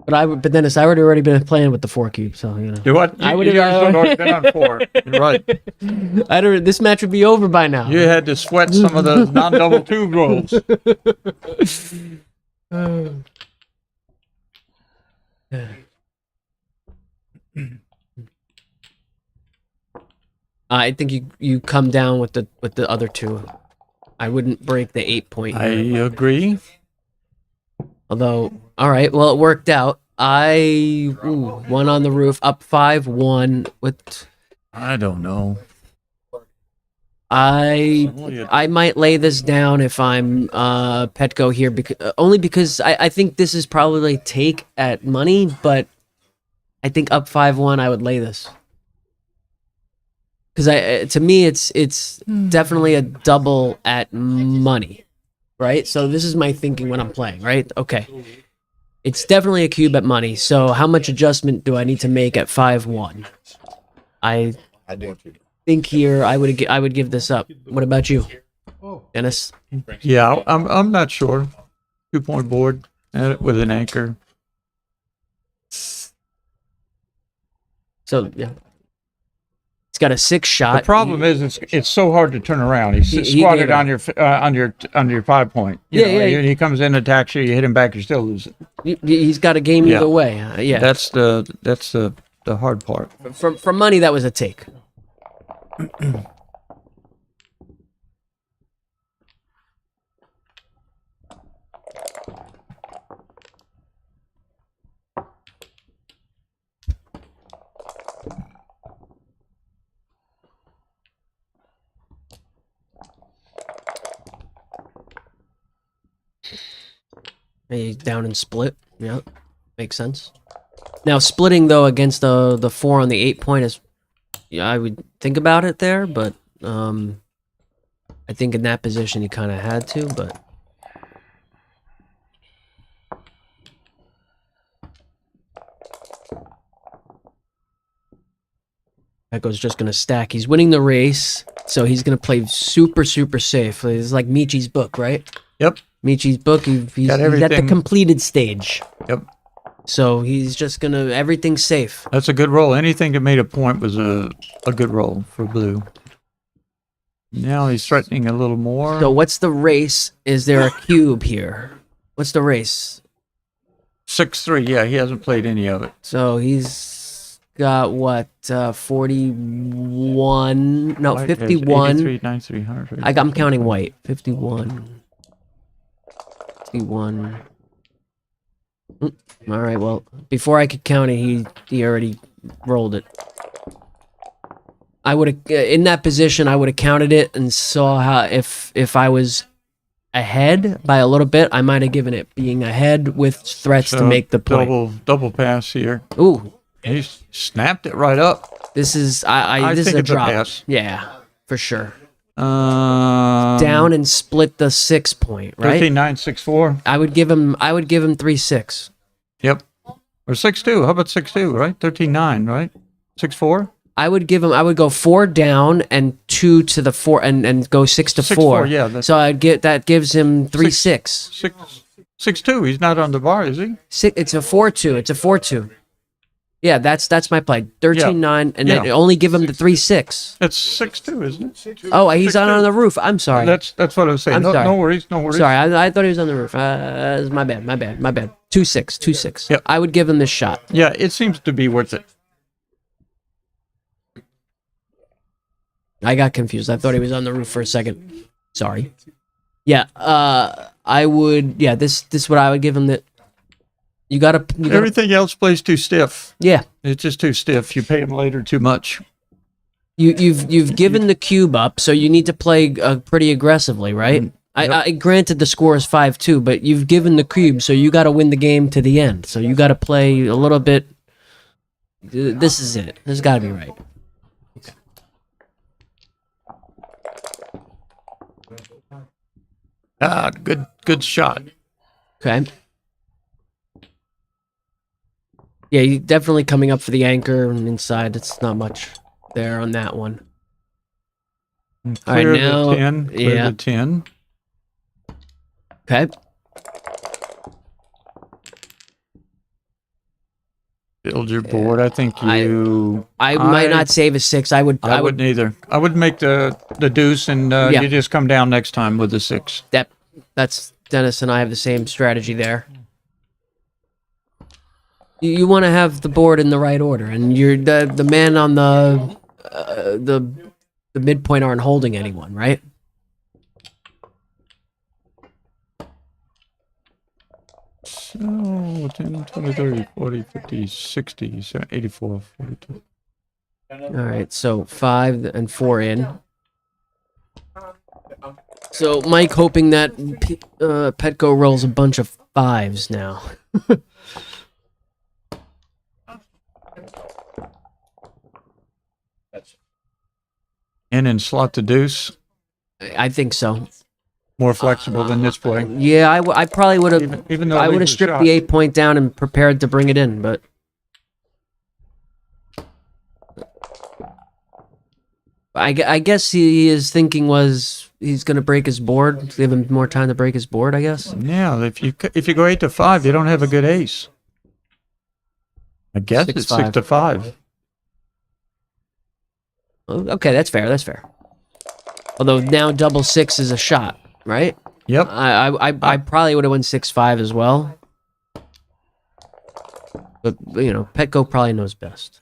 But Dennis, I would already been playing with the 4 cube, so you know. Do what? I You would've- already been on 4. You're right. This match would be over by now. You had to sweat some of those non-double tube rolls. I think you come down with the other 2. I wouldn't break the 8-point. I agree. Although, all right, well, it worked out. One on the roof, up 5-1 with. I don't know. I might lay this down if I'm Petco here, only because I think this is probably take at money, but I think up 5-1 I would lay this. Because to me it's definitely a double at money, right? So this is my thinking when I'm playing, right? Okay, it's definitely a cube at money. So how much adjustment do I need to make at 5-1? I think here I would give this up. What about you, Dennis? Yeah, I'm not sure. 2-point board with an anchor. So yeah. He's got a 6 shot. The problem is it's so hard to turn around. He's He squatted gave on your 5-point. And he comes in, attacks you, you hit him back, you're still losing. He's got a game either way. Yeah. That's the hard part. For money, that was a take. He's down and split. Yeah, makes sense. Now splitting though against the 4 on the 8-point is, yeah, I would think about it there, but I think in that position he kind of had to. But Echo's just gonna stack. He's winning the race, so he's gonna play super safe. It's like Michi's book, right? Yep. Michi's book, he's at the completed stage. Yep. So he's just gonna, everything's safe. That's a good roll. Anything that made a point was a good roll for blue. Now he's threatening a little more. So what's the race? Is there a cube here? What's the race? 6-3. Yeah, he hasn't played any of it. So he's got what? 41? No, White has 51. 83, 93, 100. I'm counting white. 51. 51. All right. Well, before I could count it, he already rolled it. I would have in that position. I would have counted it and saw how if I was ahead by a little bit, I might have given it being ahead with threats to make the point. Double pass here. Ooh, He snapped it right up. this is this I is think a it's a drop. pass. Yeah, for sure. Down Down and split the 6 point, right? 13-9-6-4. I would give him 3-6. Yep. Or 6-2. How about 6-2, right? 13-9, right? 6-4? I would go 4 down and 2 to the 4 and go 6 to 4. Yeah. That's So that gives him 3-6. 6-2. He's not on the bar, is he? It's a 4-2. It's a 4-2. Yeah, that's my play. 13-9 and then Yeah. only give him the 3-6. That's 6-2, isn't it? Oh, he's on the roof. I'm sorry. That's what I was saying. I'm No, sorry. no worries. No worries. Sorry, I thought he was on the roof. My bad. 2-6. Yep. I would give him this shot. Yeah, it seems to be worth it. I got confused. I thought he was on the roof for a second. Sorry. Yeah. I would. Yeah. This is what I would give him. That you gotta. Everything else plays too stiff. Yeah. It's just too stiff. You pay him later too much. You've given the cube up, so you need to play pretty aggressively, right? Yep. I granted the score is 5-2, but you've given the cube, so you got to win the game to the end. So you got to play a little bit. This is it. This has got to be right. Good shot. Okay. Yeah, you definitely coming up for the anchor and inside. It's not much there on that one. All right, Clear now, the 10. Clear yeah. the 10. Okay. Build your board. I think you. I might not save a 6. I would. I wouldn't either. I would make the deuce, and Yeah. you just come down next time with the 6. That's Dennis and I have the same strategy there. You want to have the board in the right order, and you're the man on the midpoint aren't holding anyone, right? So 10, 20, 30, 40, 50, 60, 84, 42. All right, so 5 and 4 in. So Mike hoping that Petco rolls a bunch of 5s now. And slot the deuce. I think so. More flexible than this play. Yeah, I probably would have. Even though I it would have leaves a stripped shot. the 8 point down and prepared to bring it in, but I guess his thinking was he's going to break his board, give him more time to break his board. I guess. Yeah, if you go 8 to 5, you don't have a good ace. I guess it's 6 to 5. Okay, that's fair. That's fair. Although now double 6 is a shot, right? Yep. I probably would have won 6-5 as well. But Petco probably knows best.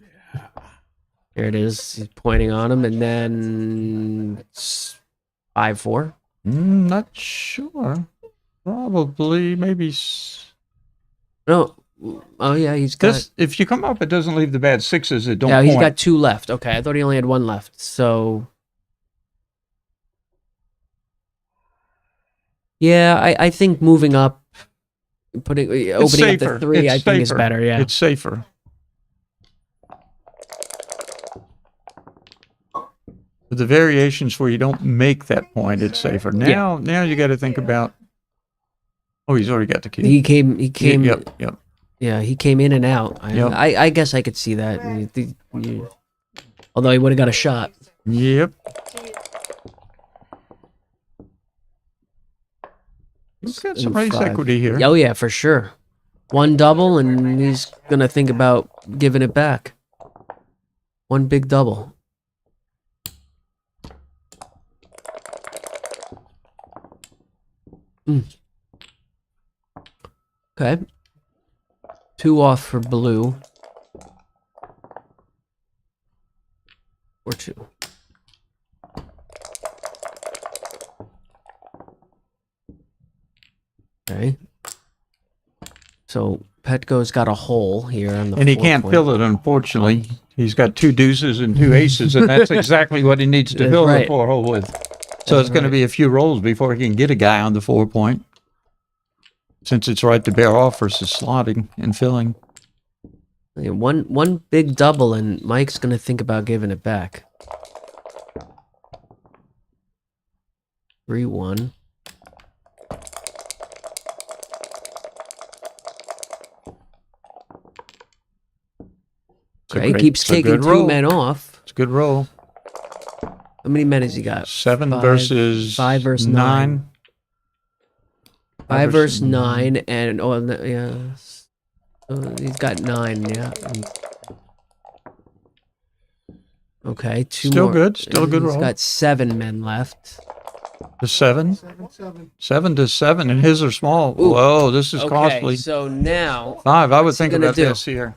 There it is. He's pointing on him, and then 5-4. Not sure. Probably, maybe. No. Oh yeah, he's got. This, if you come up, it doesn't leave the bad 6s. It don't. Yeah, he's point. got 2 left. Okay, I thought he only had 1 left. So. Yeah, I think moving up, opening up the 3, I think is better. Yeah, it's safer. With the variations where you don't make that point, it's safer. Now you got to think about. Oh, he's already got the key. He came. Yep. Yeah, he came in and out. Yep. I guess I could see that. Although he would have got a shot. Yep. He's got some race 5. equity here. Oh yeah, for sure. 1 double, and he's gonna think about giving it back. 1 big double. Okay. 2 off for blue. Or 2. Okay. So Petco's got a hole here on the And he 4 can't point. fill it, unfortunately. He's got 2 deuces and 2 aces, and that's exactly what he needs to That's fill right. the 4 hole with. So That's it's going to right. be a few rolls before he can get a guy on the 4 point, since it's right to bear off versus slotting and filling. Yeah, one big double, and Mike's gonna think about giving it back. 3-1. Okay, he keeps it's a taking good 2 roll. men off. It's a good roll. How many men has he got? 7 Five- versus 5 versus 9. 5 versus 9, and yeah, so he's got 9. Yeah. Okay, 2 Still more. good, still a good He's roll. got 7 men left. The 7. 7 to 7, and his are small. Ooh. Whoa, this is Okay, costly. so now 5. I would what's he think gonna about do? this here.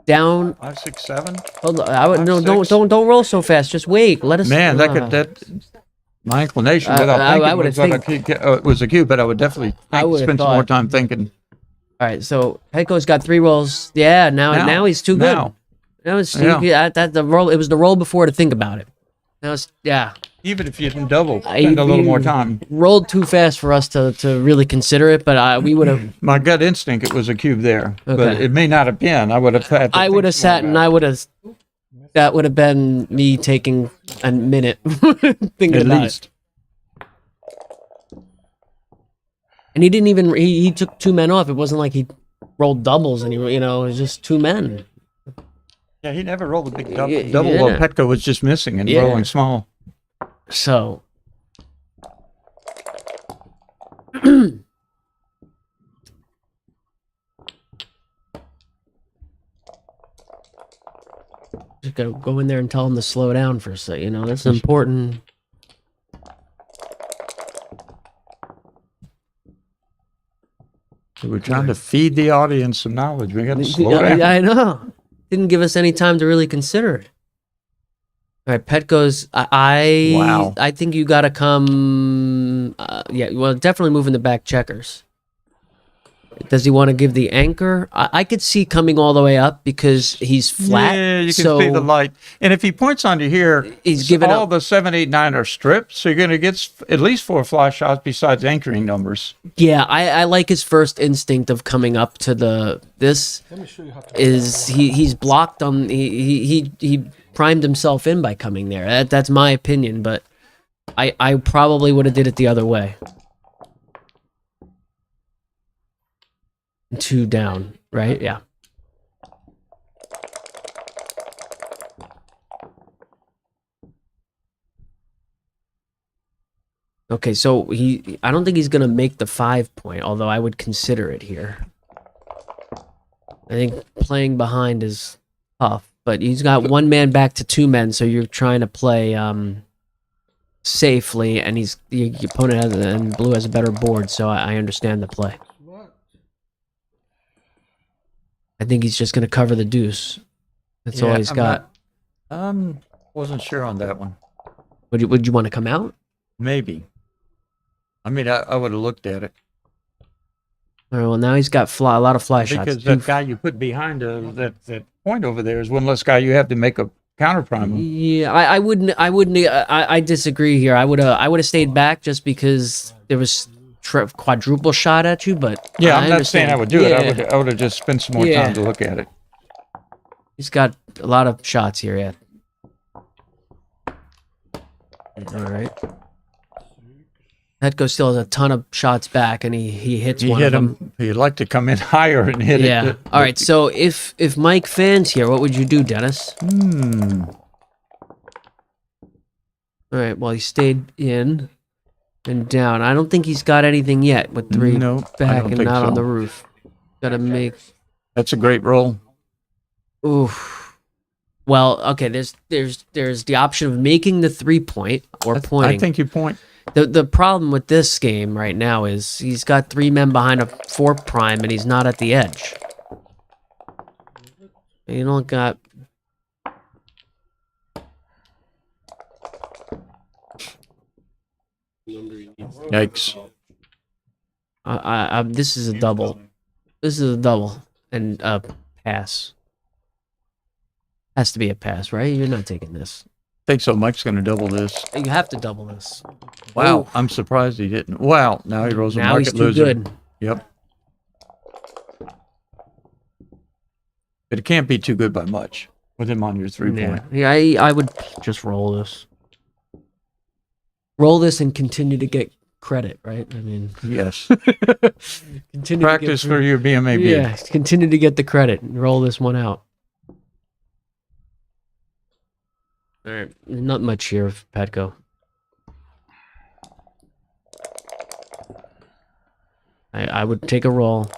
Down. 5, 6, 7. Hold on. I would no. 5, 6. Don't roll so fast. Just wait. Let us. Man, that my inclination without I thinking would've was a cube, but I would definitely I would've spend some more thought- time thinking. All right. So Petco's got 3 rolls. Yeah. Now he's too good. Now it's Yeah. that the roll. It was the roll before to think about it. Now it's Even if you didn't double, I- spend a little you- more time. rolled too fast for us to really consider it. But we would have. My gut instinct, it was a cube there, but Okay. it may not have been. I would have had. To I would have think more sat and about I would have. That would have been me taking a minute thinking it. At about least. it. And he didn't even. He took 2 men off. It wasn't like he rolled doubles and it was just 2 men. Yeah, he never rolled a big double. Yeah. Double while Petco was just missing and Yeah. rolling small. So. Just go in there and tell him to slow down for a second. That's important. So we're trying to feed the audience some knowledge. We got to slow down. I know. Didn't give us any time to really consider it. All right, Pet goes. Wow. I think you got to come. Well, definitely moving the back checkers. Does he want to give the anchor? I could see coming all the way up because he's flat. Yeah, you can so see the light. And if he points onto here, He's giving all up. the 7, 8, 9 are stripped. So you're going to get at least 4 fly shots besides anchoring numbers. Yeah, I like his first instinct of coming up to this. Let me show you how to. Is he's blocked on he primed himself in by coming there. That's my opinion, but I probably would have did it the other way. 2 down, right? Yeah. Okay, so I don't think he's gonna make the 5 point, although I would consider it here. I think playing behind is tough, but he's got 1 man back to 2 men, so you're trying to play safely, and the opponent has and blue has a better board, so I understand the play. I think he's just gonna cover the deuce. That's all he's I'm got. wasn't sure on that one. Would you want to come out? Maybe. I mean, I would have looked at it. All right, well, now he's got a lot of fly shots. Because that guy you put behind that point over there is one less guy you have to make a counter prime him. Yeah, I wouldn't. I disagree here. I would have stayed back just because there was quadruple shot at you. But Yeah, I'm not saying I would do it. Yeah. I would have just spent some more Yeah. time to look at it. He's got a lot of shots here. Yeah. All right. Petco still has a ton of shots back, and he hits He one hit of them. him. He'd like to come in higher and hit it. Yeah. All right. So if Mike fans here, what would you do, Dennis? All right. Well, he stayed in and down. I don't think he's got anything yet with 3 No, I back don't and think not on so. the roof. Got to make. That's a great roll. Oof. Well, okay. There's the option of making the 3 point or pointing. I think you point. The problem with this game right now is he's got 3 men behind a 4 prime and he's not at the edge. You don't got. Yikes. This is a double. This is a double and a pass. Has to be a pass, right? You're not taking this. I think so. Mike's going to double this. You have to double this. Wow. Oh. I'm surprised he didn't. Wow. Now he rolls a Now market he's too loser. good. Yep. But it can't be too good by much with him on your 3-point. Yeah, I would just roll this. Roll this and continue to get credit, right? I mean, Yes. continue Practice to for your BMAB. Yeah, continue to get the credit and roll this one out. All right, not much here, Petco. I would take a roll.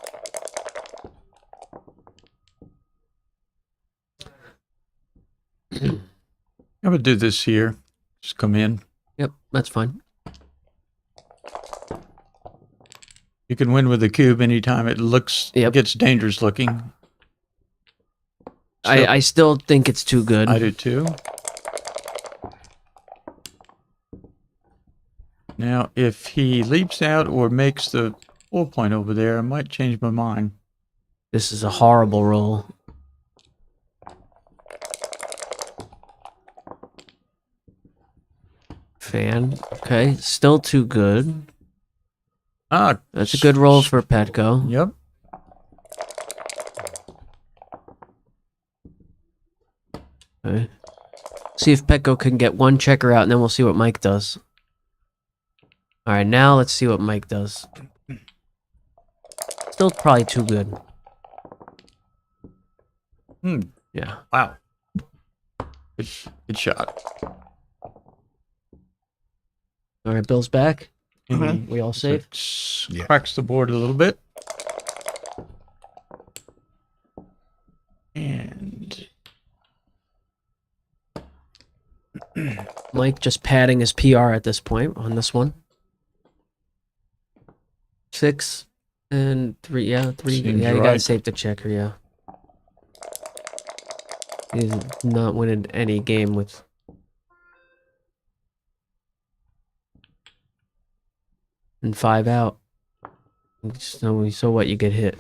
I would do this here. Just come in. Yep, that's fine. You can win with the cube anytime it Yep. gets dangerous looking. I still think it's too good. I do too. Now, if he leaps out or makes the 4-point over there, I might change my mind. This is a horrible roll. Fan. Okay, still too good. Ah, That's a good roll for Petco. Yep. Okay. See if Petco can get one checker out, and then we'll see what Mike does. All right, now let's see what Mike does. Still probably too good. Yeah. Wow. Good shot. All right, Bill's back. Mhm. We all safe? Yeah. Cracks the board a little bit. And Mike just padding his PR at this point on this one. 6 and 3. Yeah, 3. Seems Yeah, you gotta right. save the checker. Yeah. He's not winning any game with. And 5 out. So what? You get hit.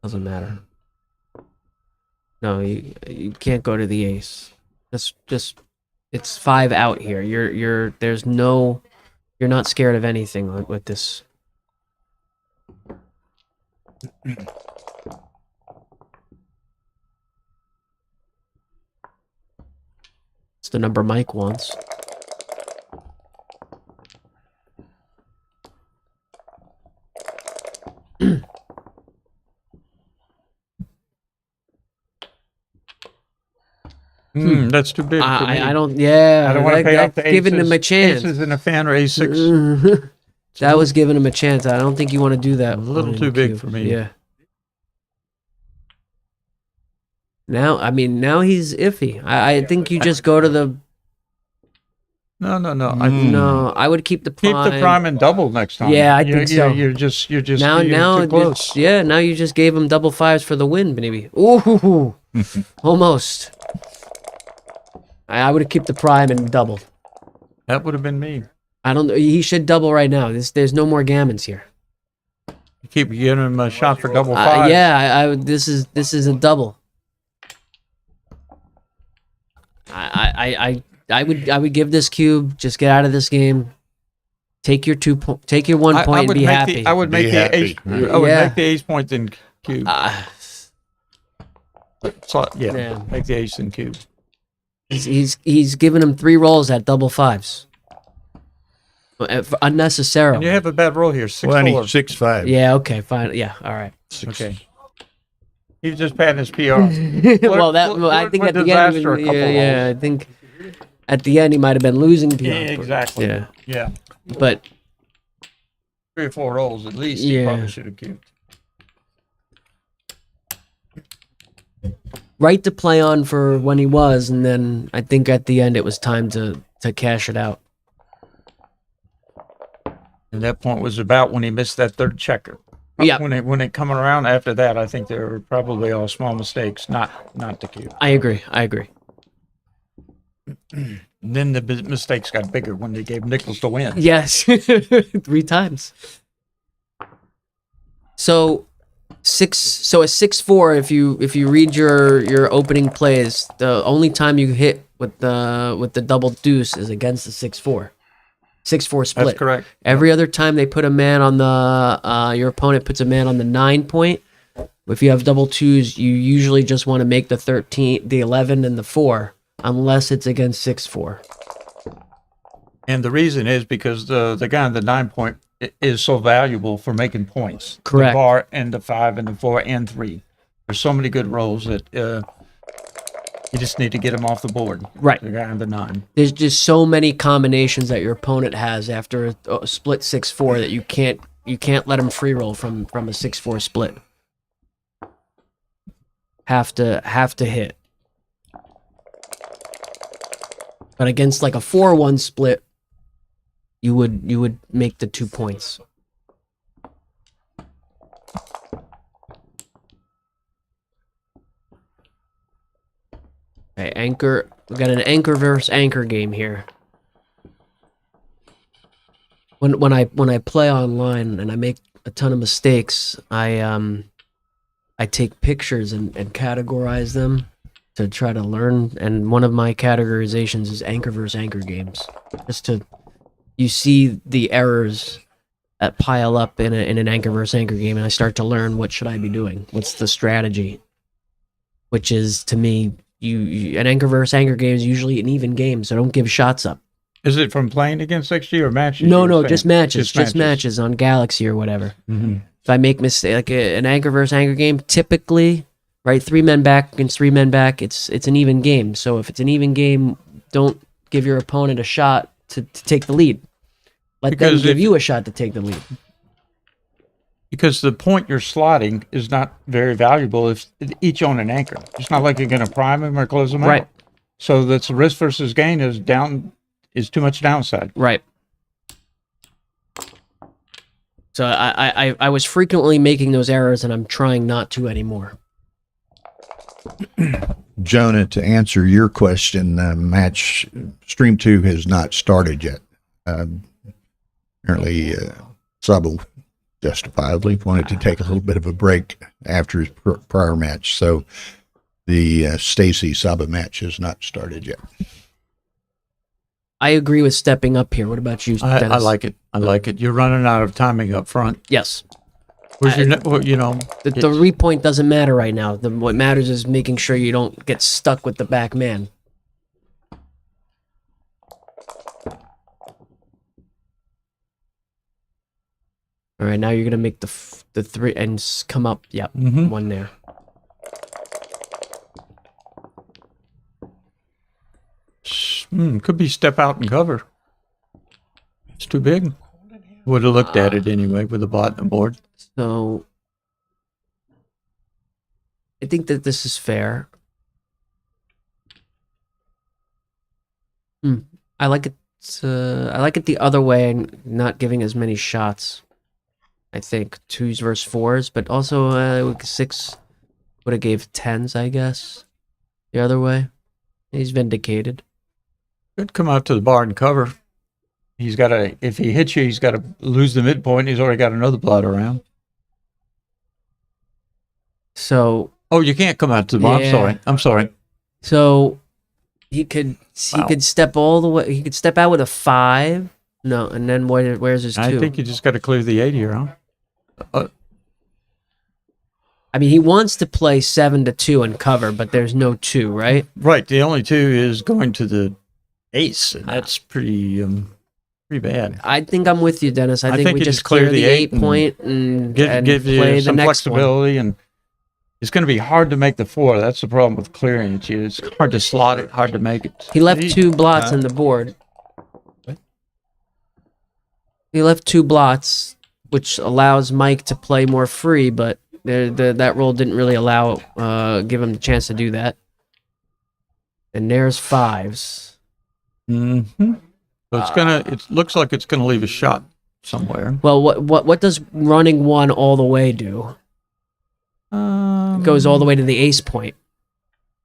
Doesn't matter. No, you can't go to the ace. That's just. It's 5 out here. You're not scared of anything with this. It's the number Mike wants. That's too big for me. I don't. Yeah, I don't want to pay off the aces. Giving him a chance. Aces in a fan or A6. That was giving him a chance. I don't think you want to do that. A little on too the big cube. for me. Yeah. Now he's iffy. I think you just go to the. No. No, I would keep the prime. Keep the prime and double next time. Yeah, I think so. You're just Now too close. yeah. Now you just gave him double 5s for the win, maybe. Ooh, almost. I would have kept the prime and double. That would have been me. I don't. He should double right now. There's no more gammons here. You keep giving him a shot for double 5. Yeah, this is a double. I would give this cube. Just get out of this game. Take your 1 point and be happy. I would make Be the happy. ace. I would Yeah. make the ace point in cube. So, Yeah. make the ace in cube. He's giving him 3 rolls at double 5s. Unnecessarily. And you have a bad roll here. 6-4. 6-5. Yeah. Okay. Fine. Yeah. All right. Okay. He's just patting his PR. I think at the end. I think at the end he might have been losing PR. Yeah, exactly. Yeah. Yeah. But 3 or 4 rolls at least. He Yeah. probably should have cubed. right to play on for when he was, and then I think at the end it was time to cash it out. And that point was about when he missed that third checker. Yeah. When they come around after that, I think they're probably all small mistakes, not the cube. I agree. And then the mistakes got bigger when they gave nickels to win. Yes, 3 times. So a 6-4. If you read your opening plays, the only time you hit with the double deuce is against the 6-4. 6-4 split. That's correct. Every other time they put a man on the your opponent puts a man on the 9 point. If you have double twos, you usually just want to make the 13, the 11, and the 4, unless it's against 6-4. And the reason is because the guy on the 9 point is so valuable for making points. Correct. The bar and the 5 and the 4 and 3. There's so many good rolls that you just need to get him off the board. Right. The guy on the 9. There's just so many combinations that your opponent has after a split 6-4 that you can't let him free roll from a 6-4 split. Have to hit. But against like a 4-1 split, you would make the 2 points. Okay, anchor. We got an anchor versus anchor game here. When I play online and I make a ton of mistakes, I take pictures and categorize them to try to learn. And one of my categorizations is anchor versus anchor games, just to you see the errors that pile up in an anchor versus anchor game, and I start to learn what should I be doing, what's the strategy, which is to me. An anchor versus anchor game is usually an even game, so don't give shots up. Is it from playing against XG or matches? No, just matches. Just matches on Galaxy or whatever. Mm-hmm. If I make mistake, like an anchor versus anchor game, typically, right, 3 men back against 3 men back, it's an even game. So if it's an even game, don't give your opponent a shot to take the lead. Let them give you a shot to take the lead. Because the point you're slotting is not very valuable if each on an anchor. It's not like you're going to prime them or close them Right. out. So that's risk versus gain is too much downside. Right. So I was frequently making those errors, and I'm trying not to anymore. Jonah, to answer your question, match Stream 2 has not started yet. Apparently, Sabo justifiably wanted to take a little bit of a break after his prior match. So the Stacy Saba match has not started yet. I agree with stepping up here. What about you, Dennis? I like it. I like it. You're running out of timing up front. Yes. The The 3-point doesn't matter right now. What matters is making sure you don't get stuck with the back man. All right, now you're gonna make the 3 and come up. Yep, one there. Could be step out and cover. It's too big. Would have looked at it anyway with the bot and the board. So I think that this is fair. I like it. I like it the other way, and not giving as many shots. I think 2s versus 4s, but also 6 would have gave 10s, I guess. The other way, he's vindicated. Could come out to the bar and cover. He's got to. If he hits you, he's got to lose the midpoint. He's already got another blot around. So. Oh, you can't come out to the bar. Yeah. I'm sorry. So he could step all the way. He could step out with a 5. No, and then where's his 2? I think you just got to clear the 8 here, huh? I mean, he wants to play 7-2 and cover, but there's no 2, right? Right. The only 2 is going to the ace, and that's pretty bad. I think I'm with you, Dennis. I think we you just clear the 8 point and give play you the some next flexibility, and it's going to be hard to make the 4. That's the problem with clearing it. It's hard to slot it, hard to make it. He left 2 blots on the board. He left 2 blots, which allows Mike to play more free, but that roll didn't really give him the chance to do that. And there's 5s. Mm-hmm. So it looks like it's gonna leave a shot somewhere. Well, what does running one all the way do? It goes all the way to the ace point.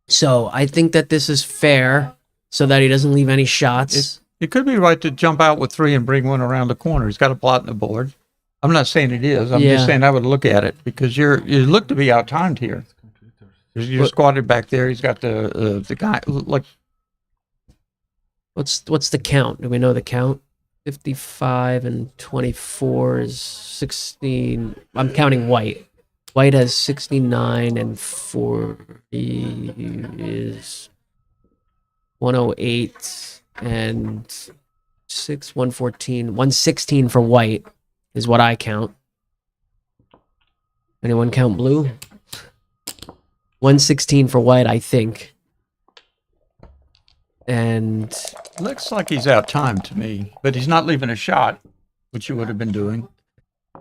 So I think that this is fair, so that he doesn't leave any shots. It could be right to jump out with 3 and bring one around the corner. He's got a blot in the board. I'm not saying it is. I'm Yeah. just saying I would look at it because you look to be out timed here. You're squatted back there. He's got the guy like. What's the count? Do we know the count? 55 and 24 is 16. I'm counting white. White has 69 and 40 is 108 and 114. 116 for white is what I count. Anyone count blue? 116 for white, I think. And Looks like he's out timed to me, but he's not leaving a shot, which you would have been doing.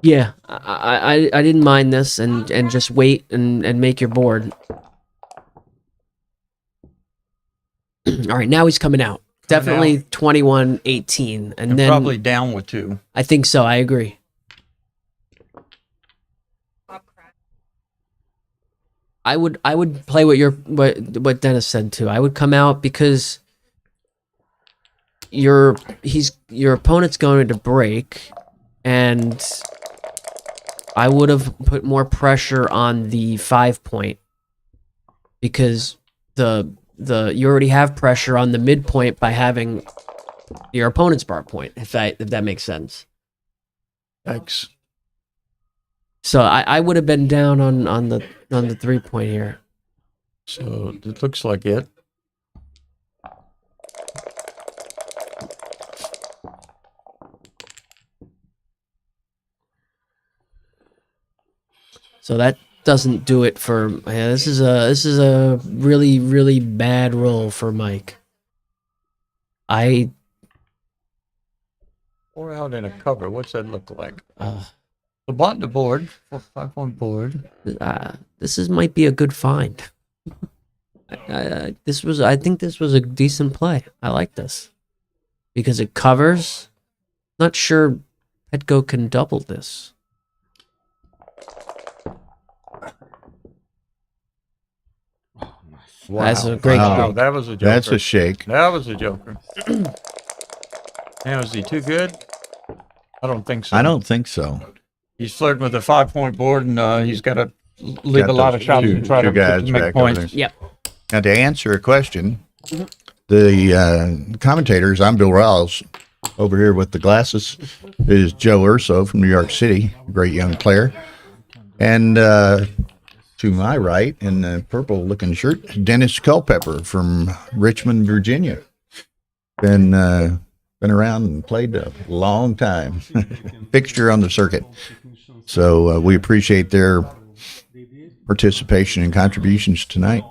yeah, I didn't mind this and just wait and make your board. All right, now he's coming out. Definitely 21-18, and then Probably down with 2. I think so. I agree. I would play what Dennis said too. I would come out because your opponent's going to break, and I would have put more pressure on the 5 point because you already have pressure on the midpoint by having your opponent's bar point, if that makes sense. Yikes. So I would have been down on the 3 point here. So it looks like it. So that doesn't do it for. Yeah, this is a really, really bad roll for Mike. Or out in a cover. What's that look like? The bottom of the board, 5-point board. This might be a good find. I think this was a decent play. I like this because it covers. Not sure Petco can double this. Wow. That's a great Wow. stroke. That was a joker. That's a shake. That was a joker. Now, is he too good? I don't think so. I don't think so. He's flirting with a 5-point board, and he's got to leave Got a lot of those shots two- to try two to guys make back over points. there. Yep. Now, to answer a question, the commentators, I'm Bill Riles. Over here with the glasses is Joe Urso from New York City, a great young player. And to my right, in the purple-looking shirt, Dennis Culpepper from Richmond, Virginia. Been around and played a long time. Fixture on the circuit. So we appreciate their participation and contributions tonight.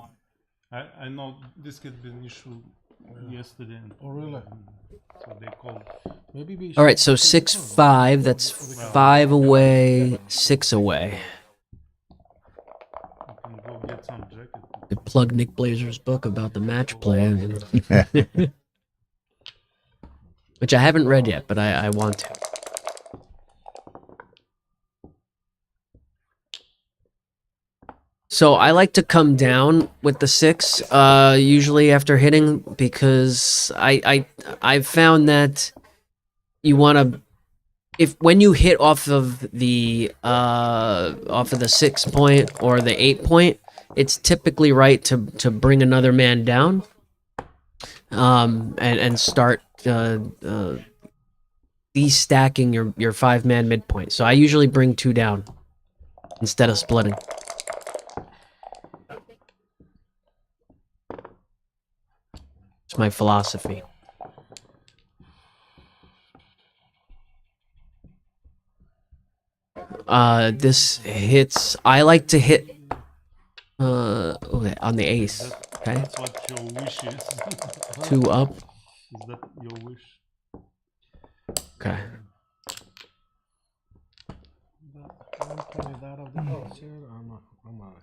I know this had been issued yesterday. Oh, really? So they called. Maybe we All right, should- so 6-5. That's 5 away, 6 away. You can go get some jacket. I plug Nick Blazer's book about the match play, which I haven't read yet, but I want to. So I like to come down with the 6, usually after hitting, because I've found that you want to, when you hit off of the 6 point or the 8 point, it's typically right to bring another man down, and start destacking your 5-man midpoint. So I usually bring 2 down instead of splitting. It's my philosophy. This hits. I like to hit on the ace. Okay, That's what your wish is. 2 up. Is that your wish? Okay. I'm putting it out of the box here. I'm out.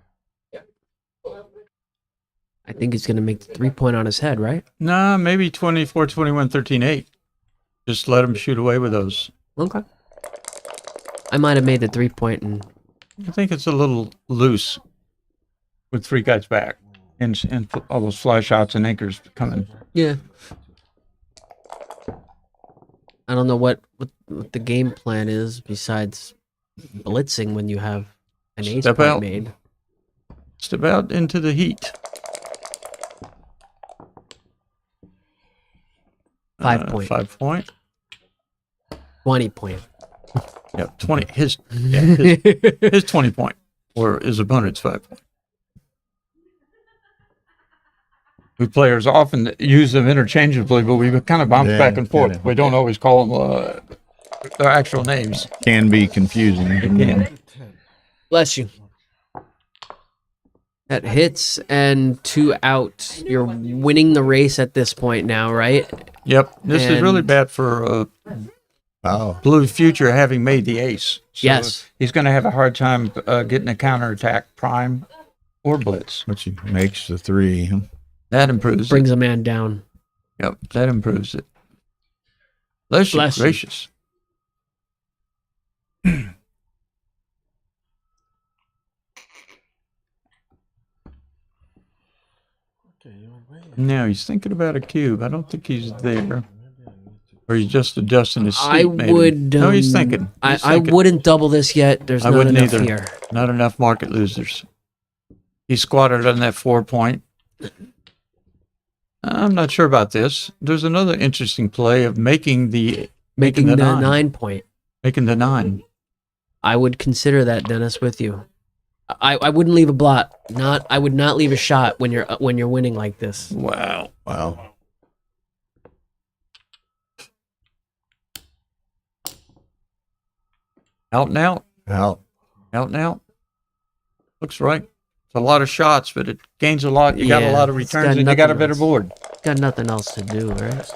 I think he's gonna make the 3-point on his head, right? Nah, maybe 24, 21, 13, 8. Just let him shoot away with those. Okay. I might have made the 3-point and I think it's a little loose with 3 guys back and all those fly shots and anchors coming. yeah. I don't know what the game plan is besides blitzing when you have an ace Step point out. made. Step out into the heat. 5 point. 5 point. 20 point. Yeah, 20. His 20 point, or his opponent's 5 point. We players often use them interchangeably, but we kind of bounce back and forth. yeah. We don't always call them their actual names. Can be confusing. Yeah. Bless you. That hits and 2 out. You're winning the race at this point now, right? Yep. This is really And- bad for Oh, Blue Future having made the ace. So Yes. he's going to have a hard time getting a counterattack prime or blitz. which makes the 3. Huh? That improves Brings it. a man down. Yep, that improves it. Bless you, Bless you. gracious. Now he's thinking about a cube. I don't think he's there. Or he's just adjusting his seat, I maybe. would. No, he's thinking. I He's thinking. wouldn't double this yet. There's I not wouldn't enough either. here. Not enough market losers. He squatted on that 4 point. I'm not sure about this. There's another interesting play of making the Making the 9. 9 point. Making the 9. I would consider that, Dennis, with you. I wouldn't leave a blot. I would not leave a shot when you're winning like this. Wow. Wow. Out and out. Out. Out and out. Looks right. It's a lot of shots, but it gains a lot. You got a Yeah, lot of it's got returns, and you got a nothing better else. board. Got nothing else to do, right?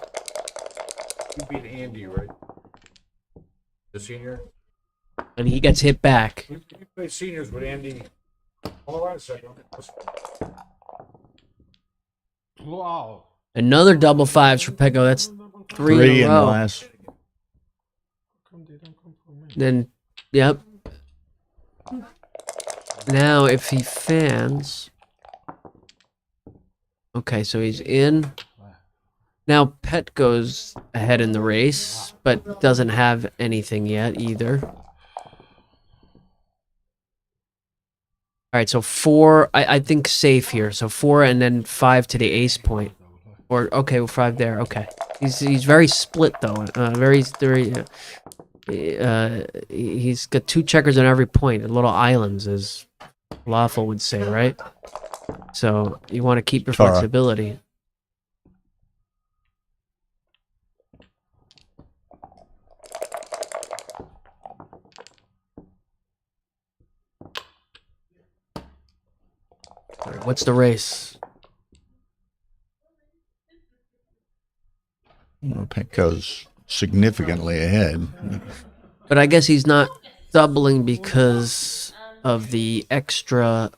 You beat Andy, right? The senior? And he gets hit back. You play seniors with Andy. Hold on a second. Wow. Another double 5s for Pecco. That's 3 3 in in a the row. last. Come they don't come for me. Then, yep. Now, if he fans. Okay, so he's in. Now, Pet goes ahead in the race, but doesn't have anything yet either. All right, so 4, I think safe here. So 4 and then 5 to the ace point. Or, okay, well, 5 there, okay. He's very split, though. He's got 2 checkers on every point, little islands, as Lawful would say, right? So you want to keep your Tara. flexibility. All right, what's the race? Well, Petco's significantly ahead. But I guess he's not doubling because of the extra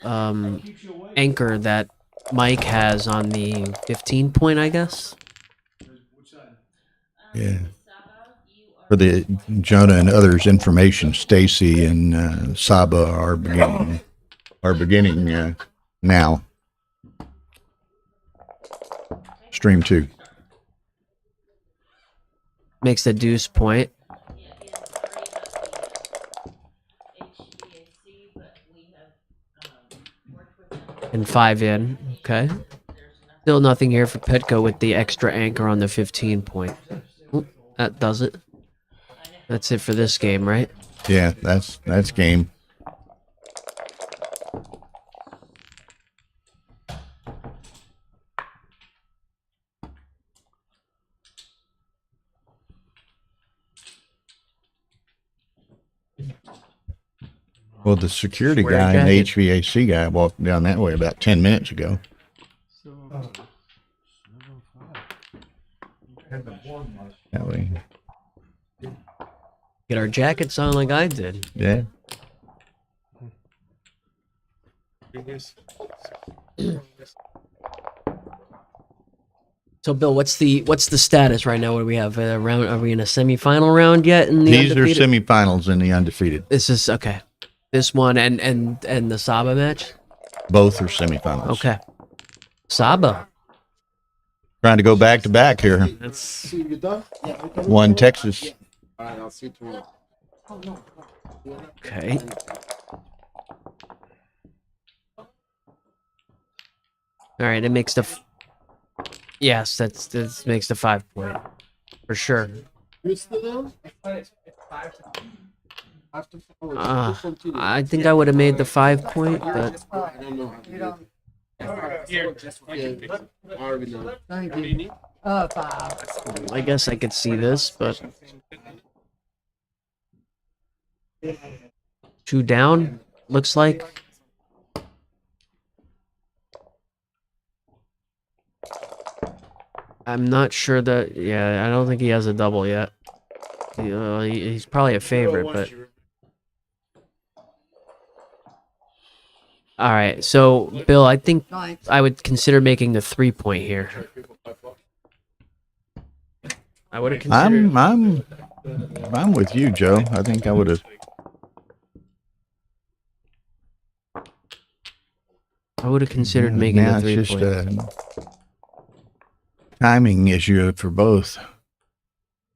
anchor that Mike has on the 15 point, I guess. Yeah. For the Jonah and others' information, Stacy and Saba are beginning now. Stream 2. Makes the deuce point. And 5 in. Okay. Still nothing here for Petco with the extra anchor on the 15 point. Oop, that does it. That's it for this game, right? Yeah, that's game. Well, the security Swear guy and the jacket. HVAC guy walked down that way about 10 minutes ago. So, 7-5. That way. Get our jackets on like I did. Yeah. So, Bill, what's the status right now? What do we have? Round? Are we in a semifinal round yet? In the These undefeated? are semifinals in the undefeated. This is okay. This one and the Saba match. Both are semifinals. Okay. Saba. Trying to go back to back here. That's One Texas. okay. All right, it makes the. Yes, that makes the 5 point for sure. I think I would have made the 5 point, but I guess I could see this, but 2 down looks like. I'm not sure that. Yeah, I don't think he has a double yet. He's probably a favorite, but. All right, so Bill, I think I would consider making the 3 point here. I would have considered. I'm with you, Joe. I think I would have. I would have considered making Now the 3 it's just point. a timing issue for both.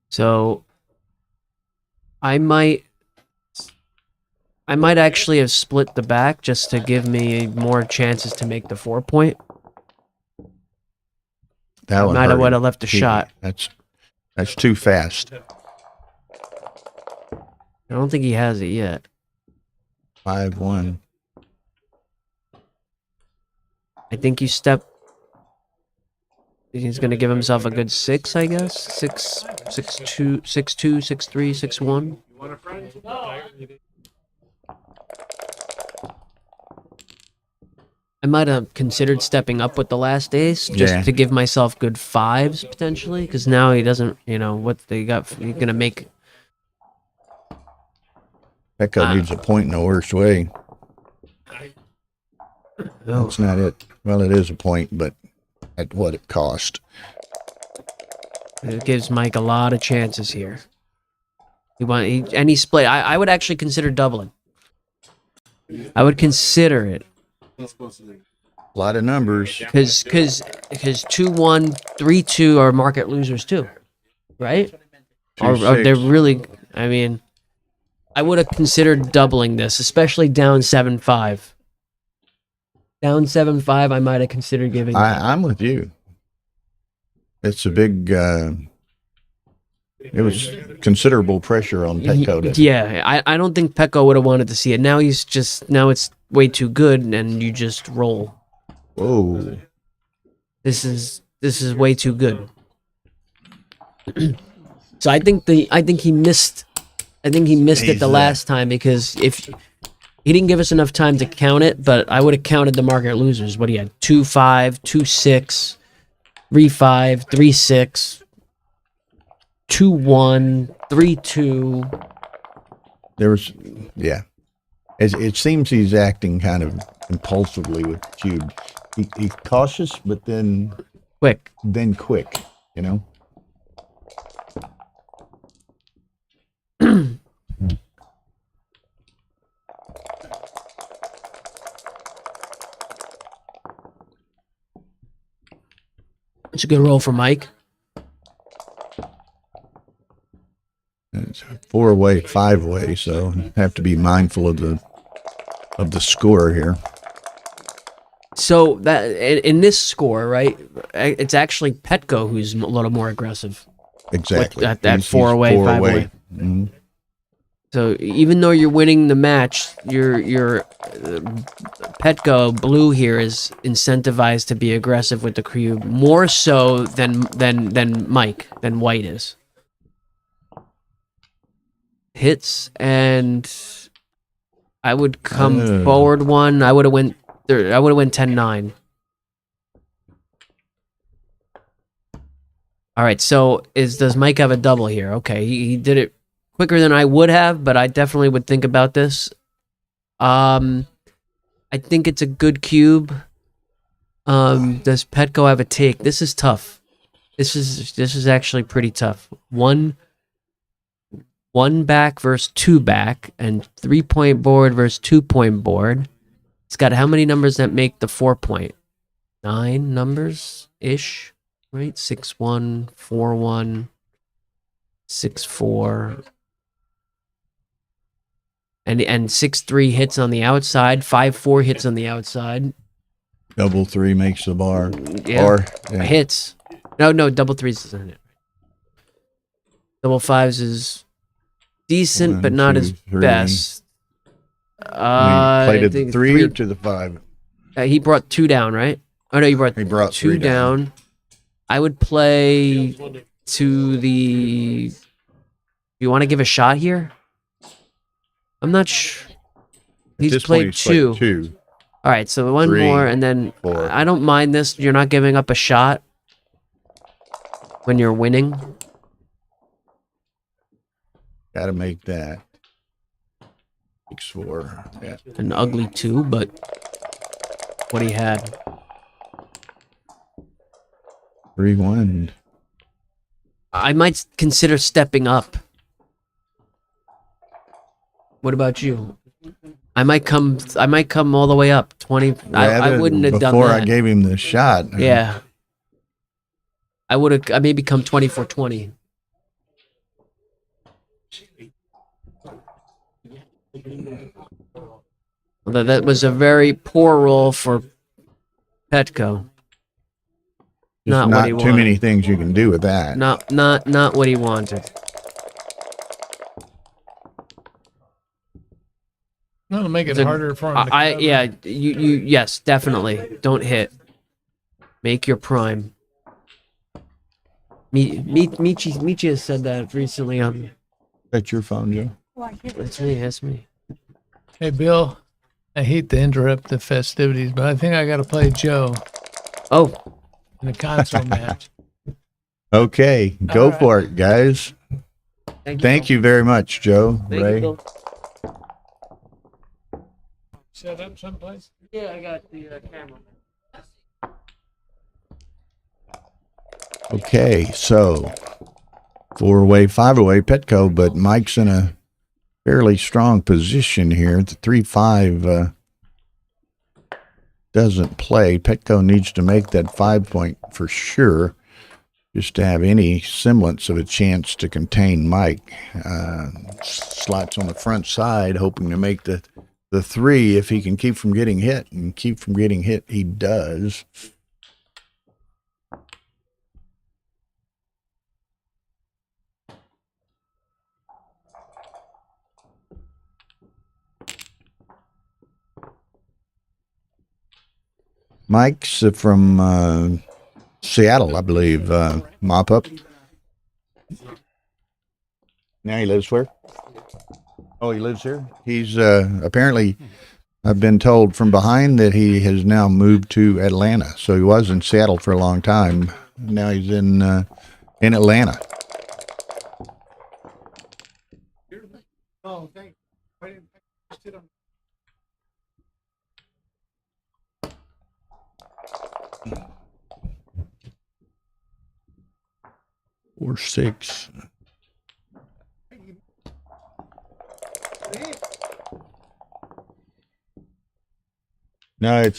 So I might actually have split the back just to give me more chances to make the 4 point. That one Might have hurt would him. have left a shot. That's too fast. I don't think he has it yet. 5-1. I think you step. He's gonna give himself a good 6, I guess. 6, 6-2, 6-2, 6-3, 6-1. I might have considered stepping up with the last ace just to give myself good 5s potentially, because now he doesn't. What they got? He's gonna make. Pecco needs a point in the worst way. That's not it. Well, it is a point, but at what it cost. It gives Mike a lot of chances here. He split. I would actually consider doubling. I would consider it. A lot of numbers. Because 2-1, 3-2 are market losers too, right? Or they're really. I mean, I would have considered doubling this, especially down 7-5. Down 7-5, I might have considered giving. I'm with you. It's a big. It was considerable pressure on Petco. Yeah, I don't think Petco would have wanted to see it. Now it's way too good, and you just roll. Whoa! This is way too good. So I think he missed. I think he missed it the last time because if he didn't give us enough time to count it, but I would have counted the market losers. What he had 2-5, 2-6, 3-5, 3-6. 2-1, 3-2. There was, It seems he's acting kind of impulsively with cube. He's cautious, but then quick. It's a good roll for Mike. It's 4-way, 5-way, so have to be mindful of the score here. So that in this score, right? It's actually Petco who's a little more aggressive. Exactly. At that 4-way, 5-way. Mm-hmm. So even though you're winning the match, your Petco blue here is incentivized to be aggressive with the cube more so than White is. Hits, and I would come forward one. I would have went 10-9. All right, so does Mike have a double here? Okay, he did it quicker than I would have, but I definitely would think about this. I think it's a good cube. Does Petco have a take? This is tough. This is actually pretty tough. One back versus 2 back, and 3-point board versus 2-point board. It's got how many numbers that make the 4-point? 9 numbers ish, right? 6-1, 4-1, 6-4. And 6-3 hits on the outside, 5-4 hits on the outside. Double 3 makes the bar. Yeah. Or yeah. Hits. No, double 3s isn't it. Double 5s is decent, 1, but not 2, his 3. best. Played I to think the 3 or to the 5? He brought 2 down, right? Oh no, he brought 2 3 down. I would play to the. You want to give a shot here? I'm not sure. He's played 2. 2. All right, so 1 3, more, and then 4. I don't mind this. You're not giving up a shot when you're winning. Got to make that. 6-4. Yeah. An ugly 2, but what he had. 3-1. I might consider stepping up. What about you? I might come all the way up. 20. I wouldn't have done that. Before I gave him the shot. Yeah. I would have. I maybe come 24-20. Although that was a very poor roll for Petco. There's Not what he too wanted. many things you can do with that. Not what he wanted. That'll make it So, harder for him. To cover. yeah, yes, definitely. Don't hit. Make your prime. Michi has said that recently. That's your phone, Joe. That's me. Hey, Bill, I hate to interrupt the festivities, but I think I got to play Joe Oh, in the console match. Okay, go All right. for it, guys. Thank you very much, Joe. Thank Ray. you, Bill. Set up someplace. Yeah, I got the camera. Okay, so 4-away, 5-away, Petco, but Mike's in a fairly strong position here. The 3-5 doesn't play. Petco needs to make that 5-point for sure, just to have any semblance of a chance to contain Mike. Slots on the front side, hoping to make the 3 if he can keep from getting hit, and keep from getting hit he does. Mike's from Seattle, I believe. Mop up. Now he lives where? Oh, he lives here? He's apparently, I've been told from behind that he has now moved to Atlanta. So he was in Seattle for a long time. Now he's in Atlanta. Oh, thank you. I didn't sit on. Or 6. No,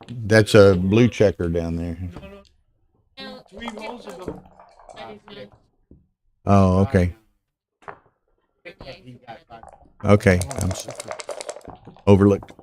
that's a blue checker down there. Oh, okay. Okay, I'm overlooked.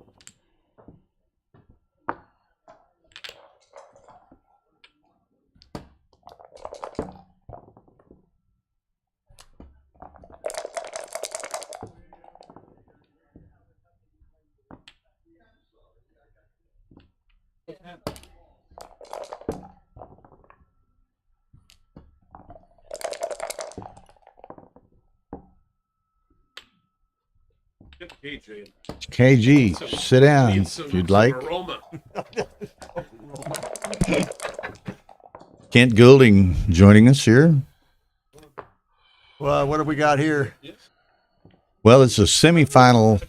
KG, sit down if you'd like. Kent Goulding joining us here. Well, what have we got here? Well, it's a semifinal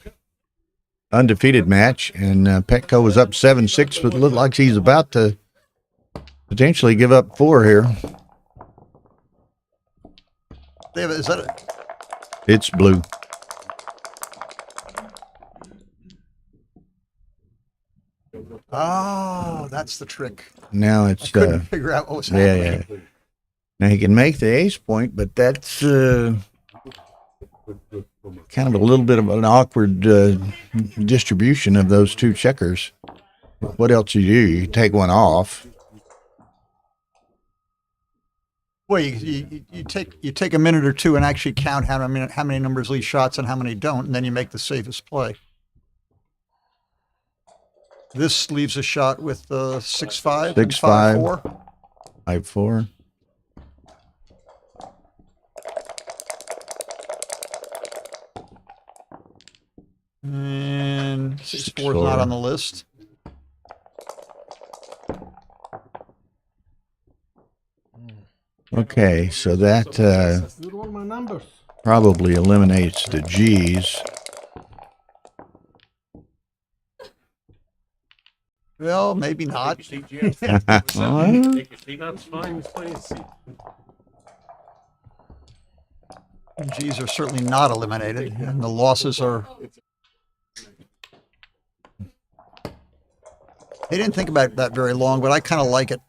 undefeated match, and Petco was up 7-6, but it looked like he's about to potentially give up 4 here. David, is that it? It's blue. Oh, that's the trick. Now I it's couldn't figure out what was happening. yeah. Now he can make the ace point, but that's kind of a little bit of an awkward distribution of those two checkers. What else you do? You take one off. Well, you take a minute or two and actually count how many numbers leave shots and how many don't, and then you make the safest play. This leaves a shot with 6-5, 6-5, 5-4. 5-4. And 6-4 is not on the list. Okay, so that You roll my numbers. probably eliminates the G's. Well, maybe not. Well, G's are certainly not eliminated, and the losses are. They didn't think about that very long, but I kind of like it.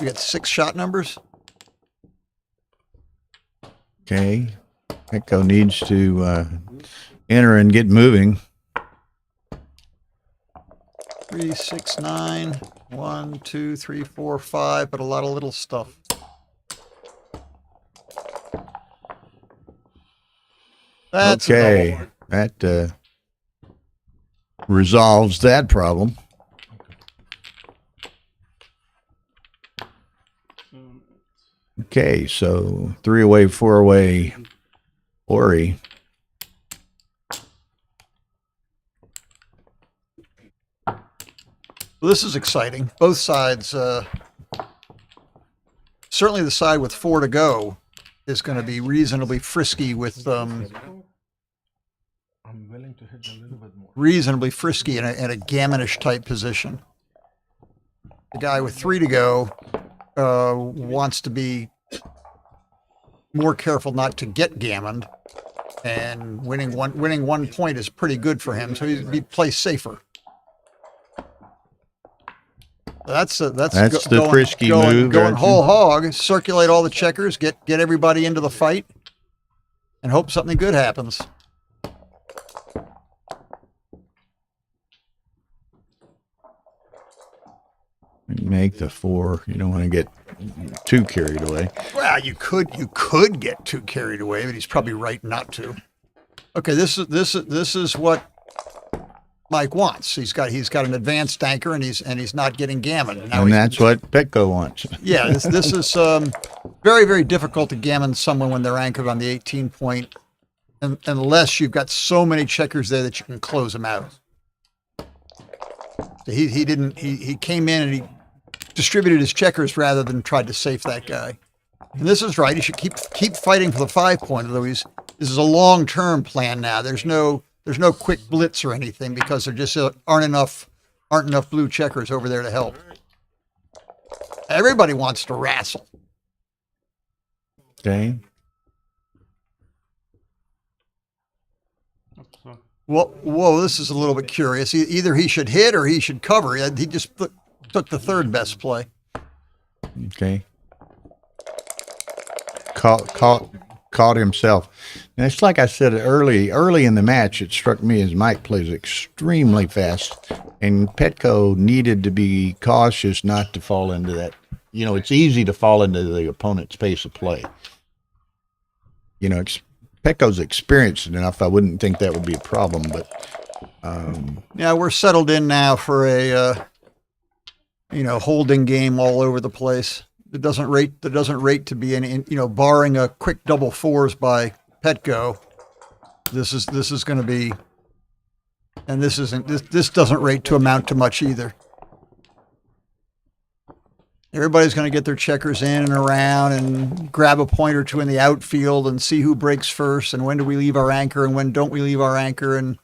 We got 6 shot numbers. okay, Echo needs to enter and get moving. 3, 6, 9, 1, 2, 3, 4, 5, but a lot of little stuff. That's a Okay, double. that resolves that problem. Okay, so 3-away, 4-away, Ori. Well, this is exciting. Both sides, certainly the side with 4 to go is going to be reasonably frisky with I'm willing to hit a little bit more. reasonably frisky in a gammonish type position. The guy with 3 to go wants to be more careful not to get gammoned, and winning one point is pretty good for him, so he plays safer. That's the frisky move, Going aren't you? whole hog, circulate all the checkers, get everybody into the fight, and hope something good happens. Make the 4. You don't want to get too carried away. Well, you could get too carried away, but he's probably right not to. Okay, this is what Mike wants. He's got an advanced anchor, and he's not getting gammon. And that's what Petco wants. Yeah, this is very, very difficult to gammon someone when they're anchored on the 18 point, unless you've got so many checkers there that you can close them out. So he came in and he distributed his checkers rather than tried to safe that guy. And this is right. He should keep fighting for the 5 point. Although this is a long-term plan now. There's no quick blitz or anything because there just aren't enough blue checkers over there to help. Everybody wants to wrestle. Okay. Well, whoa, this is a little bit curious. Either he should hit or he should cover. He just took the third best play. Okay. Caught himself. And it's like I said early in the match, it struck me as Mike plays extremely fast, and Petco needed to be cautious not to fall into that. You know, it's easy to fall into the opponent's pace of play. You know, Petco's experienced enough. I wouldn't think that would be a problem, but yeah, we're settled in now for a holding game all over the place. It doesn't rate to be any, barring a quick double 4s by Petco. This is going to be, and this doesn't rate to amount to much either. Everybody's going to get their checkers in and around and grab a point or two in the outfield and see who breaks first and when do we leave our anchor and when don't we leave our anchor, and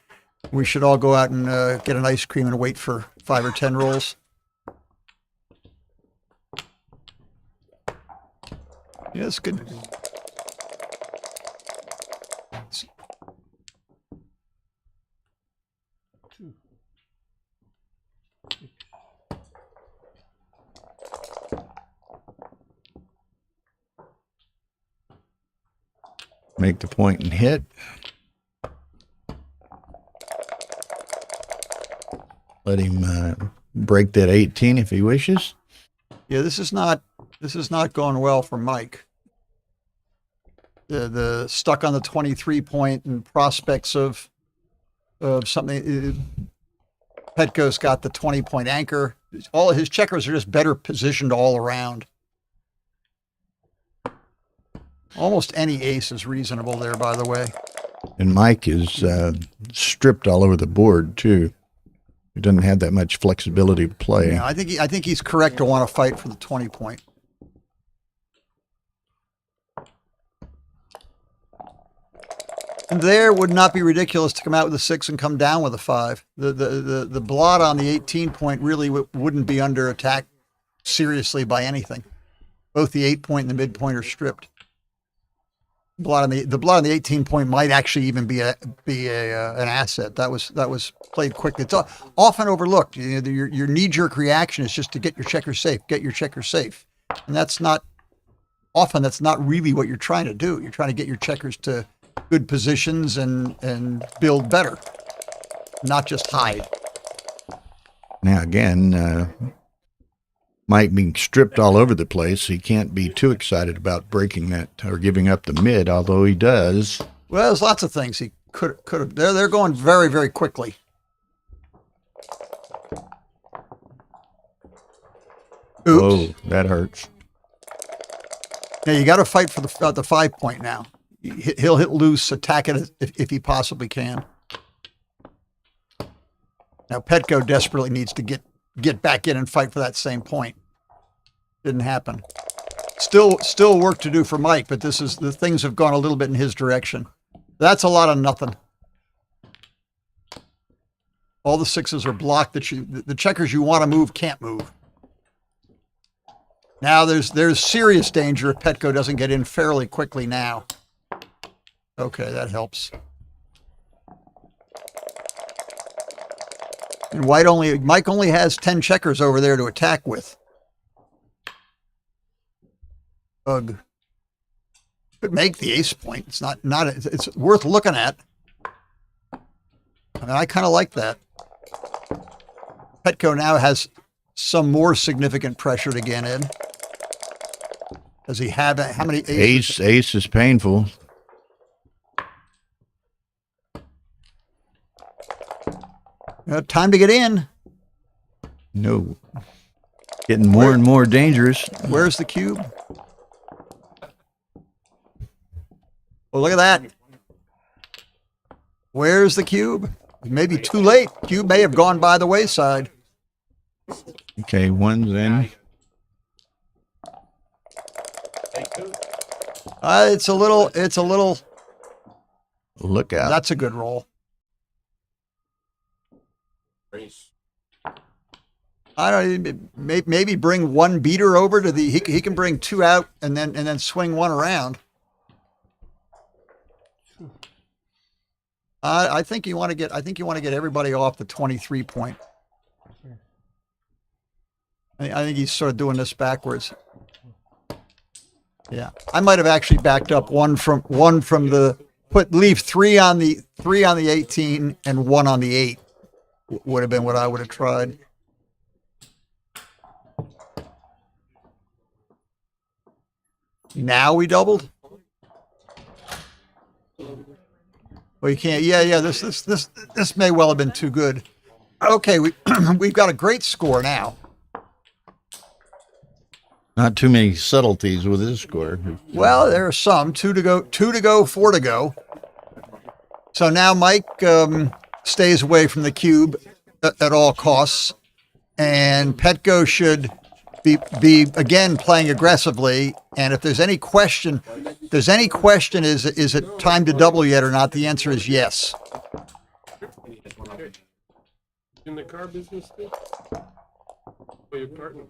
we should all go out and get an ice cream and wait for 5 or 10 rolls. Yeah, that's good. Make the point and hit. Let him break that 18 if he wishes. Yeah, this is not going well for Mike. The stuck on the 23 point and prospects of something. Petco's got the 20 point anchor. All his checkers are just better positioned all around. Almost any ace is reasonable there, by the way. And Mike is stripped all over the board too. He doesn't have that much flexibility to play. Yeah, I think he's correct to want to fight for the 20 point. And there would not be ridiculous to come out with a 6 and come down with a 5. The blot on the 18 point really wouldn't be under attack seriously by anything. Both the 8 point and the midpoint are stripped. The blot on the 18 point might actually even be an asset. That was played quickly. It's often overlooked. You know, your knee-jerk reaction is just to get your checker safe, and that's not really what you're trying to do. You're trying to get your checkers to good positions and build better, not just hide. Now again, Mike being stripped all over the place, he can't be too excited about breaking that or giving up the mid, although he does. Well, there's lots of things he could have. They're going very, very quickly. Oops. Oh, that hurts. Yeah, you got to fight for the 5 point now. He'll hit loose, attack it if he possibly can. Now Petco desperately needs to get back in and fight for that same point. Didn't happen. Still work to do for Mike, but the things have gone a little bit in his direction. That's a lot of nothing. All the 6s are blocked. The checkers you want to move can't move. Now there's serious danger if Petco doesn't get in fairly quickly now. Okay, that helps. And Mike only has 10 checkers over there to attack with. Ugh. Could make the ace point. It's it's worth looking at. I mean, I kind of like that. Petco now has some more significant pressure to get in. Does he have how many aces? Ace is painful. Time to get in. No. Getting more and more dangerous. Where's the cube? Well, look at that. Where's the cube? Maybe too late. Cube may have gone by the wayside. Okay, one's in. It's a little. Look out. That's a good roll. I don't. Maybe bring one beater over to the. He can bring 2 out and then swing 1 around. I think you want to get. I think you want to get everybody off the 23 point. I think he's sort of doing this backwards. Yeah, I might have actually backed up one from the leave 3 on the 18 and 1 on the 8 would have been what I would have tried. Now we doubled. Well, you can't. Yeah. This may well have been too good. Okay, we've got a great score now. Not too many subtleties with this score. Well, there are some. 2 to go, 4 to go. So now Mike stays away from the cube at all costs, and Petco should be again playing aggressively. And if there's any question, is it time to double yet or not? The answer is yes. In the car business too? For your partner?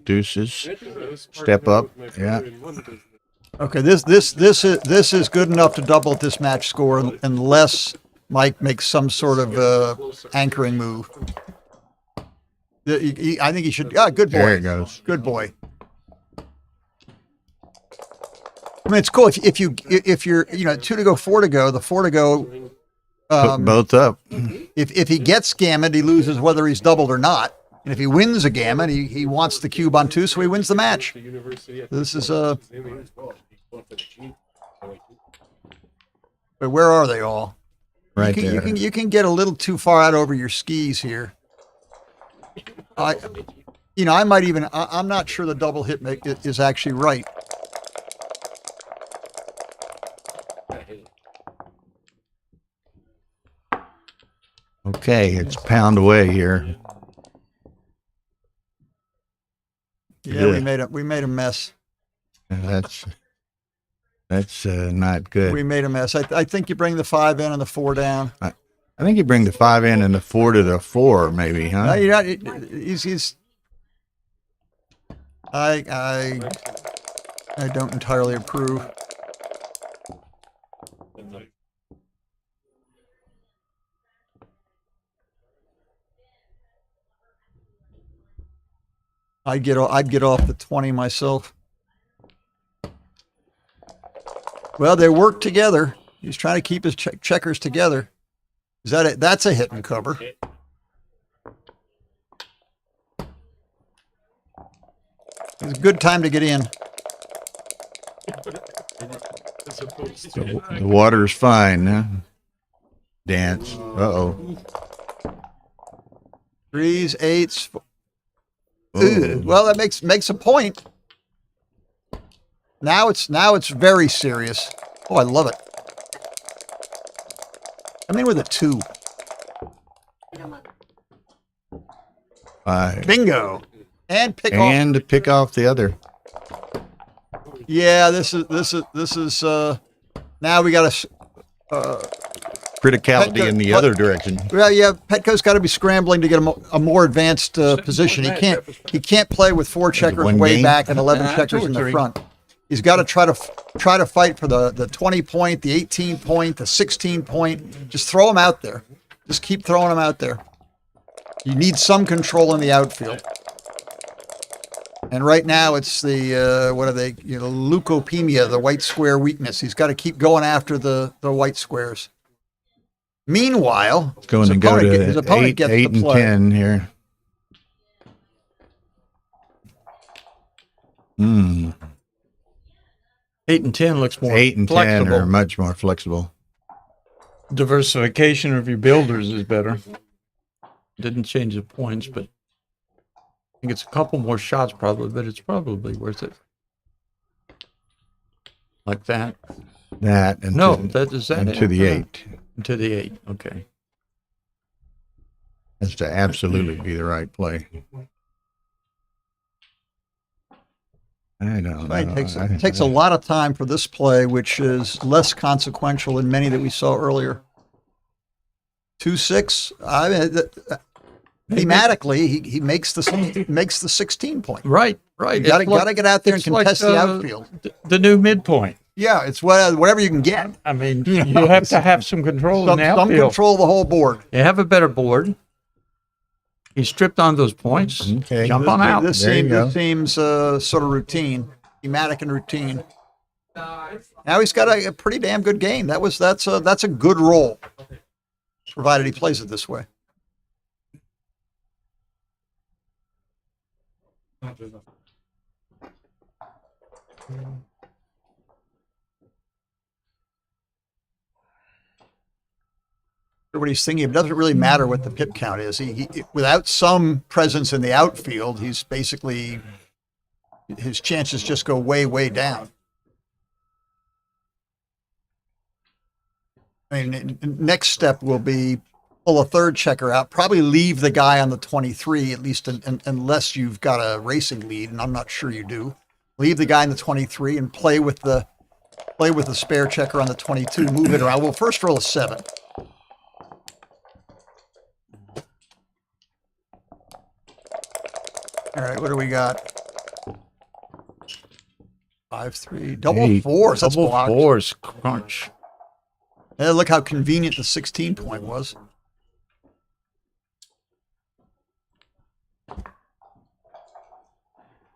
Deuces. Step up. Yeah. Okay, this is good enough to double this match score unless Mike makes some sort of anchoring move. I think he should. Ah, good boy. There it goes. Good boy. I mean, it's cool if you're 2 to go, 4 to go. The 4 to go. Put both up. If he gets gammon, he loses whether he's doubled or not. And if he wins a gammon, he wants the cube on 2, so he wins the match. This is But where are they all? Right there. You can get a little too far out over your skis here. I might even. I'm not sure the double hit is actually right. Okay, it's pound away here. Yeah, we made a mess. That's not good. We made a mess. I think you bring the 5 in and the 4 down. I think you bring the 5 in and the 4 to the 4, maybe, huh? I don't entirely approve. I'd get off the 20 myself. Well, they work together. He's trying to keep his checkers together. Is that it? That's a hit and cover. It's a good time to get in. The water's fine, huh? Dance. Uh-oh. 3s, 8s. Ooh, well, that makes a point. Now it's very serious. Oh, I love it. I'm in with a 2. Bingo. And pick off. And to pick off the other. Yeah, this is now we got to criticality in the other direction. Well, yeah, Petco's got to be scrambling to get a more advanced position. He can't play with 4 checkers way back and 11 checkers in the front. He's got to try to fight for the 20 point, the 18 point, the 16 point. Just throw them out there. Just keep throwing them out there. You need some control in the outfield. And right now it's the what are they? Leukopenia, the white square weakness. He's got to keep going after the white squares. Meanwhile, his opponent gets 8 and 10 here. 8 and 10 looks more 8 and flexible. 10 are much more flexible. Diversification of your builders is better. Didn't change the points, but I think it's a couple more shots probably, but it's probably worth it. Like that. That and to the 8. To the 8, okay. That's to absolutely be the right play. I don't know. It takes a lot of time for this play, which is less consequential than many that we saw earlier. 2-6. I mean, thematically, he makes the 16 point. Right. You got to get out there and contest the outfield. The new midpoint. Yeah, it's whatever you can get. I mean, you have to have some control in the outfield. Some control of the whole board. You have a better board. He stripped on those points. Okay. Jump on out. This seems sort of routine, thematic and routine. Now he's got a pretty damn good game. That's a good roll, provided he plays it this way. Everybody's thinking it doesn't really matter what the pip count is. He without some presence in the outfield, he's basically his chances just go way, way down. I mean, next step will be pull a third checker out, probably leave the guy on the 23, at least unless you've got a racing lead, and I'm not sure you do. Leave the guy in the 23 and play with the spare checker on the 22, move it around. We'll first roll a 7. All right, what do we got? 5-3, double Eight. fours. That's Double blocked. fours, crunch. Yeah, look how convenient the 16 point was.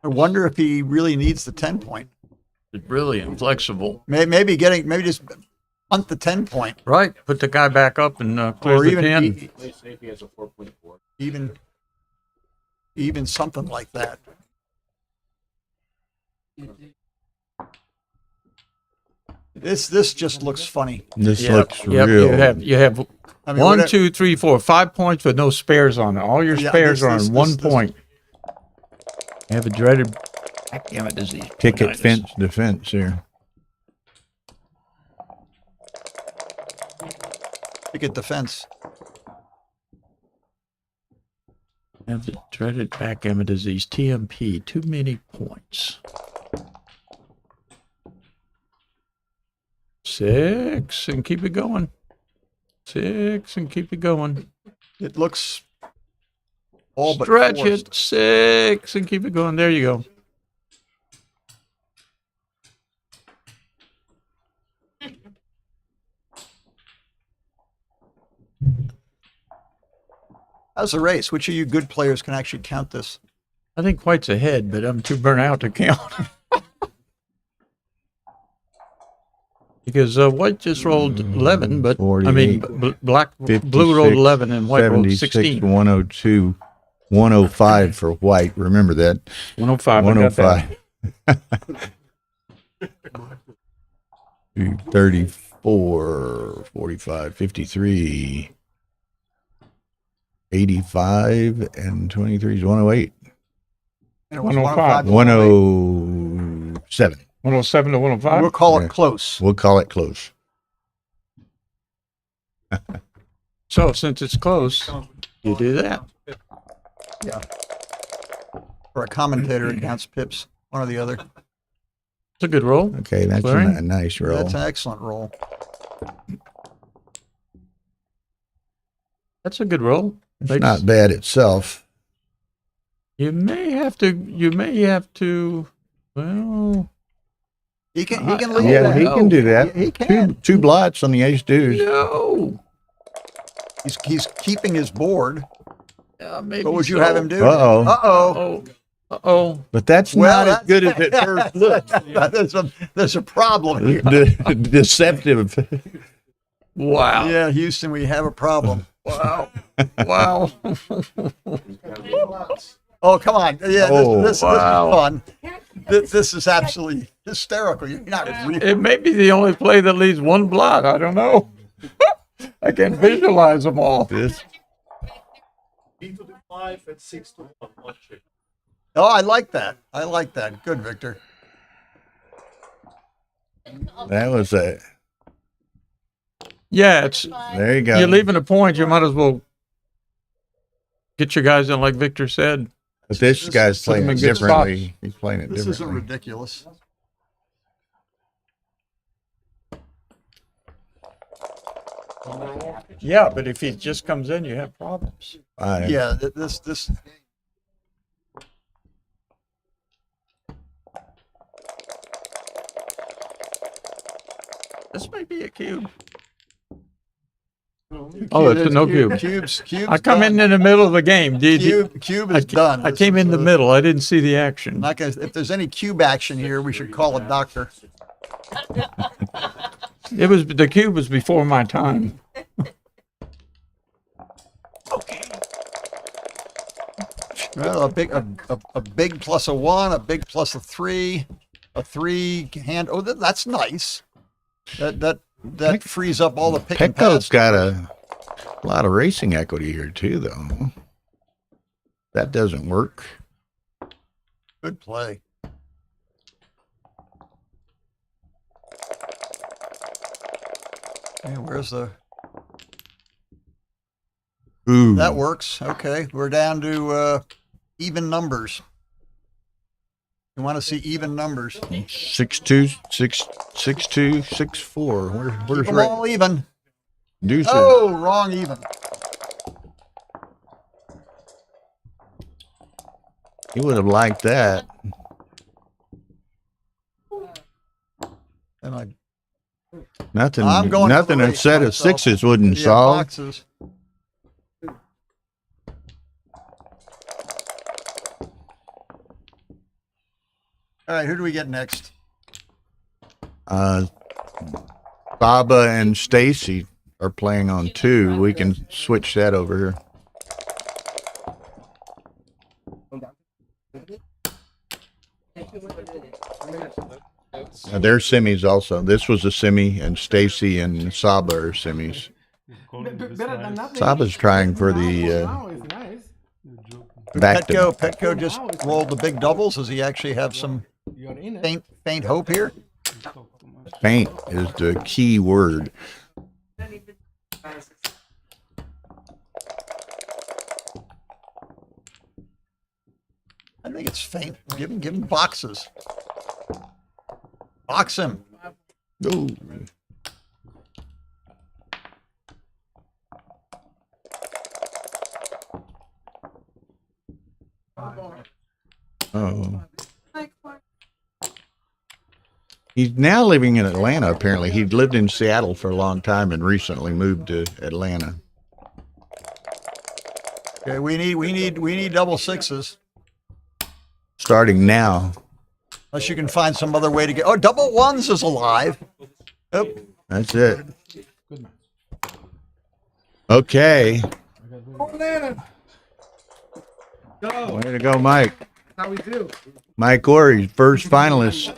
I wonder if he really needs the 10 point. It's really inflexible. Maybe just punt the 10 point. Right. Put the guy back up and clear Or the even 10. even something like that. This just looks funny. This Yep, looks yep, real. You have I mean, one, whatever- 2, 3, 4, 5 points with no spares on it. All your Yeah, spares are this- on 1 this- point. You have a dreaded backgammon disease. Ticket Bonitis. fence defense here. Ticket defense. You have the dreaded backgammon disease. TMP. Too many points. 6 and keep it going. 6 and keep it going. It looks all but Stretch forced. it. 6 and keep it going. There you go. How's the race? Which of you good players can actually count this? I think White's ahead, but I'm too burnt out to count. Because White just rolled 11, but I mean, 48, blue rolled 11 and White rolled 76, 16. 102, 105 for White. Remember that. 105. I got that. 105. 34, 45, 53, 85, and 23 is 108. And it was 105. 107. 107 to 105. We'll call Yeah. it close. We'll call it close. So since it's close, you do that. Yeah. For a commentator, it counts pips, one or the other. It's a good roll. Okay, that's Clearing? a nice roll. That's an excellent roll. That's a good roll. It's not bad itself. You may have to. Well, He can leave Yeah, that. he can do that. He can. Two blots on the ace deuce. no. He's keeping his board. Maybe What would you so. have him do? Uh-oh. Uh-oh. Oh. But that's Well, not as good as it first looks. There's a problem here. Deceptive. Wow. Yeah, Houston, we have a problem. Wow. Wow. Oh, come on. Yeah, Oh, this is wow. fun. This is absolutely hysterical. You're not really. It may be the only play that leaves one blot. I don't know. I can't visualize them all. This. Oh, I like that. I like that. Good, Victor. That was a. Yeah, it's There you go. you're leaving a point. You might as well get your guys in, like Victor said. But this guy's put him playing in it good differently. He's playing it This isn't differently. ridiculous. Yeah, but if he just comes in, you have problems. Yeah, this. This may be a cube. Oh, it's a no cube. Cubes. I come in the middle of the game. Cube is done. I came in the middle. I didn't see the action. Not gonna, if there's any cube action here, we should call a doctor. The cube was before my time. Well, a big plus a 1, a big plus a 3, a 3 hand. Oh, that's nice. That frees up all the pick and Petco's pass. got a lot of racing equity here too, though. That doesn't work. Good play. Okay, where's the? Ooh. That works. Okay, we're down to even numbers. You want to see even numbers? 6-2, 6-2, 6-4. Where's Keep them right? all even. Deuces. Oh, wrong even. He would have liked that. And Nothing. I'm going for Nothing the a race set of myself. sixes wouldn't Yeah, solve. boxes. All right, who do we get next? Baba and Stacy are playing on 2. We can switch that over here. They're semis also. This was a semi, and Stacy and Saba are semis. Better than nothing. Saba's trying for Now the is nice. back to Petco just rolled the big doubles. Does he actually have some You're in it. faint hope here? faint is the key word. I think it's faint. Give him boxes. Box him. Ooh. Oh. He's now living in Atlanta, apparently. He lived in Seattle for a long time and recently moved to Atlanta. Okay, we need double sixes. Starting now. Unless you can find some other way to get. Oh, double ones is alive. Yep. That's it. Okay. Way to go, Mike. How we do? Mike Orey, first finalist.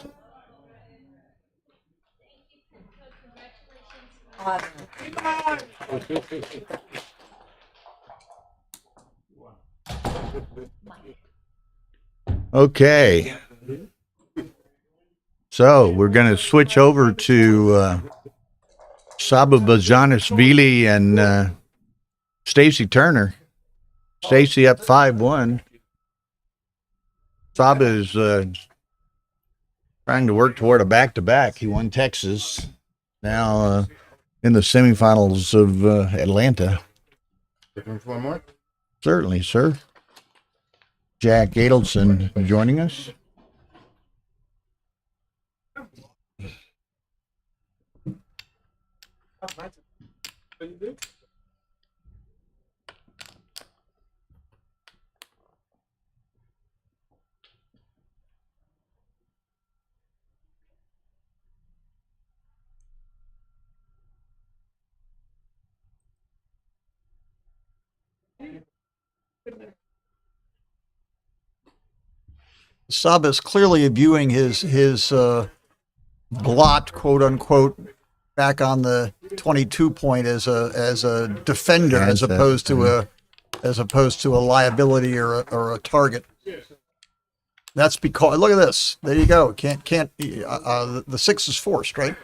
Okay. So we're going to switch over to Saba Bajanisvili and Stacy Turner. Stacy up 5-1. Saba is trying to work toward a back-to-back. He won Texas. Now in the semifinals of Atlanta. Looking for one more? Certainly, sir. Jack Adelson joining us. Saba is clearly viewing his blot, quote unquote, back on the 22 point as a defender as opposed to a liability or a target. That's because look at this. There you go. The 6 is forced, right?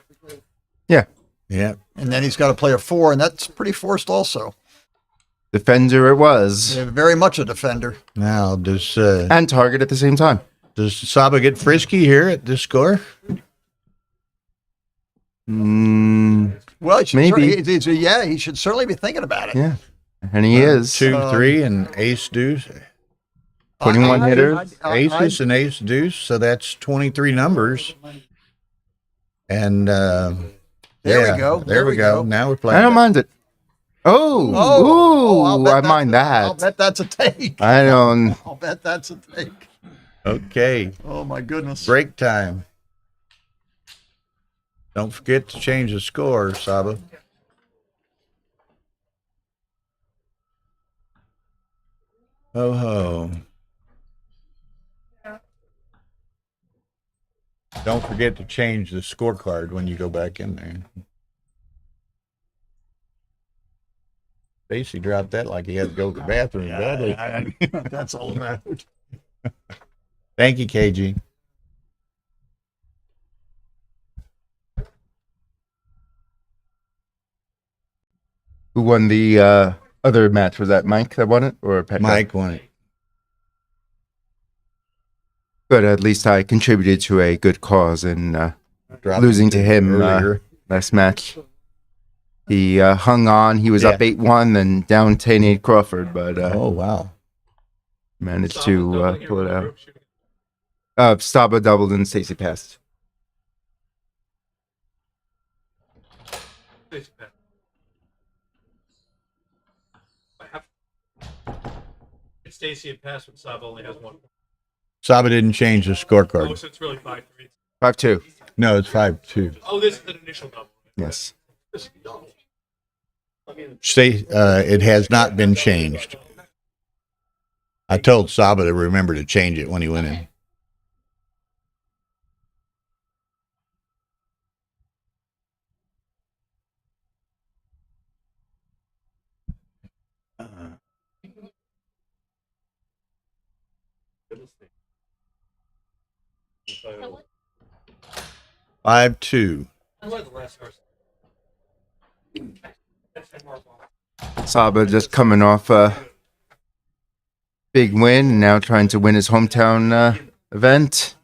Yeah. Yeah. And then he's got to play a 4, and that's pretty forced also. Defender it was. Yeah, very much a defender. Now, does and target at the same time. Does Saba get frisky here at this score? Well, maybe. He should certainly be thinking about it. Yeah, and he is 2, 3, and ace deuce. 21 hitters, aces and ace deuce. So that's 23 numbers. And there we go. There we go. Now we're playing. I don't mind it. I mind that. I'll bet that's a take. I don't. I'll bet that's a take. Okay. Oh my goodness. Break time. Don't forget to change the score, Saba. Ho ho. Don't forget to change the scorecard when you go back in there. Stacy dropped that like he had to go to the bathroom badly. That's all that matters. Thank you, KG. Who won the other match? Was that Mike that won it or Petco? Mike won it. Good. At least I contributed to a good cause in losing to him last match. He hung on. He was up 8-1, then down 10-8 Crawford, but oh wow, managed to pull it out. Saba doubled and Stacy passed. Stacy had passed, but Sab only has one. Saba didn't change the scorecard. Oh, so it's really 5-3. 5-2. No, it's 5-2. Oh, this is an initial double. Yes. It has not been changed. I told Saba to remember to change it when he went in. Five two. Saba just coming off a big win and now trying to win his hometown event.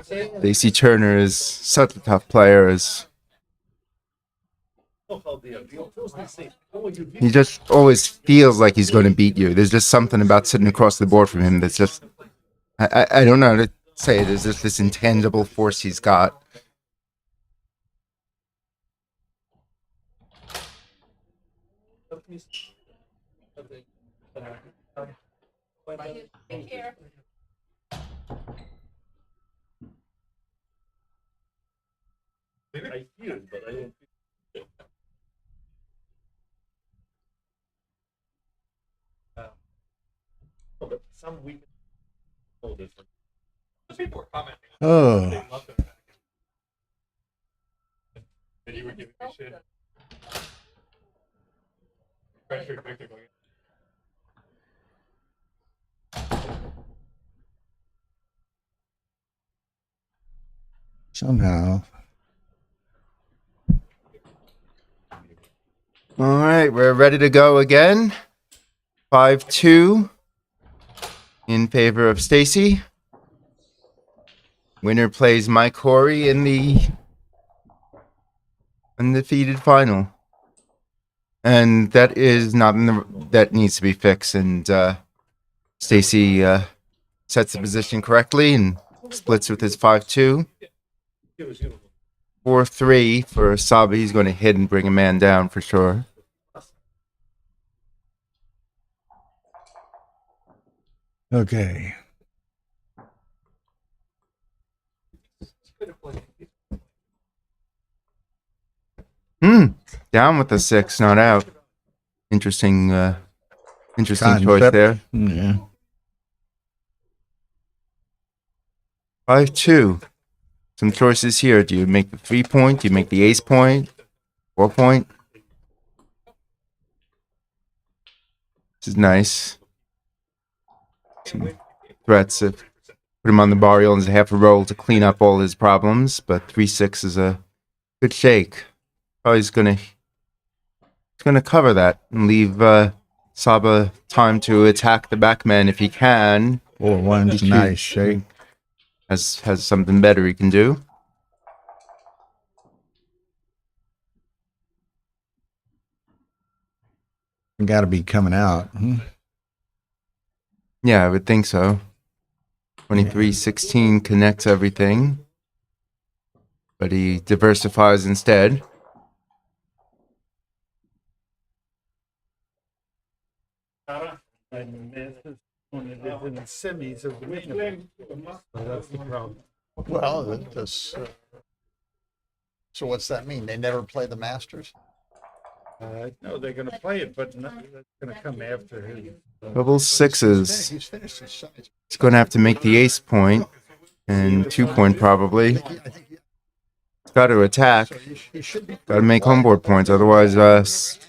Stacey Turner is such a tough player. He just always feels like he's going to beat you. There's just something about sitting across the board from him that's just, I don't know how to say it. There's just this intangible force he's got. I hear it, but I don't. But some weekends are different. People are commenting. Oh. They love it. And you were giving me shit. Pressure, Victor, going Somehow. All right, we're ready to go again. 5-2 in favor of Stacy. Winner plays Mike Horry in the undefeated final. And that is not in the, that needs to be fixed. And Stacy sets the position correctly and splits with his 5-2. 4-3 for Saba. He's going to hit and bring a man down for sure. Okay. Down with the 6, not out. Interesting choice Concept. there. Yeah. 5-2. Some choices here. Do you make the 3-point? Do you make the ace point? 4-point? This is nice. Some threats to put him on the bar. He only has half a roll to clean up all his problems, but 3-6 is a good shake. Probably he's gonna cover that and leave Saba time to attack the backman if he can. 4-1's nice shake. Has something better he can do. Got to be coming out. Yeah, I would think so. 23-16 connects everything, but he diversifies instead. And this when it is in the semis of the minimum. So that's the problem. Well, that's, so what's that mean? They never play the Masters? No, they're going to play it, but that's going to come after him. Double sixes. He's finished his size. He's going to have to make the ace point and 2-point probably. He's got to attack. Got to make homeboard points. Otherwise, has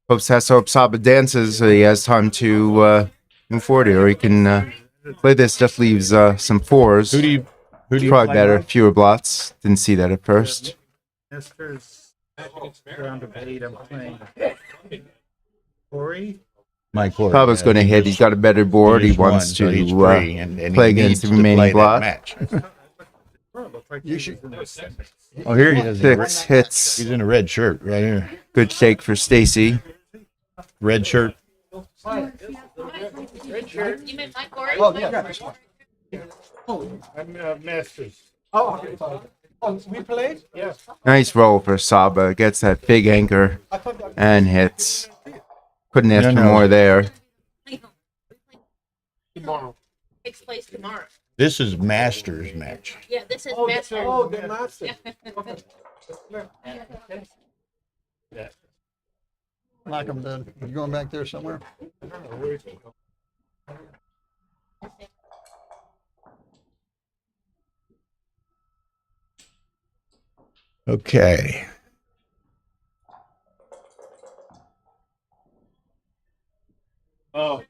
to hope Saba dances so he has time to move forward here. Or he can play this. Just leaves some 4s. Who do you Probably play better. now? Fewer blots. Didn't see that at first. Masters round of 8. I'm playing Corey. Mike Horry. Saba's going to hit. He's got a better board. He just wants won, so to he's free, and play he against needs the to remaining play that blot. match. You should. Oh, here he is. 6 hits. He's in a red shirt right here. Good shake for Stacy. Red shirt. You meant Mike Corey? Oh, yeah, this one. I'm Masters. Oh, okay. We played? Yes. Nice roll for Saba. Gets that big anchor and hits. Couldn't ask for more there. Tomorrow. Takes place tomorrow. This is Masters match. Yeah, this is Oh, master. the master. Knock him dead. You going back there somewhere? Okay. Oh.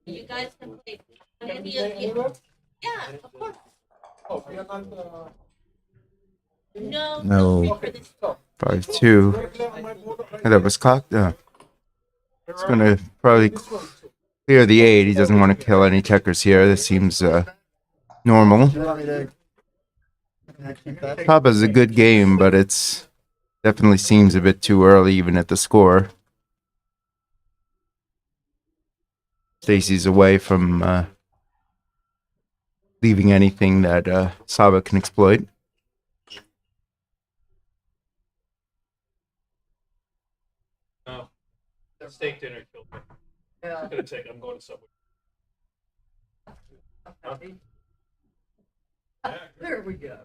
You guys can play any of you. Yeah, of course. Oh, we are not. No. No. 5-2. That was cocked. It's going to probably clear the 8. He doesn't want to kill any checkers here. This seems normal. Papa's a good game, but it's definitely seems a bit too early even at the score. Stacy's away from leaving anything that Saba can exploit. No. Steak dinner killed me. Yeah. I'm going to Subway. There we go.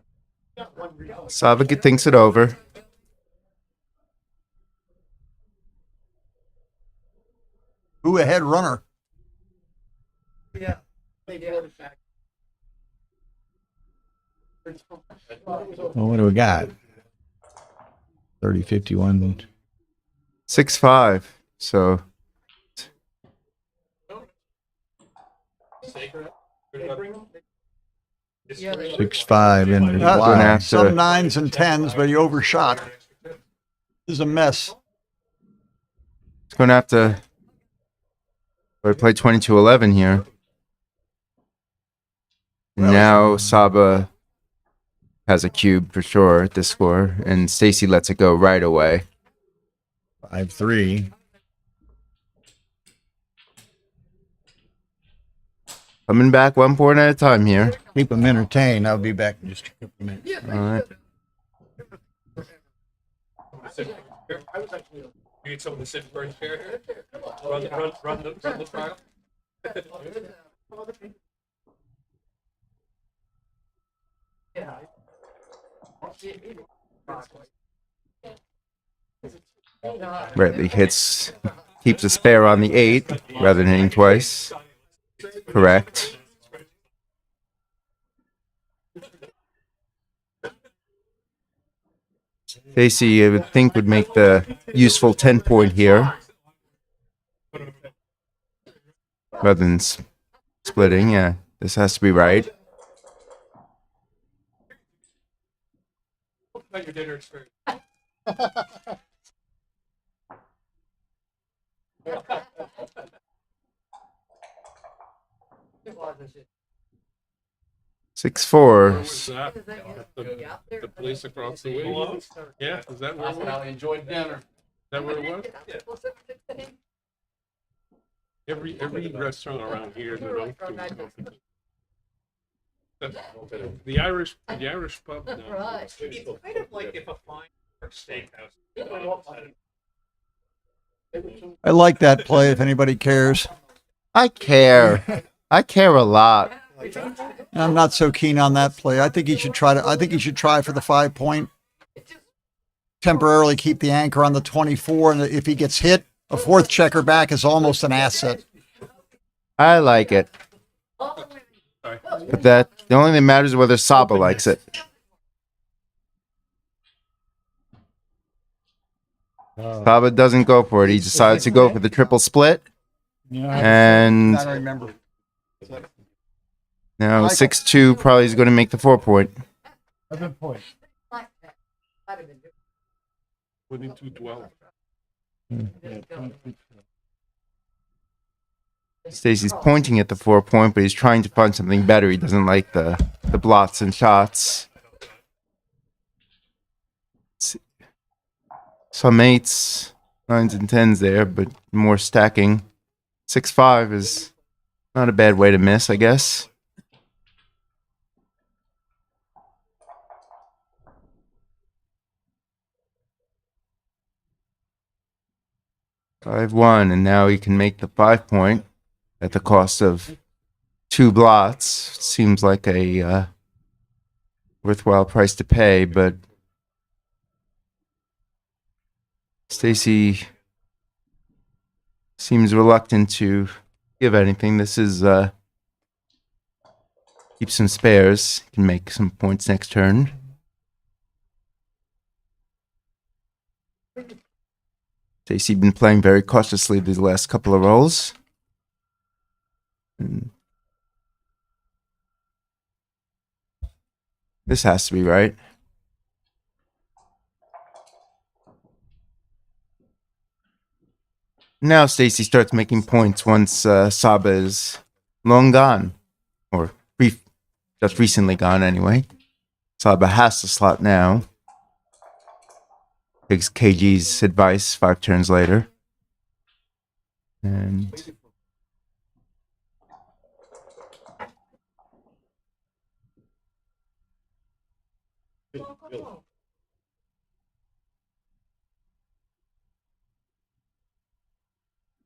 Saba thinks it over. Who ahead runner? Yeah. Well, what do we got? 30, 51. 6-5. So 6-5 in the Uh, some 9s and 10s, but he overshot. This is a mess. it's going to have to play 22-11 here. Now Saba has a cube for sure at this score, and Stacy lets it go right away. 5-3. Coming back 1 point at a time here. Keep them entertained. I'll be back in just a couple minutes. All right. You need someone to sit for a chair here? Run the trial? Bradley keeps a spare on the 8 rather than hitting twice. Correct. Stacy, I would think, would make the useful 10-point here. Rather than splitting, yeah. This has to be right. Your dinner experience. 6-4. The place across the way. Yeah, is that where it was? I enjoyed dinner. Is that where it was? Every restaurant around here is the Irish pub. No. Right. It's kind of like if a fine steakhouse. I like that play if anybody cares. I care. I care a lot. I'm not so keen on that play. I think he should try for the 5 point. Temporarily keep the anchor on the 24, and if he gets hit, a 4th checker back is almost an asset. I like it. But the only thing that matters is whether Saba likes it. Saba doesn't go for it. He decides to go for the triple split. And I don't remember. now 6-2 probably is going to make the 4 point. 7 points. 22-12. Stacy's pointing at the 4 point, but he's trying to find something better. He doesn't like the blots and shots. Some 8s, 9s, and 10s there, but more stacking. 6-5 is not a bad way to miss, I guess. 5-1, and now he can make the 5-point at the cost of 2 blots. Seems like a worthwhile price to pay, but Stacy seems reluctant to give anything. This is keep some spares, can make some points next turn. Stacy been playing very cautiously these last couple of rolls. And this has to be right. Now Stacy starts making points once Saba is long gone, or just recently gone anyway. Saba has to slot now. Takes KG's advice 5 turns later. And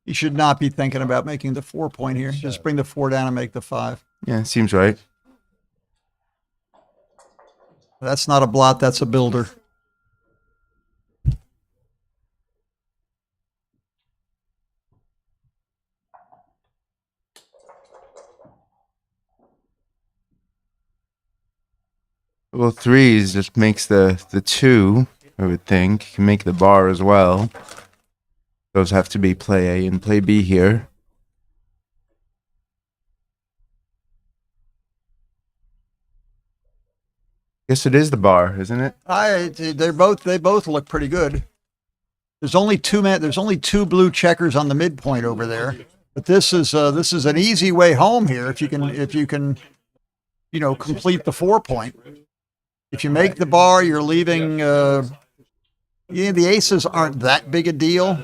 You should not be thinking about making the 4-point here. Just bring the 4 down and make the 5. yeah, seems right. That's not a blot, that's a builder. Well, 3s just makes the 2, I would think. Can make the bar as well. Those have to be play A and play B here. Guess it is the bar, isn't it? They both look pretty good. There's only 2 blue checkers on the midpoint over there. But this is an easy way home here if you can complete the 4-point. If you make the bar, you're leaving the aces aren't that big a deal.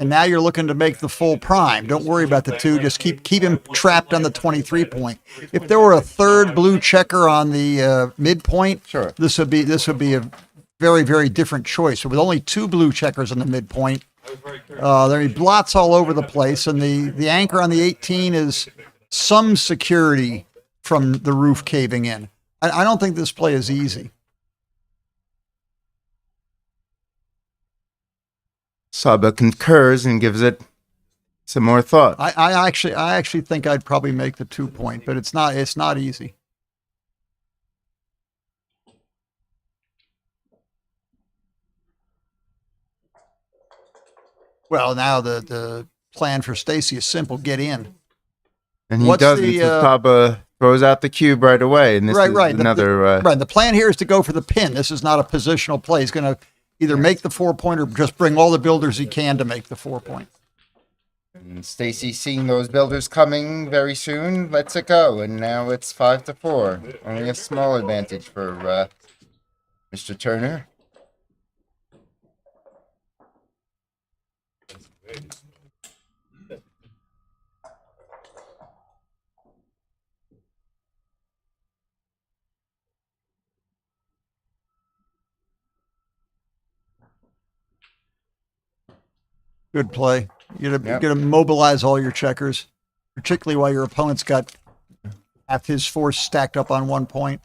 And now you're looking to make the full prime. Don't worry about the 2. Just keep him trapped on the 23 point. If there were a 3rd blue checker on the midpoint, sure, this would be a very, very different choice. So with only 2 blue checkers on the midpoint, there are blots all over the place, and the anchor on the 18 is some security from the roof caving in. I don't think this play is easy. Saba concurs and gives it some more thought. I actually think I'd probably make the 2-point, but it's not easy. Well, now the plan for Stacy is simple: get in. And he doesn't. So Saba throws out the cube right away, and this is another. The plan here is to go for the pin. This is not a positional play. He's going to either make the 4-point or just bring all the builders he can to make the 4-point. And Stacy, seeing those builders coming very soon, lets it go, and now it's 5-4. Only a small advantage for Mr. Turner. Good play. You gotta mobilize all your checkers, particularly while your opponent's got half his force stacked up on 1 point.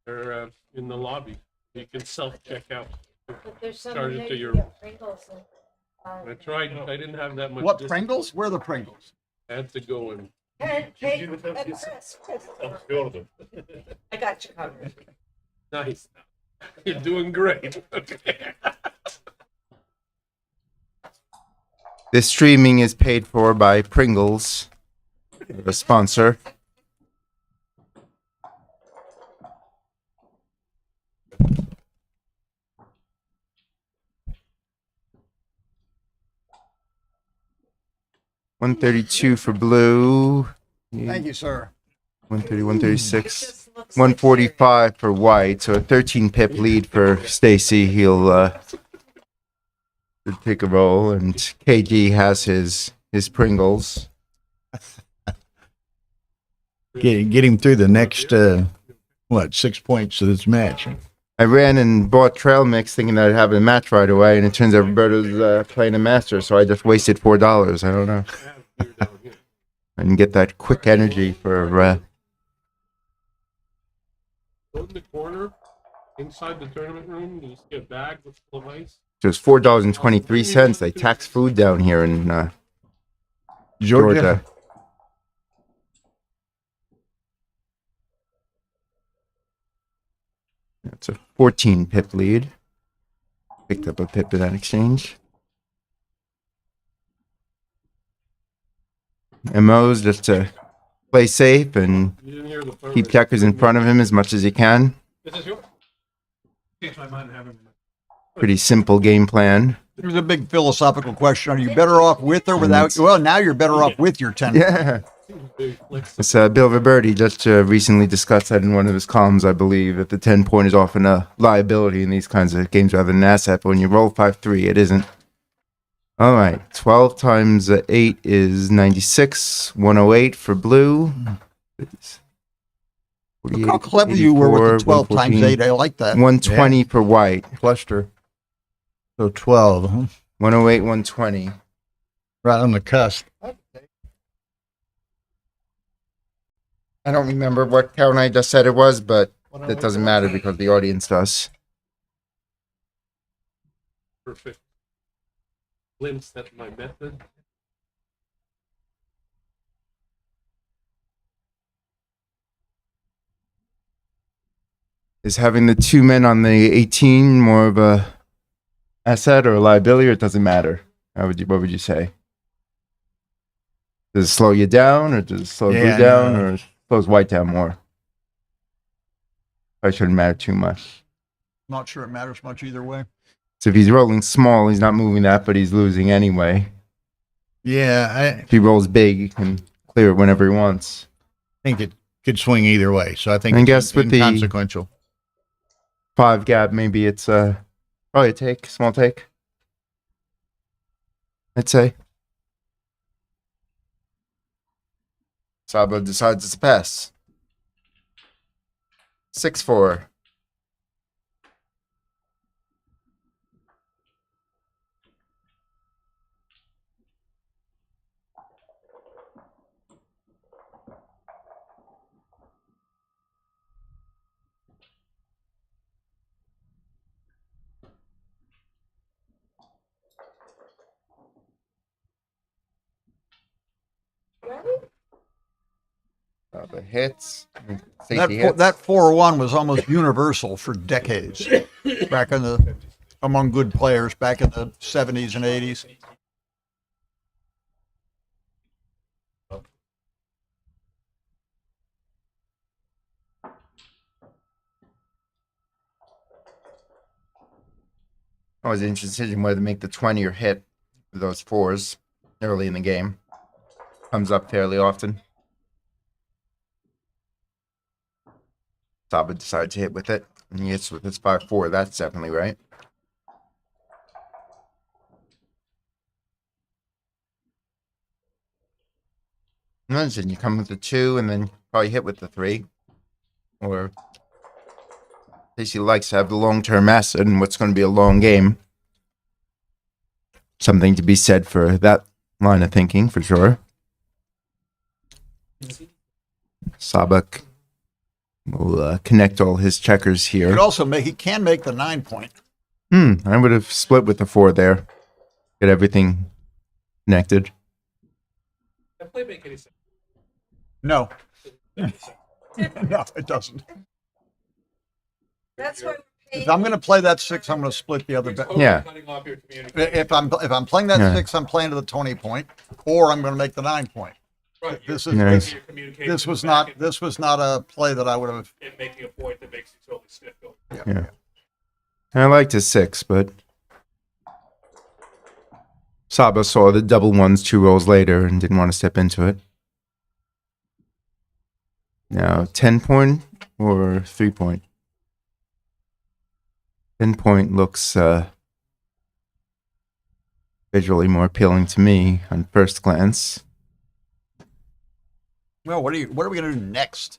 They're in the lobby. You can self-check out. But there's some Charge it to your. Pringles and, I tried. I didn't have that much. What distance. Pringles? Where are the Pringles? I had to go and. Hey, Chris. I got you covered. Nice. You're doing great. Okay. This streaming is paid for by Pringles, the sponsor. $132 for blue. Thank you, sir. 130, 136, 145 for white. So a 13 pip lead for Stacy. He'll take a roll, and KG has his Pringles. get him through the next 6 points of this match. I ran and bought trail mix thinking that I'd have a match right away, and it turns out Roberto's playing a master, so I just wasted $4. I don't know. I didn't get that quick energy for. Go in the corner, inside the tournament room, you just get a bag with full of ice. Just $4.23. They tax food down here in Georgia. That's a 14 pip lead. Picked up a pip in that exchange. MO's just to play safe and keep checkers in front of him as much as he can. This is yours. Change my mind having. Pretty simple game plan. There's a big philosophical question. Are you better off with or without? Well, now you're better off with your 10. Yeah. It's Bill Roberti just recently discussed that in one of his columns, I believe, that the 10-point is often a liability in these kinds of games rather than an asset. But when you roll 5-3, it isn't. All right, 12 times 8 is 96, 108 for blue. Look how clever you were with the 12 times 8. I like that. 120 for white. Cluster. So 12, huh? 108, 120. Right on the cusp. I don't remember what count I just said it was, but that doesn't matter because the audience does. Perfect. Glimpse at my method. Is having the two men on the 18 more of a asset or a liability, or it doesn't matter? What would you say? Does it slow you down, or does it slow blue down, or slows white down more? Probably shouldn't matter too much. Not sure it matters much either way. So if he's rolling small, he's not moving that, but he's losing anyway. Yeah. If he rolls big, he can clear it whenever he wants. I think it could swing either way. So I think it's with the inconsequential. 5 gap, maybe it's probably a take, small take. I'd say. Saba decides it's a pass. 6-4. The hits. That 4-1 was almost universal for decades back among good players back in the 70s and 80s. Always an interesting decision whether to make the 20 or hit with those 4s early in the game. Comes up fairly often. Saba decided to hit with it, and he hits with his 5-4. That's definitely right. And then you come with the 2, and then probably hit with the 3. Or at least he likes to have the long-term asset in what's going to be a long game. Something to be said for that line of thinking, for sure. Sabak will connect all his checkers here. He can make the 9-point. I would have split with the 4 there. Get everything connected. That play make any sense? No. No, it doesn't. That's why if I'm going to play that 6, I'm going to split the other. Yeah. If I'm playing that 6, I'm playing to the 20-point, or I'm going to make the 9-point. Right. This was not a play that I would have. In making a point that makes you totally sniff. Yeah. I liked his 6, but Saba saw the double ones 2 rolls later and didn't want to step into it. Now, 10-point or 3-point? 10-point looks visually more appealing to me on first glance. Well, what are we going to do next?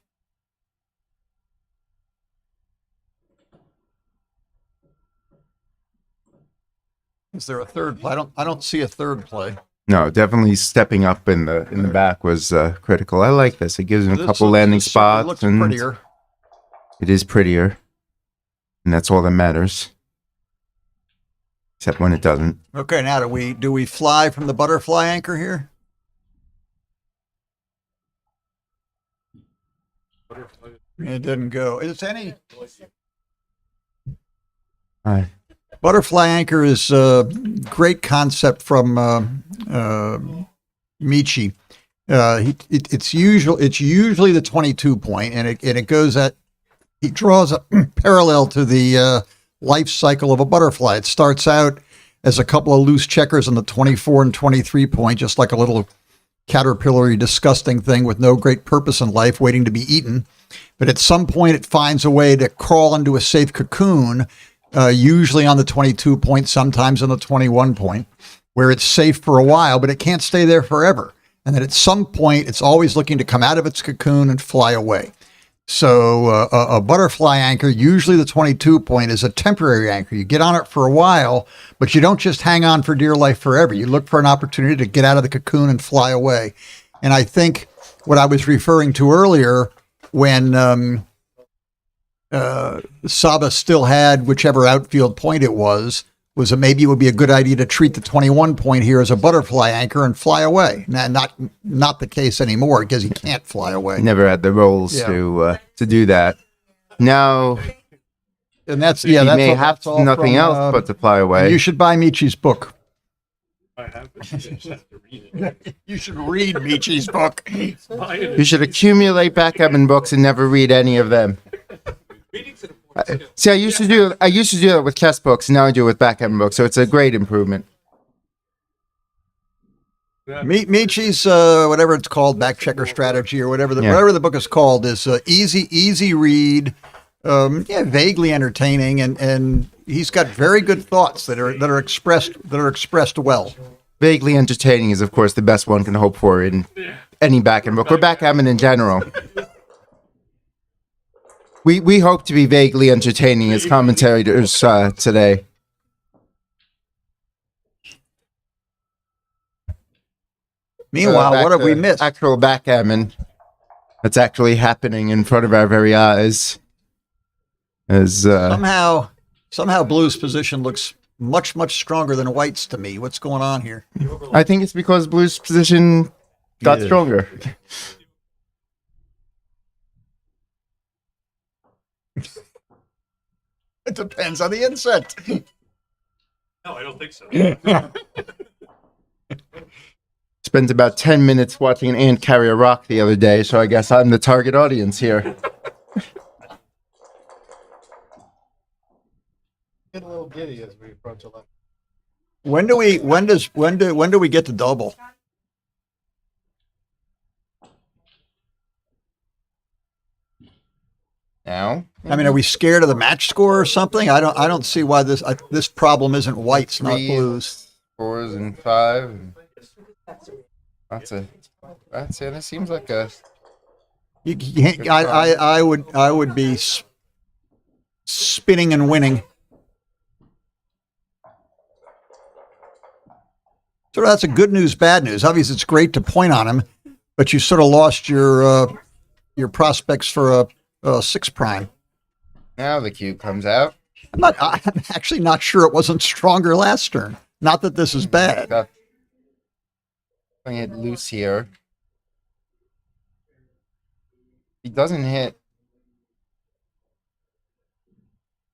Is there a third play? I don't see a third play. No, definitely stepping up in the back was critical. I like this. It gives him a couple landing This spots, looks and prettier. it is prettier, and that's all that matters. Except when it doesn't. Okay, now do we fly from the butterfly anchor here? It didn't go. Is any Hi. butterfly anchor is a great concept from Michi. It's usually the 22 point, and it goes at he draws a parallel to the life cycle of a butterfly. It starts out as a couple of loose checkers on the 24 and 23 point, just like a little caterpillary, disgusting thing with no great purpose in life, waiting to be eaten. But at some point, it finds a way to crawl into a safe cocoon, usually on the 22 point, sometimes on the 21 point, where it's safe for a while, but it can't stay there forever. And then at some point, it's always looking to come out of its cocoon and fly away. So a butterfly anchor, usually the 22 point, is a temporary anchor. You get on it for a while, but you don't just hang on for dear life forever. You look for an opportunity to get out of the cocoon and fly away. And I think what I was referring to earlier, when Saba still had whichever outfield point it was that maybe it would be a good idea to treat the 21 point here as a butterfly anchor and fly away. Now, not the case anymore because he can't fly away. Never had the rolls to do that. Now, and that's he may all, have that's all nothing from, else but to fly away. And you should buy Michi's book. I have it. I just have to read it. You should read Michi's book. You should accumulate backgammon books and never read any of them. See, I used to do that with chess books, and now I do it with backgammon books. So it's a great improvement. Michi's whatever it's called, back checker strategy or whatever the book is called, is easy read, vaguely entertaining, and he's got very good thoughts that are expressed well. Vaguely entertaining is, of course, the best one can hope for in any backgammon book or backgammon in general. We hope to be vaguely entertaining as commentators today. Meanwhile, what have we missed? Actual backgammon that's actually happening in front of our very eyes. As somehow Blue's position looks much stronger than White's to me. What's going on here? I think it's because Blue's position got stronger. It depends on the insect. No, I don't think so. Spent about 10 minutes watching an ant carry a rock the other day, so I guess I'm the target audience here. Get a little giddy as we approach 11. When do we get to double? Now? I mean, are we scared of the match score or something? I don't see why this problem isn't White's, not Blue's. 4s and 5. That's it. It seems like a. You can't, I would be spinning and winning. So that's a good news, bad news. Obviously, it's great to point on him, but you sort of lost your prospects for a 6 prime. Now the cube comes out. I'm actually not sure it wasn't stronger last turn. Not that this is bad. Playing it loose here. He doesn't hit.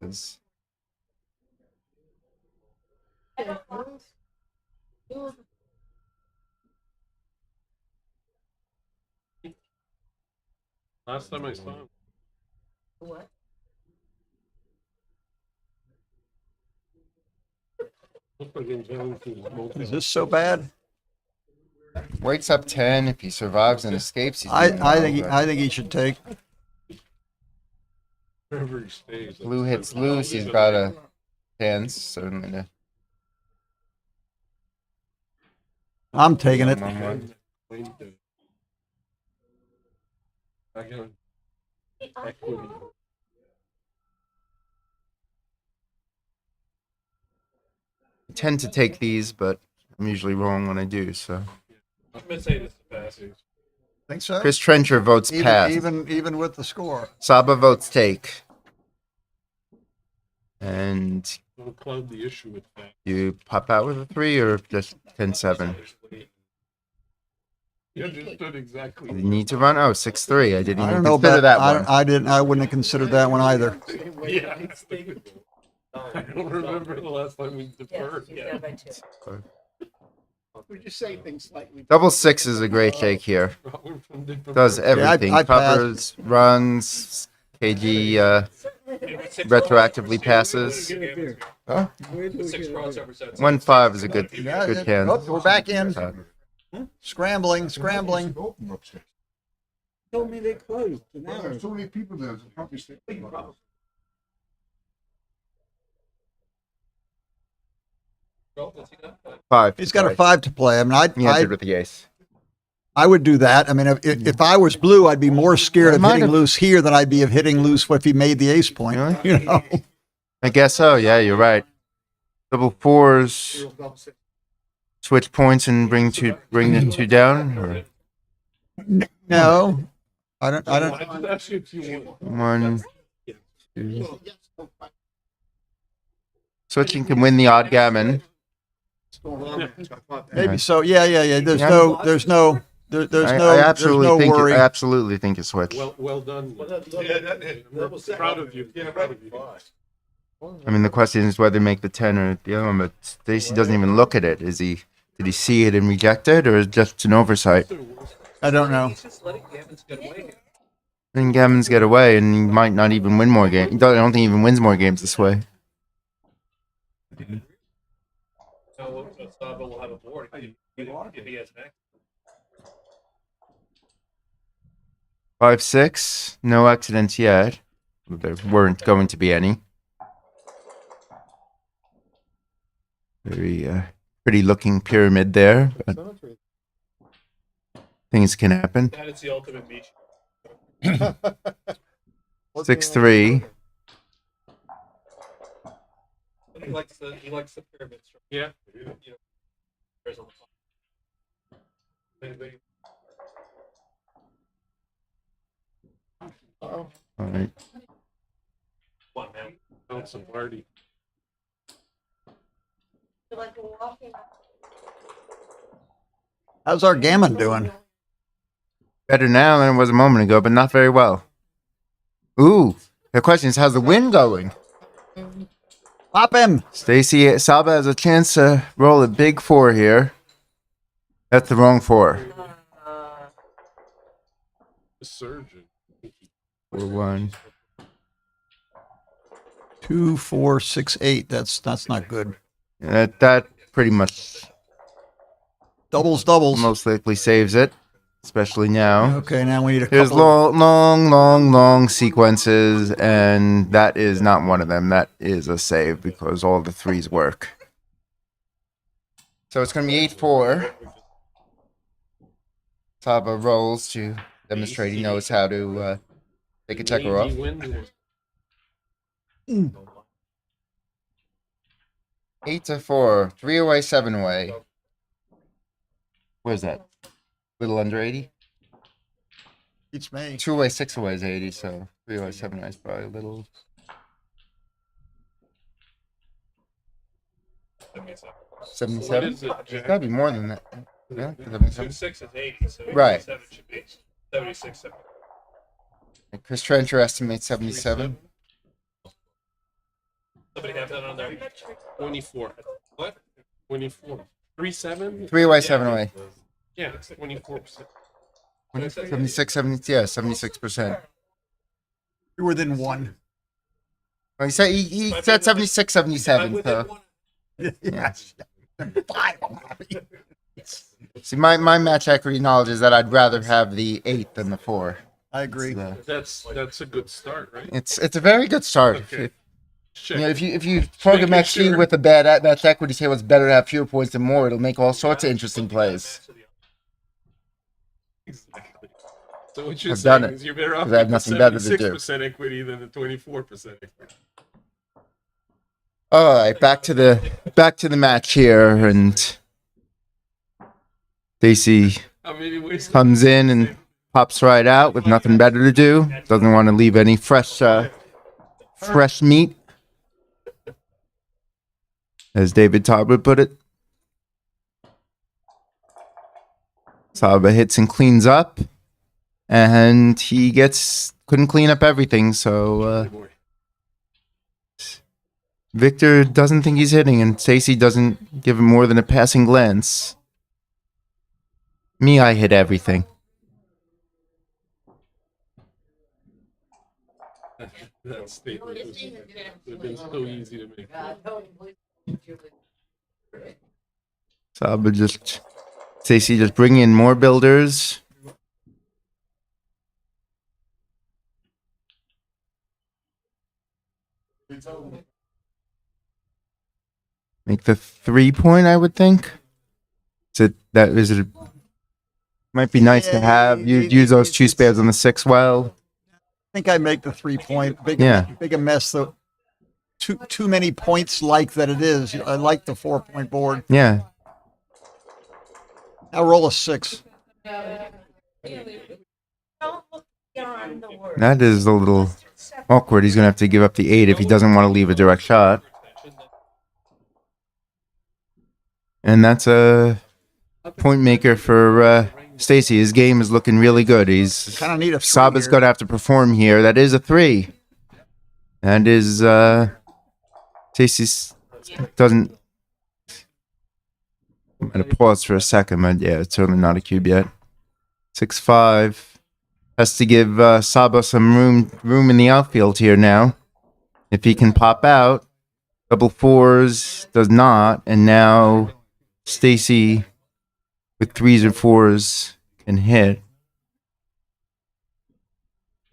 Last time I saw him. What? Is this so bad? White's up 10. If he survives and escapes, he's I think he should take. Wherever he stays. Blue hits loose. He's got a chance, certainly. I'm taking it. I got equity. I tend to take these, but I'm usually wrong when I do. So I'm gonna say this is passing. Think so? Chris Trencher votes pass. Even with the score. Saba votes take. And We'll close the issue with that. you pop out with a 3 or just 10-7? You understood exactly. You need to run? Oh, 6-3. I didn't I even don't know consider about that one. I didn't. I wouldn't have considered that one either. Yeah. I don't remember the last time we deferred. Yeah, by 2. We just say things slightly. Double 6 is a great shake here. Does everything. I Covers, runs, KG retroactively passes. Huh? 1-5 is a good hand. Oh, we're back in. Scrambling. Told me they closed. There's so many people there. It's probably still- 5. He's got a 5 to play. I mean, He entered with the ace. I would do that. I mean, if I was blue, I'd be more scared of hitting loose here than I'd be of hitting loose if he made the ace point. Really? You know. I guess so. Yeah, you're right. Double 4s. Switch points and bring the 2 down. Or No, I don't. I just asked you if you want. 1, 2. Switching can win the odd gammon. Maybe so. Yeah. There's no I absolutely worry. I absolutely think it's switch. Well done. We're proud of you. Proud of you. I mean, the question is whether to make the 10 or the other one, but Stacy doesn't even look at it. Did he see it and reject it, or is it just an oversight? I don't know. I think Gammons get away, and he might not even win more games. I don't think he even wins more games this way. So Saba will have a board if he has an X. 5-6, no accidents yet. There weren't going to be any. Very pretty looking pyramid there, but things can happen. That is the ultimate beach. 6-3. He likes the pyramid structure. Yeah. All right. Come on, man. Don't some party. How's our gammon doing? Better now than it was a moment ago, but not very well. Ooh, the question is, how's the wind going? Pop him. Stacy Saba has a chance to roll a big 4 here. That's the wrong 4. The surgeon. 4-1. 2, 4, 6, 8. That's not good. That pretty much Doubles. most likely saves it, especially now. Okay, now we need a There's couple. long sequences, and that is not one of them. That is a save because all the 3s work. So it's going to be 8-4. Saba rolls to demonstrate he knows how to take a checker off. 8-4, 3 away, 7 away. Where's that? Little under 80? Beats me. 2 away, 6 away is 80, so 3 away, 7 away is probably a little. 77? What is it, It's gotta be more than that. Yeah, 2-6 is 80, so Right. 87 should be 76. Chris Trencher estimates 77. Somebody have that on there. 24. What? 24. 3-7? 3 away, 7 away. Yeah, it's 24%. 76, 70, yeah, 76%. You're within 1. Well, he said 76, 77. So. Yes. 5. See, my match equity knowledge is that I'd rather have the 8 than the 4. I agree. That's a good start, right? It's a very good start. Okay. You know, if you program XG with a bad match equity table, it's better to have fewer points than more. It'll make all sorts of interesting plays. Exactly. So what you're I've done saying it, is you're better off 'cause I have with nothing better to do. 76% equity than the 24% equity. All right, back to the match here, and Stacy How many ways comes in and pops right out with nothing better to do. Doesn't want to leave any fresh meat, as David Todd would put it. Saba hits and cleans up, and he couldn't clean up everything, so Victor doesn't think he's hitting, and Stacy doesn't give him more than a passing glance. Me, I hit everything. That statement would have been so easy to make. Saba Stacy just bring in more builders. Make the 3-point, I would think. Might be nice to have. You use those 2 spares on the 6 well. I think I make the 3-point. Big a mess though. Too many points like that it is. I like the 4-point board. Yeah. I'll roll a 6. That is a little awkward. He's going to have to give up the 8 if he doesn't want to leave a direct shot. And that's a point maker for Stacy. His game is looking really good. He's kind of need a 3 Saba's here. going to have to perform here. That is a 3. That is Stacy's doesn't. I'm going to pause for a second, but yeah, it's certainly not a cube yet. 6-5 has to give Saba some room in the outfield here now. If he can pop out, double 4s does not, and now Stacy with 3s and 4s can hit.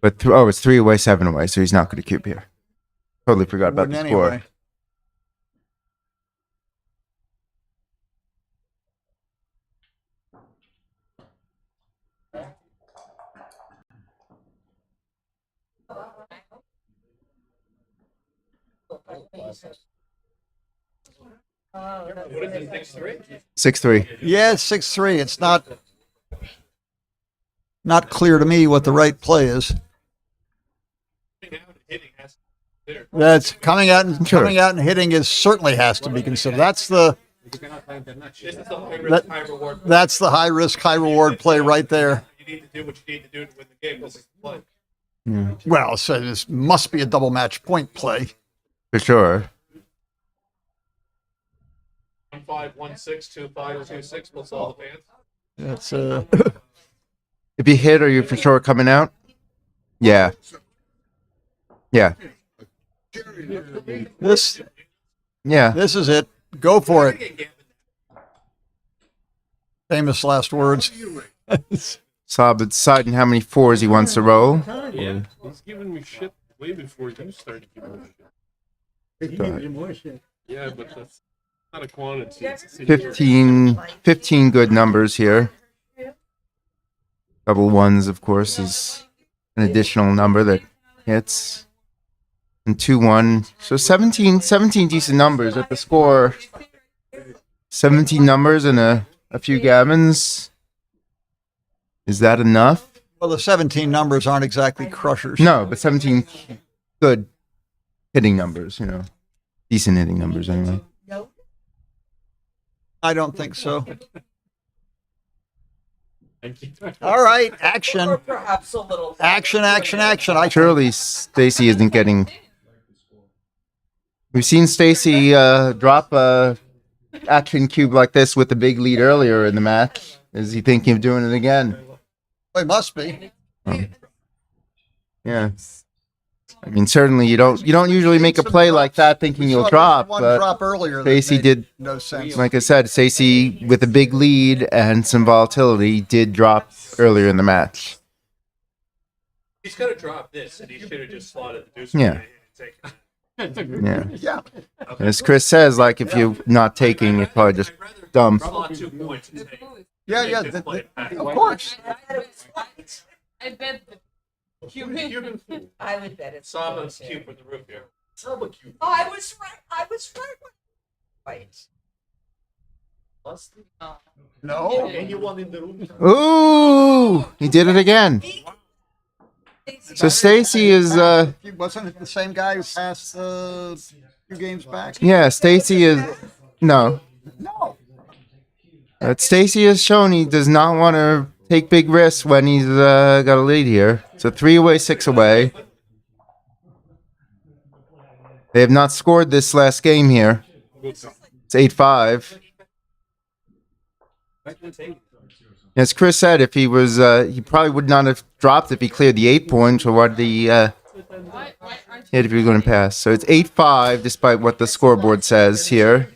But it's 3 away, 7 away, so he's not going to cube here. Totally forgot about the score. Anyway. What is it, 6-3? 6-3. Yeah, it's 6-3. It's not clear to me what the right play is. That's coming out and hitting is certainly has to be considered. That's the high risk, high reward play right there. You need to do what you need to do to win the game. This is the play. Yeah. Well, so this must be a double match point play. For sure. 1-5, 1-6, 2-5, 2-6 plus all the fans. That's If you hit, are you for sure coming out? Yeah. Yeah. This is it. Go for it. Famous last words. Saba deciding how many 4s he wants to roll. Yeah. He's giving me shit way before you started giving me shit. Yeah, but that's not a quantity. It's a situation. 15 good numbers here. Double 1s, of course, is an additional number that hits. And 2-1. So 17 decent numbers at the score. 17 numbers and a few gammons. Is that enough? Well, the 17 numbers aren't exactly crushers. No, but 17 good hitting numbers, Decent hitting numbers, anyway. I don't think so. All right, action. Perhaps a little. Action. Surely Stacy isn't getting... We've seen Stacy drop a action cube like this with a big lead earlier in the match. Is he thinking of doing it again? Well, it must be. Oh. Yeah. I mean, certainly you don't usually make a play like that thinking you'll drop. One But drop earlier. Stacy did. No sense. Like I said, Stacy with a big lead and some volatility did drop earlier in the match. He's going to drop this, and he should have just slotted the deuce. Yeah. Yeah. Yeah. As Chris says, like if you're not taking, you're probably just dumb. Slot 2 points and take. Yeah. Of course. I bet the Cuban food. I would bet it's Saba's cube for the roof here. Saba cube. Oh, I was right. I was right. No. Anyone in the room? Ooh, he did it again. So Stacy is Wasn't it the same guy who passed a few games back? yeah, Stacy is no. No. But Stacy has shown he does not want to take big risks when he's got a lead here. So 3 away, 6 away. They have not scored this last game here. It's 8-5. As Chris said, if he was, he probably would not have dropped if he cleared the 8 points or what the hit if he was going to pass. So it's 8-5, despite what the scoreboard says here.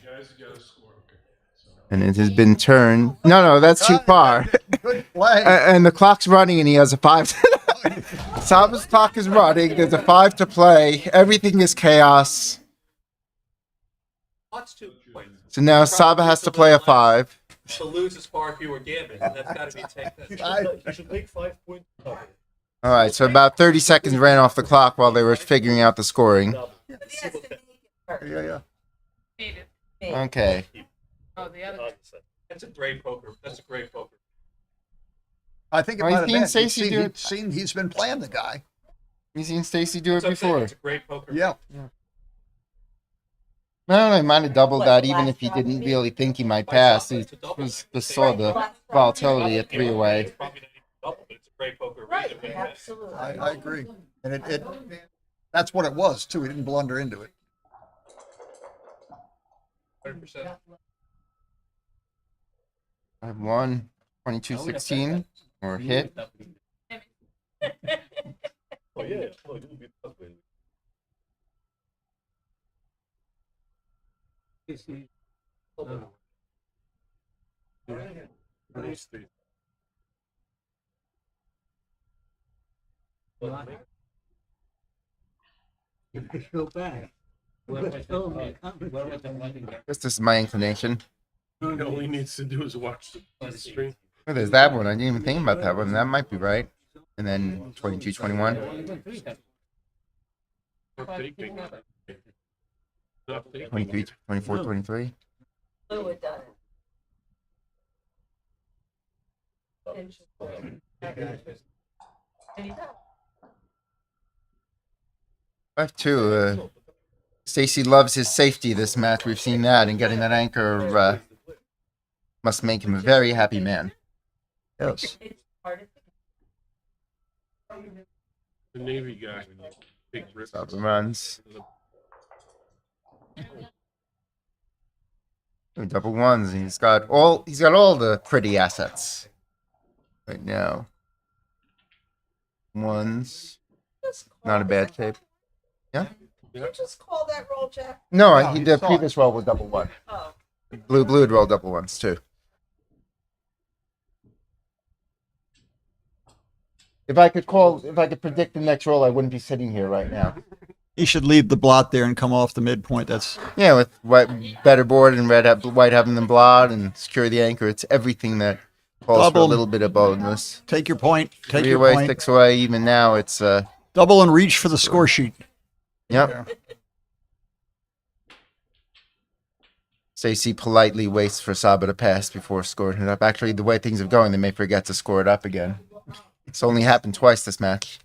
And it has been turned. No, that's too far. Good play. And the clock's running, and he has a 5. Saba's clock is running. There's a 5 to play. Everything is chaos. So now Saba has to play a 5. To lose is far fewer gammon, and that's got to be taken. You should make 5 points. All right, so about 30 seconds ran off the clock while they were figuring out the scoring. Yeah. Okay. Oh, the other. That's a great poker. That's a great poker. I think it Well, might you've have seen been. Stacey do it. He's been playing the guy. You've seen Stacy do it That's what I'm saying, before. it's a great poker. Yeah. No, he might have doubled that even if he didn't really think he might pass. He just saw the volatility at 3 away. It's probably not even double, but it's a great poker. Right, absolutely. I agree. And it that's what it was too. He didn't blunder into it. 100%. 5-1, 22-16, or hit. Oh, yeah. Oh, you'll be tough, baby. This is my inclination. All he needs to do is watch the stream. Oh, there's that one. I didn't even think about that one. That might be right. And then 22-21, 23, 24, 23. Lou had done it. 5-2. Stacy loves his safety this match. We've seen that, and getting that anchor must make him a very happy man. Yes. The Navy guy. Big risk. Saba runs. Double ones. And he's got all the pretty assets right now. Ones. Not a bad shape. Yeah? Did you just call that roll, Jeff? No, No, he he did saw previous roll with double one. Oh. Blue would roll double ones too. If I could predict the next roll, I wouldn't be sitting here right now. He should leave the blot there and come off the midpoint. That's Yeah, with better board and white having the blot and secure the anchor, it's everything that calls for a Double. little bit of boldness. take your point. Take 3 your away, point. 6 away. Even now, it's Double and reach for the score sheet. yep. Stacy politely waits for Saba to pass before scoring it up. Actually, the way things are going, they may forget to score it up again. It's only happened twice this match.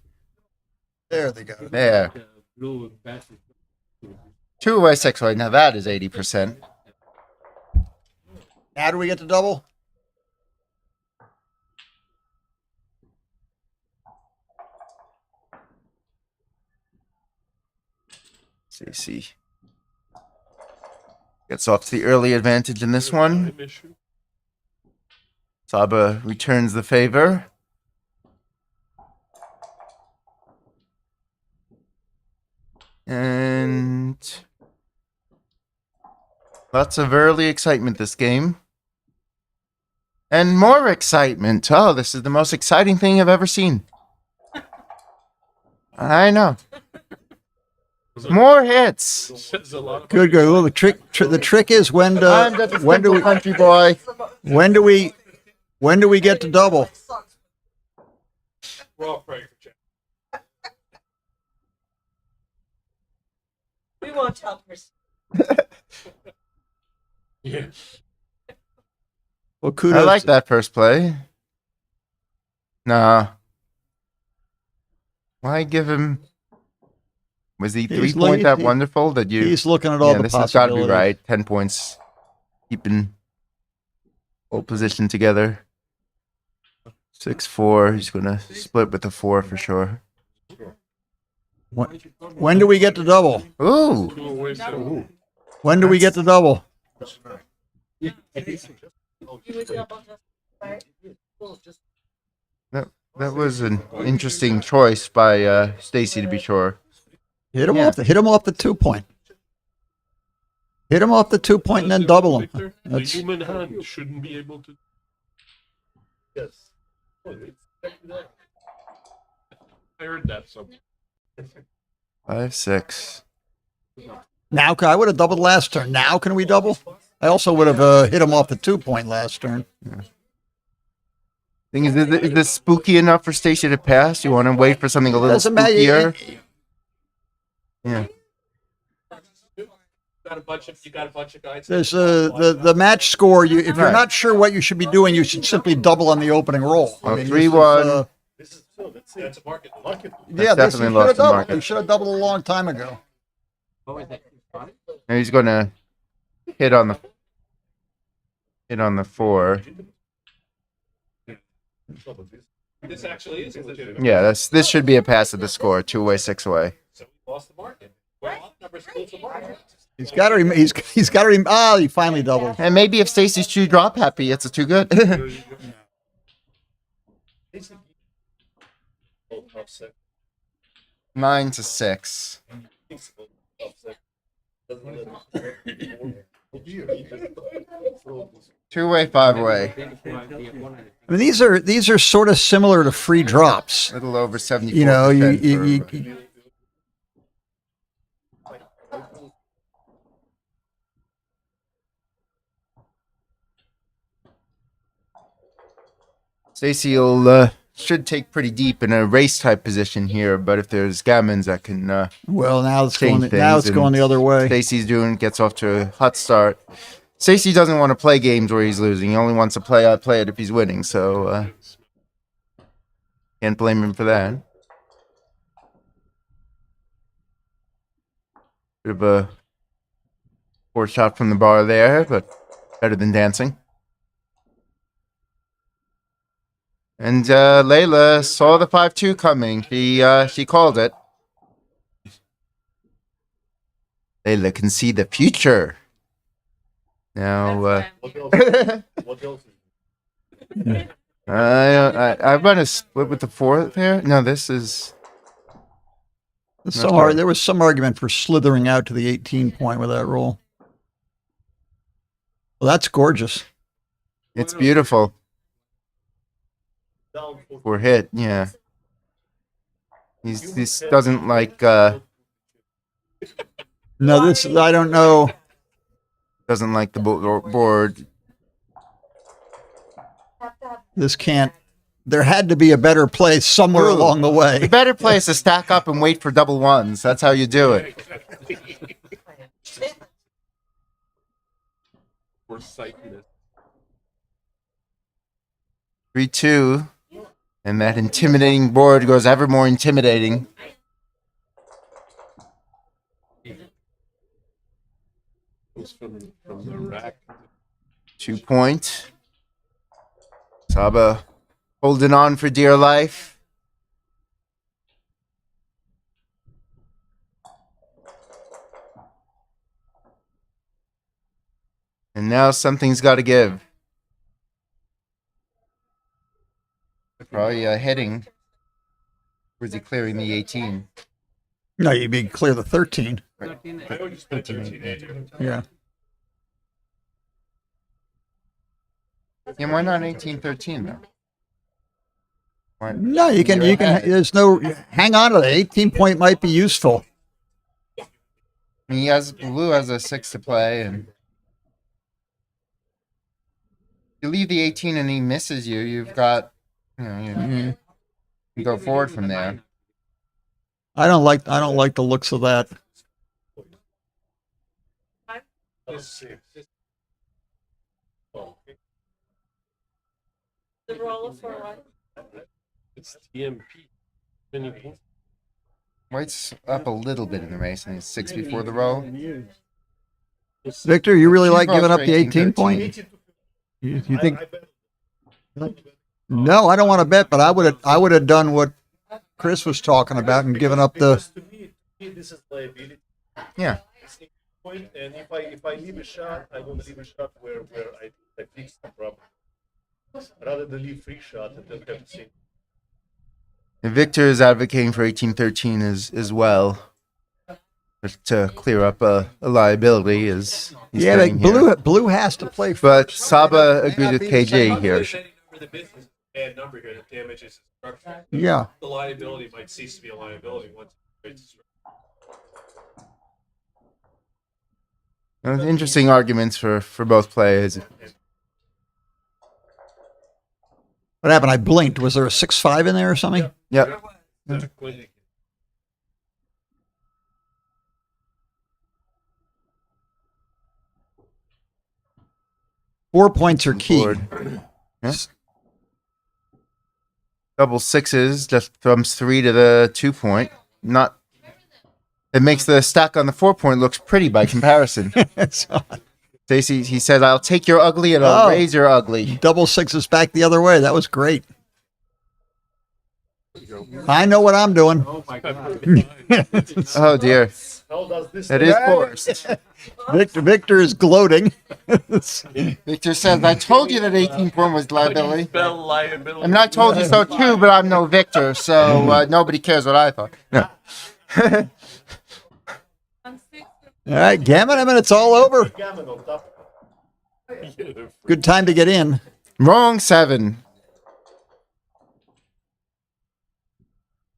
There they go. There. 2 away, 6 away. Now that is 80%. How do we get to double? Stacy gets off to the early advantage in this one. Saba returns the favor. And lots of early excitement this game. And more excitement. Oh, this is the most exciting thing I've ever seen. I know. More hits. Good. Well, the trick is when I'm just a when do simple we country boy. when do we get to double? We're all praying for Jeff. We won't tell Chris. Yeah. Well, kudos. I like that first play. Nah. Why give him? Was he He's 3-point that he- wonderful that you? He's looking at all Yeah, the this has got to be possibilities. right. 10 points, keeping whole position together. 6-4. He's gonna split with the 4 for sure. When do we get to double? Ooh. When do we get to double? That was an interesting choice by Stacy, to be sure. Hit him off the 2-point. Hit him off the 2-point and then double him. Victor, the That's, human hand shouldn't be able to. Yes. I heard that somewhere. 5-6. now I would have doubled last turn. Now can we double? I also would have hit him off the 2-point last turn. Thing is this spooky enough for Stacy to pass? You want to wait for something a little Doesn't matter. spookier? Yeah. You got a bunch of guys. There's the match score. If you're Right. not sure what you should be doing, you should simply double on the opening roll. Well, this is, 3-1. That's a market. yeah, That's this definitely you should lost have the doubled. market. You should have doubled a long time ago. And he's gonna hit on the 4. This actually is legitimate. Yeah, this should be a pass at the score. 2-way, 6-way. So we lost the market. Well, numbers close the market. He's got to. He's got to. He finally doubled. And maybe if Stacy's too drop happy, it's a too good. 9-6. 2-way, 5-way. I mean, these are sort of similar to free drops. A little over 74%. You know, Stacy should take pretty deep in a race type position here, but if there's gammons that can well, now it's change going. things, Now it's and going the other way. Stacy's gets off to a hot start. Stacy doesn't want to play games where he's losing. He only wants to play it if he's winning. So can't blame him for that. Bit of a poor shot from the bar there, but better than dancing. And Layla saw the 5-2 coming. She called it. Layla can see the future. Now, I run a split with the 4th here. No, this is. There was some argument for slithering out to the 18-point with that roll. Well, that's gorgeous. It's beautiful. We're hit, yeah. This doesn't like. No, this I don't know. Doesn't like the board. This can't. There had to be a better place somewhere along the way. The better place to stack up and wait for double ones. That's how you do it. We're psyching it. 3-2. And that intimidating board goes ever more intimidating. From the rack. 2-point. Saba holding on for dear life. And now something's got to give. Probably heading. Or is he clearing the 18? No, you'd be clear the 13. Right. I already spent 13. Yeah. Yeah, why not 18-13 though? Why? No, you can. There's no. Hang on to the 18-point might be useful. I mean, Blue has a 6 to play, and you leave the 18 and he misses you. You've got, you and go forward from there. I don't like the looks of that. The roller for what? It's TMP. Many points. White's up a little bit in the race, and he's 6 before the roll. Victor, you really like Cube giving rolls up for the 18 point? 18. You think? No, I don't want to bet, but I would have done what Chris was talking about and given up the. To me, this is liability. Yeah. Point, and if I leave a shot, I want to leave a shot where I fix the problem. Rather than leave free shot and then have to see. And Victor is advocating for 1813 as well. Just to clear up a liability is Blue has to play. But Saba agreed with KG here. The business bad number here that damages the structure. Yeah. The liability might cease to be a liability once it's Interesting arguments for both players. What happened? I blinked. Was there a 6-5 in there or something? Yep. Four points are key. Yeah. Double sixes just thumbs 3 to the 2 point. It makes the stack on the 4 point looks pretty by comparison. Stacey, he said, "I'll take your ugly and I'll raise your ugly." Double sixes back the other way. That was great. I know what I'm doing. Oh my God. Oh dear. That is forced. Victor is gloating. Victor says, "I told you that 18 point was liability. Spell liability. I mean, I told you so too, but I'm no Victor, so nobody cares what I thought." No. All right, Gammon, it's all over. Good time to get in. Wrong 7.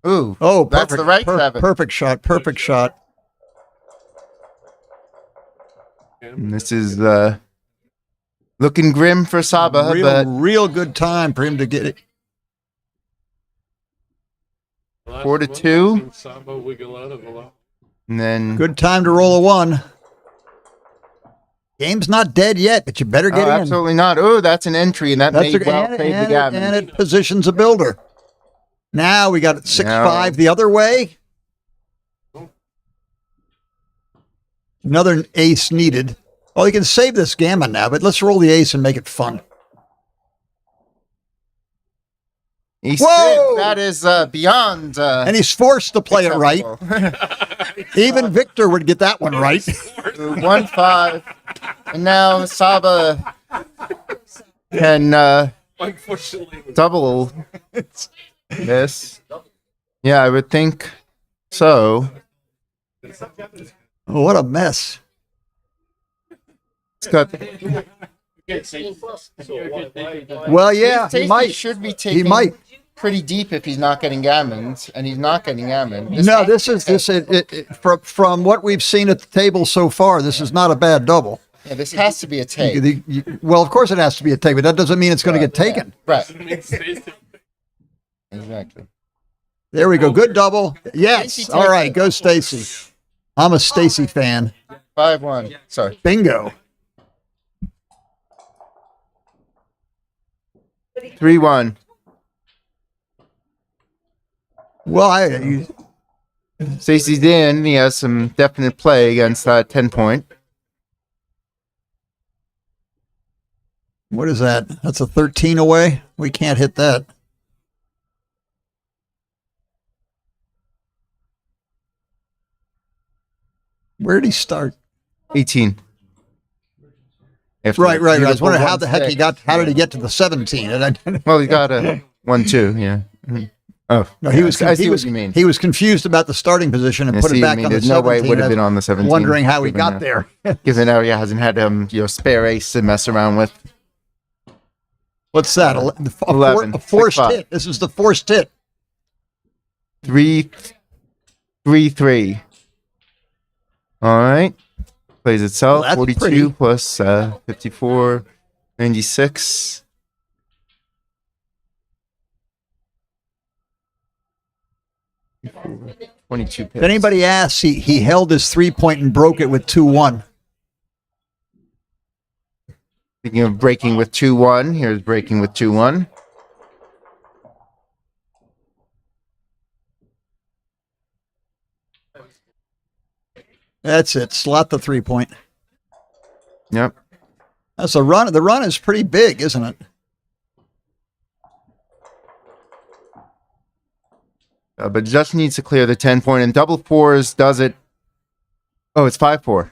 Ooh. Oh, that's the right 7. Perfect shot. Perfect shot. And this is looking grim for Saba, but real good time for him to get it. 4 to 2. Saba wiggle out of a lot. And then Good time to roll a 1. Game's not dead yet, but you better get in. Absolutely not. Oh, that's an entry, and that may well save the gammon. And it positions a builder. Now we got it 6-5 the other way. Another ace needed. Oh, you can save this gammon now, but let's roll the ace and make it fun. Whoa! That is beyond. And he's forced to play acceptable. it right. Even Victor would get that one right. 1-5. And now Saba can Unfortunately, double this. Yeah, I would think so. Oh, what a mess. It's got. Well, yeah, he might. Should be taking. He might. Pretty deep if he's not getting gammons, and he's not getting gammon. No, from what we've seen at the table so far, this is not a bad double. Yeah, this has to be a take. Well, of course it has to be a take, but that doesn't mean it's going to get taken. Right. Exactly. There we go. Good double. Yes. All right. Go Stacy. I'm a Stacy fan. 5-1. Sorry. Bingo. 3-1. Well, Stacey's in. He has some definite play against that 10 point. What is that? That's a 13 away. We can't hit that. Where did he start? 18. Right. I was wondering how the heck he got. How did he get to the 17? Well, he got a 1-2. Yeah. Oh no, he was. I see what you mean. He was confused about the starting position and put it back on the 17. No way it would have been on the 17. Wondering how he got there. Given now he hasn't had spare ace to mess around with. What's that? 11. A forced hit. This is the forced hit. 3-3. All right. Plays itself. Well, 42 pretty. plus 54, 96. 22 pips. If anybody asks, he held his 3-point and broke it with 2-1. Speaking of breaking with 2-1, here's breaking with 2-1. That's it. Slot the 3-point. Yep. That's a run. The run is pretty big, isn't it? But just needs to clear the 10-point, and double fours does it. Oh, it's 5-4.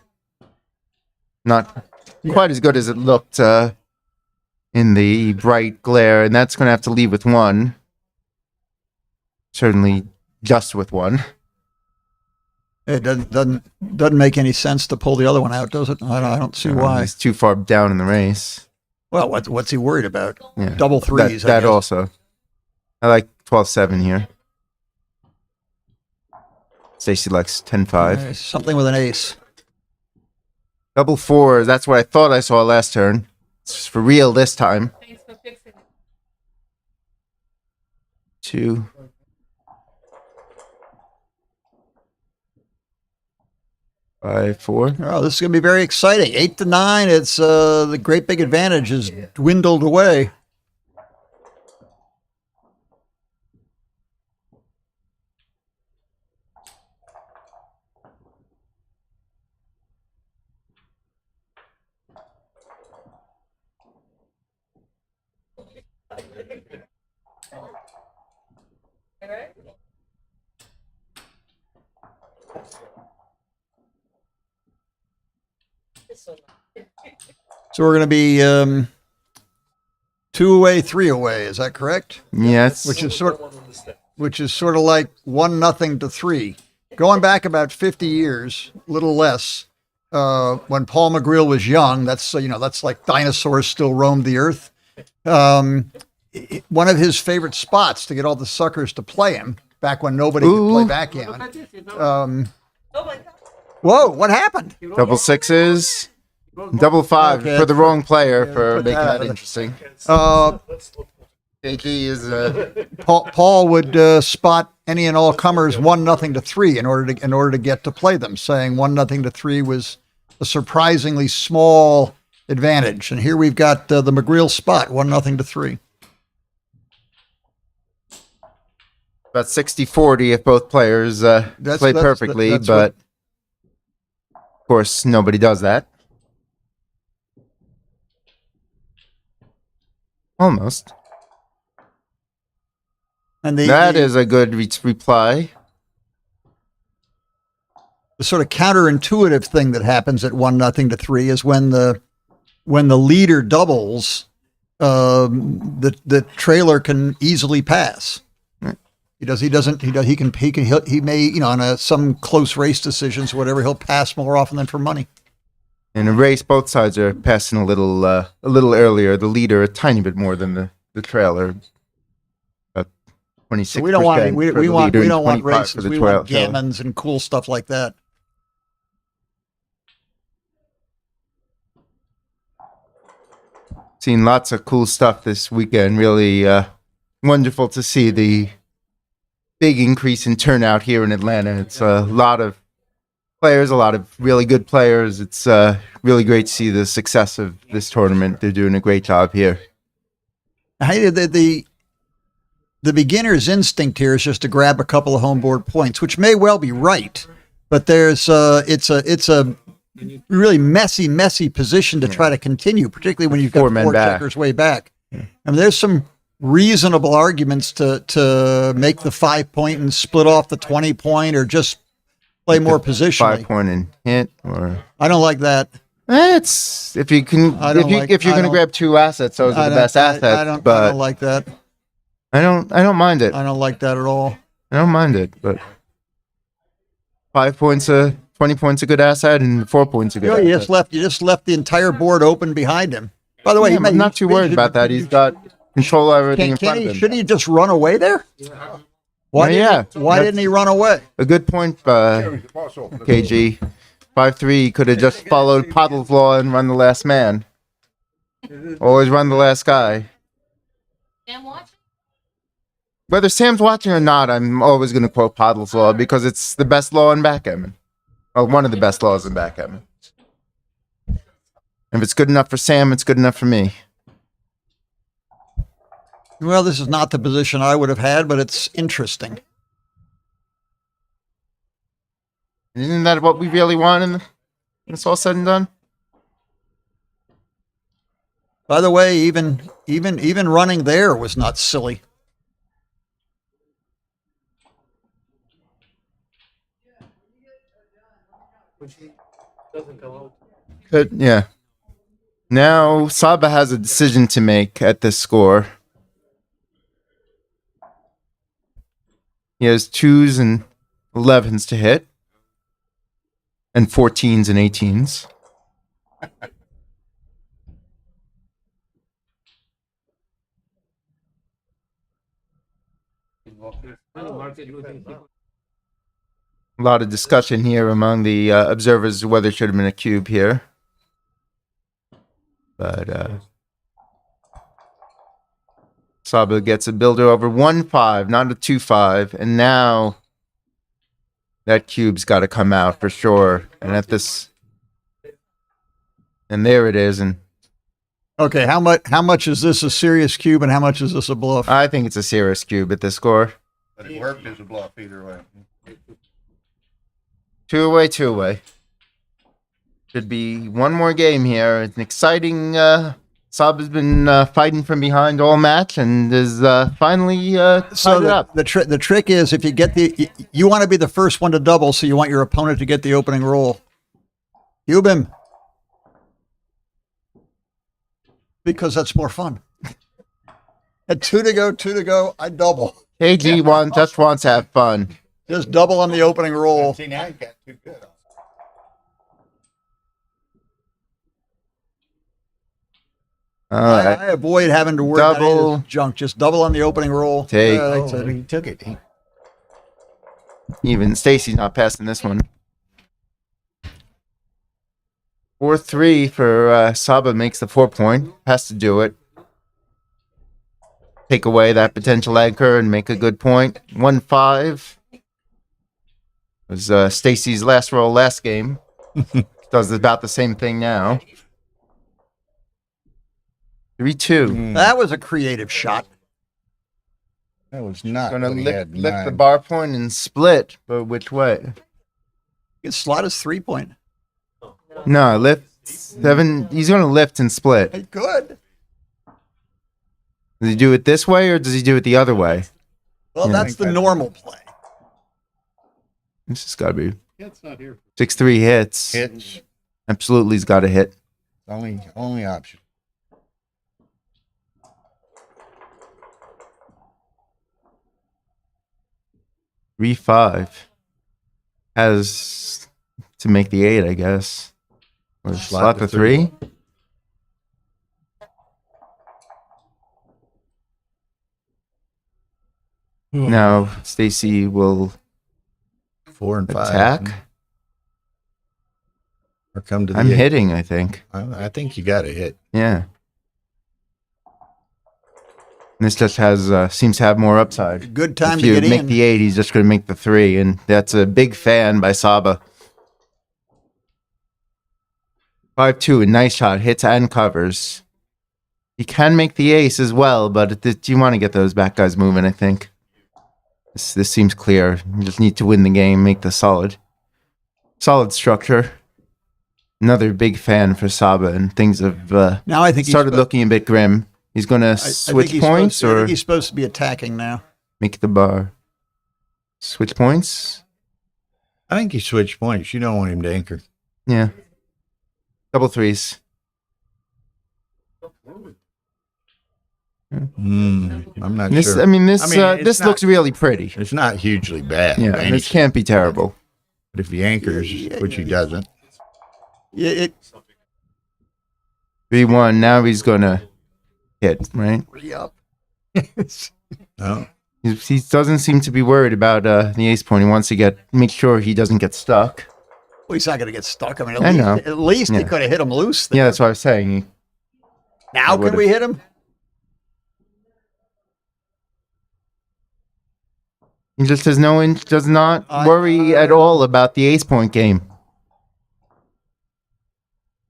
Not quite as good as it looked in the bright glare, and that's going to have to leave with 1. Certainly just with 1. It doesn't make any sense to pull the other one out, does it? I don't see why. He's too far down in the race. Well, what's he worried about? Yeah. Double threes. That also. I like 12-7 here. Stacy likes 10-5. Something with an ace. Double fours. That's what I thought I saw last turn. It's for real this time. 2. Five, 4. Oh, this is going to be very exciting. 8-9. It's the great big advantage has dwindled away. So we're going to be 2 away, 3 away. Is that correct? Yes. Which is sort of like 1-0 to 3. Going back about 50 years, a little less. When Paul McGreal was young, that's like dinosaurs still roamed the earth. One of his favorite spots to get all the suckers to play him back when nobody could play backgammon. Whoa! What happened? Double sixes. Double 5 for the wrong player for making that interesting. KG is Paul would spot any and all comers 1-0 to 3 in order to get to play them, saying 1-0 to 3 was a surprisingly small advantage. And here we've got the McGreal spot 1-0 to 3. About 60-40 if both players play perfectly, but of course nobody does that. Almost. And that is a good reply. The sort of counterintuitive thing that happens at 1-0 to 3 is when the leader doubles, the trailer can easily pass. He may, on some close race decisions or whatever, he'll pass more often than for money. In a race, both sides are passing a little earlier. The leader a tiny bit more than the trailer. About 26%. So we don't want races. We want gammons and cool stuff like that. Seen lots of cool stuff this weekend. Really wonderful to see the big increase in turnout here in Atlanta. It's a lot of players, a lot of really good players. It's really great to see the success of this tournament. They're doing a great job here. The beginner's instinct here is just to grab a couple of homeboard points, which may well be right, but it's a really messy position to try to continue, particularly when you've got 4 checkers way back. I mean, there's some reasonable arguments to make the 5-point and split off the 20-point, or just play more positionally. 5-point and hit, or I don't like that. It's if you can if you're going to grab 2 assets, those are the best assets. I don't like that. I don't mind it. I don't like that at all. I don't mind it, but 5 points 20 points a good asset, and 4 points a good asset. You just left the entire board open behind him. By the way, I'm not too worried about that. He's got control of everything in front of him. Shouldn't he just run away there? Why didn't he run away? A good point, KG. 5-3 could have just followed Pottle's law and run the last man. Always run the last guy. Whether Sam's watching or not, I'm always going to quote Podle's law because it's the best law in backgammon. Well, one of the best laws in backgammon. If it's good enough for Sam, it's good enough for me. Well, this is not the position I would have had, but it's interesting. Isn't that what we really want when it's all said and done? By the way, even running there was not silly. But, yeah. Now, Saba has a decision to make at this score. He has 2s and 11s to hit. And 14s and 18s. A lot of discussion here among the observers whether it should have been a cube here. But Saba gets a builder over 1-5, not a 2-5. And now that cube's got to come out for sure. And at this... And there it is. And Okay, how much is this a serious cube and how much is this a bluff? I think it's a serious cube at this score. But it worked as a bluff either way. 2-away, 2-away. Should be one more game here. It's an exciting... Saba's been fighting from behind all match and is finally tied it up. The trick is if you get you want to be the first one to double, so you want your opponent to get the opening roll. Cube him. Because that's more fun. At 2 to go, I double. KG just wants to have fun. Just double on the opening roll. See, now you got too good. I avoid having to worry about Double. any of this junk. Just double on the opening roll. Take. He took it. Even Stacy's not passing this one. 4-3 for Saba makes the 4-point. Has to do it. Take away that potential anchor and make a good point. 1-5 was Stacy's last roll last game. Does about the same thing now. 3-2. That was a creative shot. That was not. Gonna what he lift had in the mind. bar point and split, but which way? His slot is 3-point. No, lift 7. He's gonna lift and split. He could. Does he do it this way or does he do it the other way? Well, Yeah. that's the normal play. This has got to be It's not here. 6-3 hits. Hits. Absolutely, he's got to hit. Only option. Three 5 has to make the 8, I guess. Or slot the 3. Now Stacy will 4 and 5. attack. Or come to the I'm 8. hitting, I think. I think you got to hit. Yeah. And this just has seems to have more upside. Good time If to you get make in. the 8, he's just going to make the 3, and that's a big fan by Saba. 5-2, a nice shot, hits and covers. He can make the ace as well, but you want to get those back guys moving, I think. This seems clear. You just need to win the game, make the solid structure. Another big fan for Saba, and things have Now I think he's started spo- looking a bit grim. He's going to I think switch he's points supposed to- I or think he's supposed to be attacking now. make the bar. Switch points? I think you switch points. You don't want him to anchor. Yeah. Double 3s. I'm not This, sure. I mean, this it's this not- looks really pretty. It's not hugely bad. Yeah, by any this can't be terrible. But if he anchors, which he doesn't, Yeah, 3-1. Now he's gonna hit, right? Re-up. no. He doesn't seem to be worried about the ace point. He wants to make sure he doesn't get stuck. Well, he's not going to get stuck. I mean, I know. at least he Yeah. could have hit him loose there. Yeah, that's what I was saying. Now can would've- we hit him? He just has does not worry at all about the ace point game.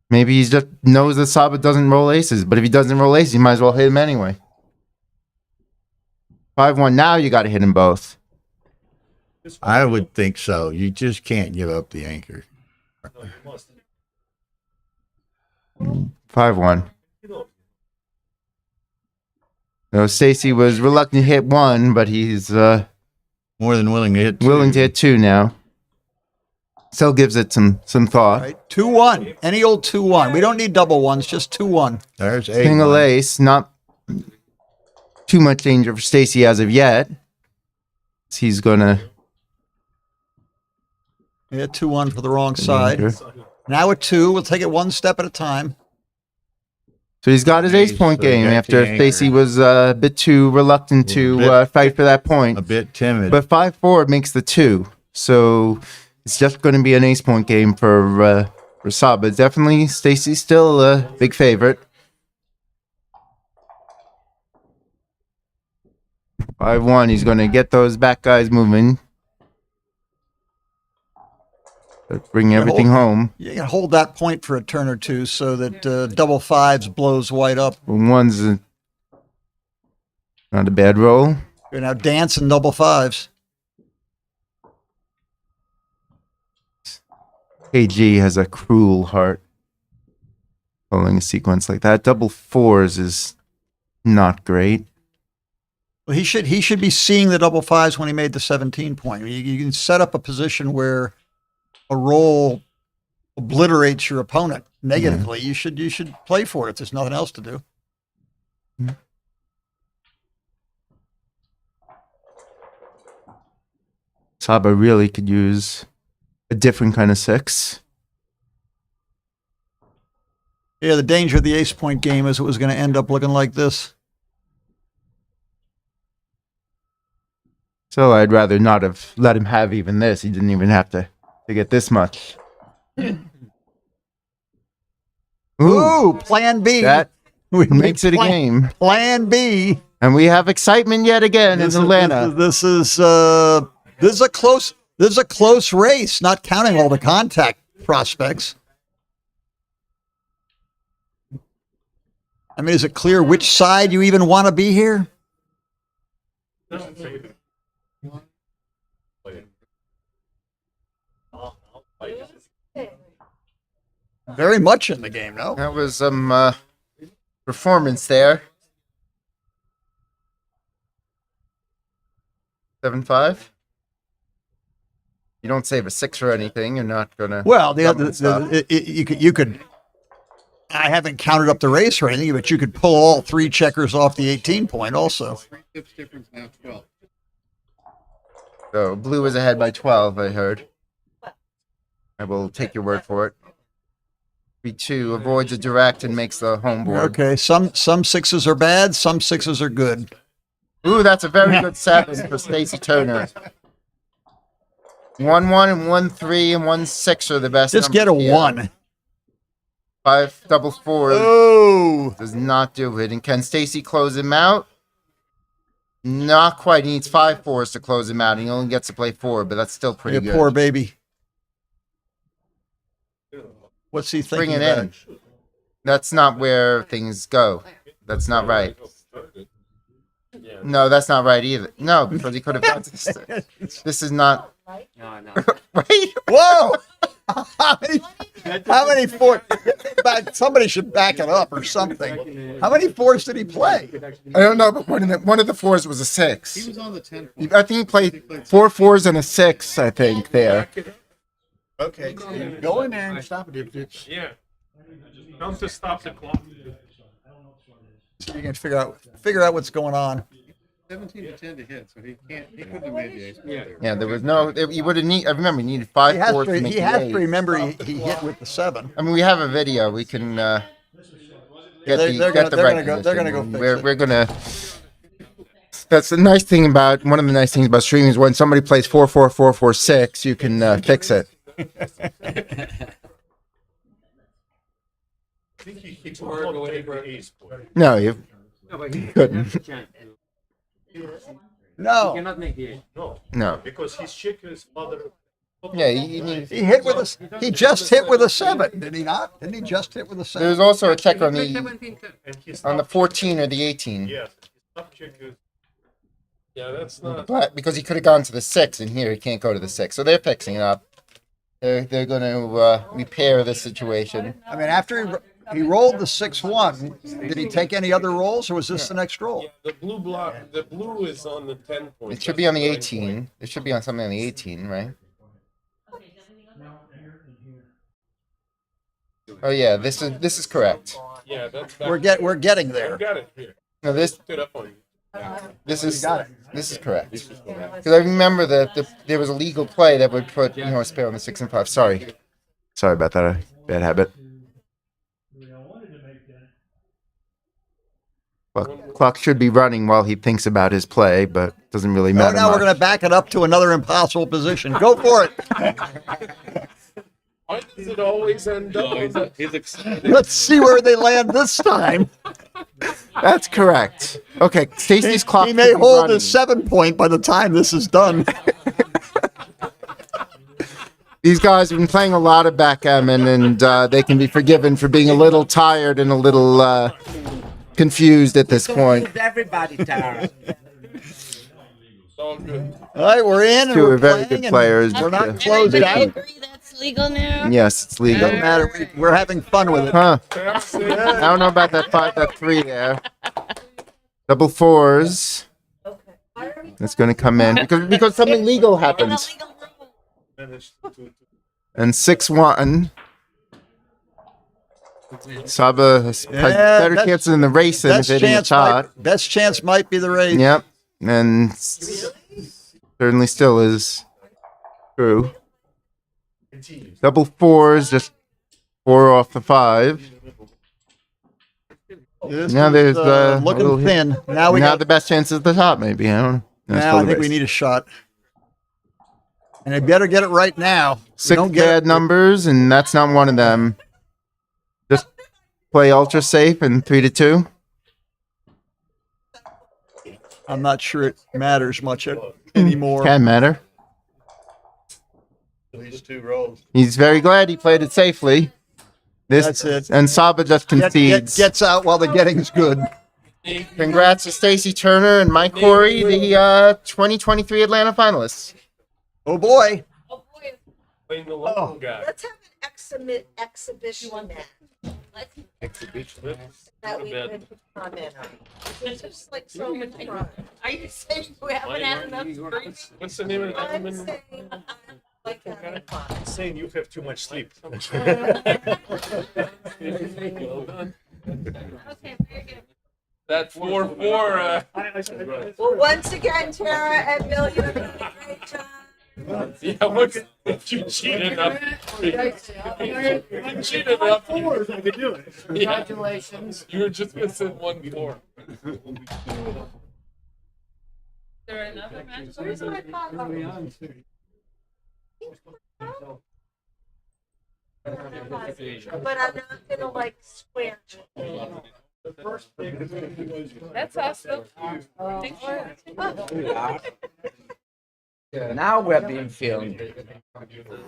Maybe he just knows that Saba doesn't roll aces, but if he doesn't roll aces, you might as well hit him anyway. 5-1, now you got to hit them both. I would think so. You just can't give up the anchor. 5-1. No, Stacy was reluctant to hit one, but he's more than willing to hit two. Willing to hit two now. Still gives it some thought. Right. 2-1. Any old 2-1. We don't need double ones, just 2-1. There's single ace. Not too much danger for Stacy as of yet. He's gonna. Yeah, 2-1 for the wrong side. Now at 2, we'll take it one step at a time. So he's got his ace point game after Stacy was a bit too reluctant to fight for that point. A bit timid. But 5-4 makes the 2. So it's just going to be an ace point game for Saba. Definitely, Stacy's still a big favorite. 5-1, he's going to get those back guys moving. Bring everything home. You can hold that point for a turn or two so that double fives blows white up. One's not a bad roll. You're now dancing double fives. KG has a cruel heart. Following a sequence like that. Double fours is not great. Well, he should be seeing the double fives when he made the 17 point. You can set up a position where a roll obliterates your opponent negatively. You should play for it if there's nothing else to do. Saba really could use a different kind of 6. Yeah, the danger of the ace point game is it was going to end up looking like this. So I'd rather not have let him have even this. He didn't even have to get this much. Ooh, plan B. That makes it a game. Plan B. And we have excitement yet again in Atlanta. This is a close race, not counting all the contact prospects. I mean, is it clear which side you even want to be here? Very much in the game, no? That was some performance there. 7-5. You don't save a 6 or anything. You're not gonna. Well, you could. I haven't counted up the race or anything, but you could pull all 3 checkers off the 18 point also. 3 pips difference now, 12. So blue is ahead by 12. I heard. I will take your word for it. 3-2 avoids a direct and makes the home board. Okay, some 6s are bad, some 6s are good. Ooh, that's a very good 7 for Stacy Turner. 1-1 and 1-3 and 1-6 are the best. Just get a here. 1. 5 double fours. Oh, does not do it. And can Stacy close him out? Not quite. He needs 5 fours to close him out. He only gets to play 4, but that's still pretty good. Poor baby. What's he thinking? Bring it in. That's not where things go. That's not right. No, that's not right either. No, because he could have done this. This is not. No. Right? Whoa! How many fours? Somebody should back it up or something. How many 4s did he play? I don't know, but one of the 4s was a 6. He was on the 10. I think he played 4 4s and a 6. I think there. Okay, go in there and stop it if it's. Yeah. Come to stop the clock. So you can figure out what's going on. 17 to 10 to hit, so he couldn't have made the ace. Yeah, there was no. He would have I remember he needed 5 4s to make He has the to remember he hit with the 7. I mean, we have a video. We can get They're the right gonna go position. fix We're gonna. That's the nice thing about one of the nice things about streaming is when somebody plays 4 4 4 4 6, you can fix it. Or go ahead for ace. No, you couldn't. No. No. Because his checker is mother. Yeah, he needs. He hit with a. He just hit with a 7, did he not? Didn't he just hit with a 7? There's also a check on the And his 14 or the 18. Yes, his top checker. Yeah, that's not. But because he could have gone to the 6, and here he can't go to the 6, so they're fixing it up. They're going to repair the situation. I mean, after he rolled the 6-1, did he take any other rolls, or was this the next roll? Yeah, the blue block. The blue is on the 10 point. It should be on the 18. It should be on something on the 18, right? Oh yeah, this is correct. Yeah, that's. We're getting there. I got it here. No, this Looked it up on you. this is correct. Because I remember that there was a legal play that would put a spare on the 6 and 5. Sorry about that. Bad habit. Clock should be running while he thinks about his play, but doesn't really No, matter. now we're much. going to back it up to another impossible position. Go for it. Why does it always end up? He's excited. Let's see where they land this time. That's correct. Okay, Stacy's clock. He may should be hold running. his 7 point by the time this is done. These guys have been playing a lot of backgammon, and they can be forgiven for being a little tired and a little confused at this point. Everybody, Tara. All right, we're in. And Two we're are very playing, good and players. We're not just, closed Everybody out. agree that's legal now? yes, it's legal. Doesn't matter. We're having fun with it. Huh. I don't know about that 5, that 3 there. Double 4s. That's going to come in because something legal happens. And 6-1. Saba has better best- chances in the race than if hitting a shot. Best chance might be the race. Yep. And certainly still is true. Double 4s, just 4 off the 5. This Now is, there's looking thin. Now we got. the best chance at the top, maybe. I don't know. Now I think we need a shot. And I better get it right now. We 6 don't get bad it- numbers, and that's not one of them. Just play ultra safe and 3-2. I'm not sure it matters much anymore. Can matter. These 2 rolls. He's very glad he played it safely. That's it. And Saba just concedes. Gets out while the getting's good. Congrats to Stacy Turner and Mike Corey, the 2023 Atlanta finalists. Oh boy. Playing the local guy. Let's have an exhibition match. Exhibition. That we Bad. could comment on. It's just like so much fun. Are you saying we haven't had enough screens? What's the name of the I'm element? saying I like having fun. Saying you have too much sleep. Well done. Okay, very good. That 4-4. Well, once again, Tara and Bill, you're doing a great job. Yeah, look, you cheated up. You cheated up. I could do it. Congratulations. You were just missing 1-4. There another match? Where's my phone? But I'm not gonna like swear. That's awesome. Now we're being filmed.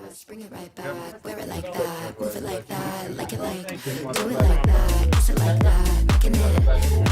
Let's bring it right back, wear it like that, move it like that, like it like, do it like that, kiss it like that, making it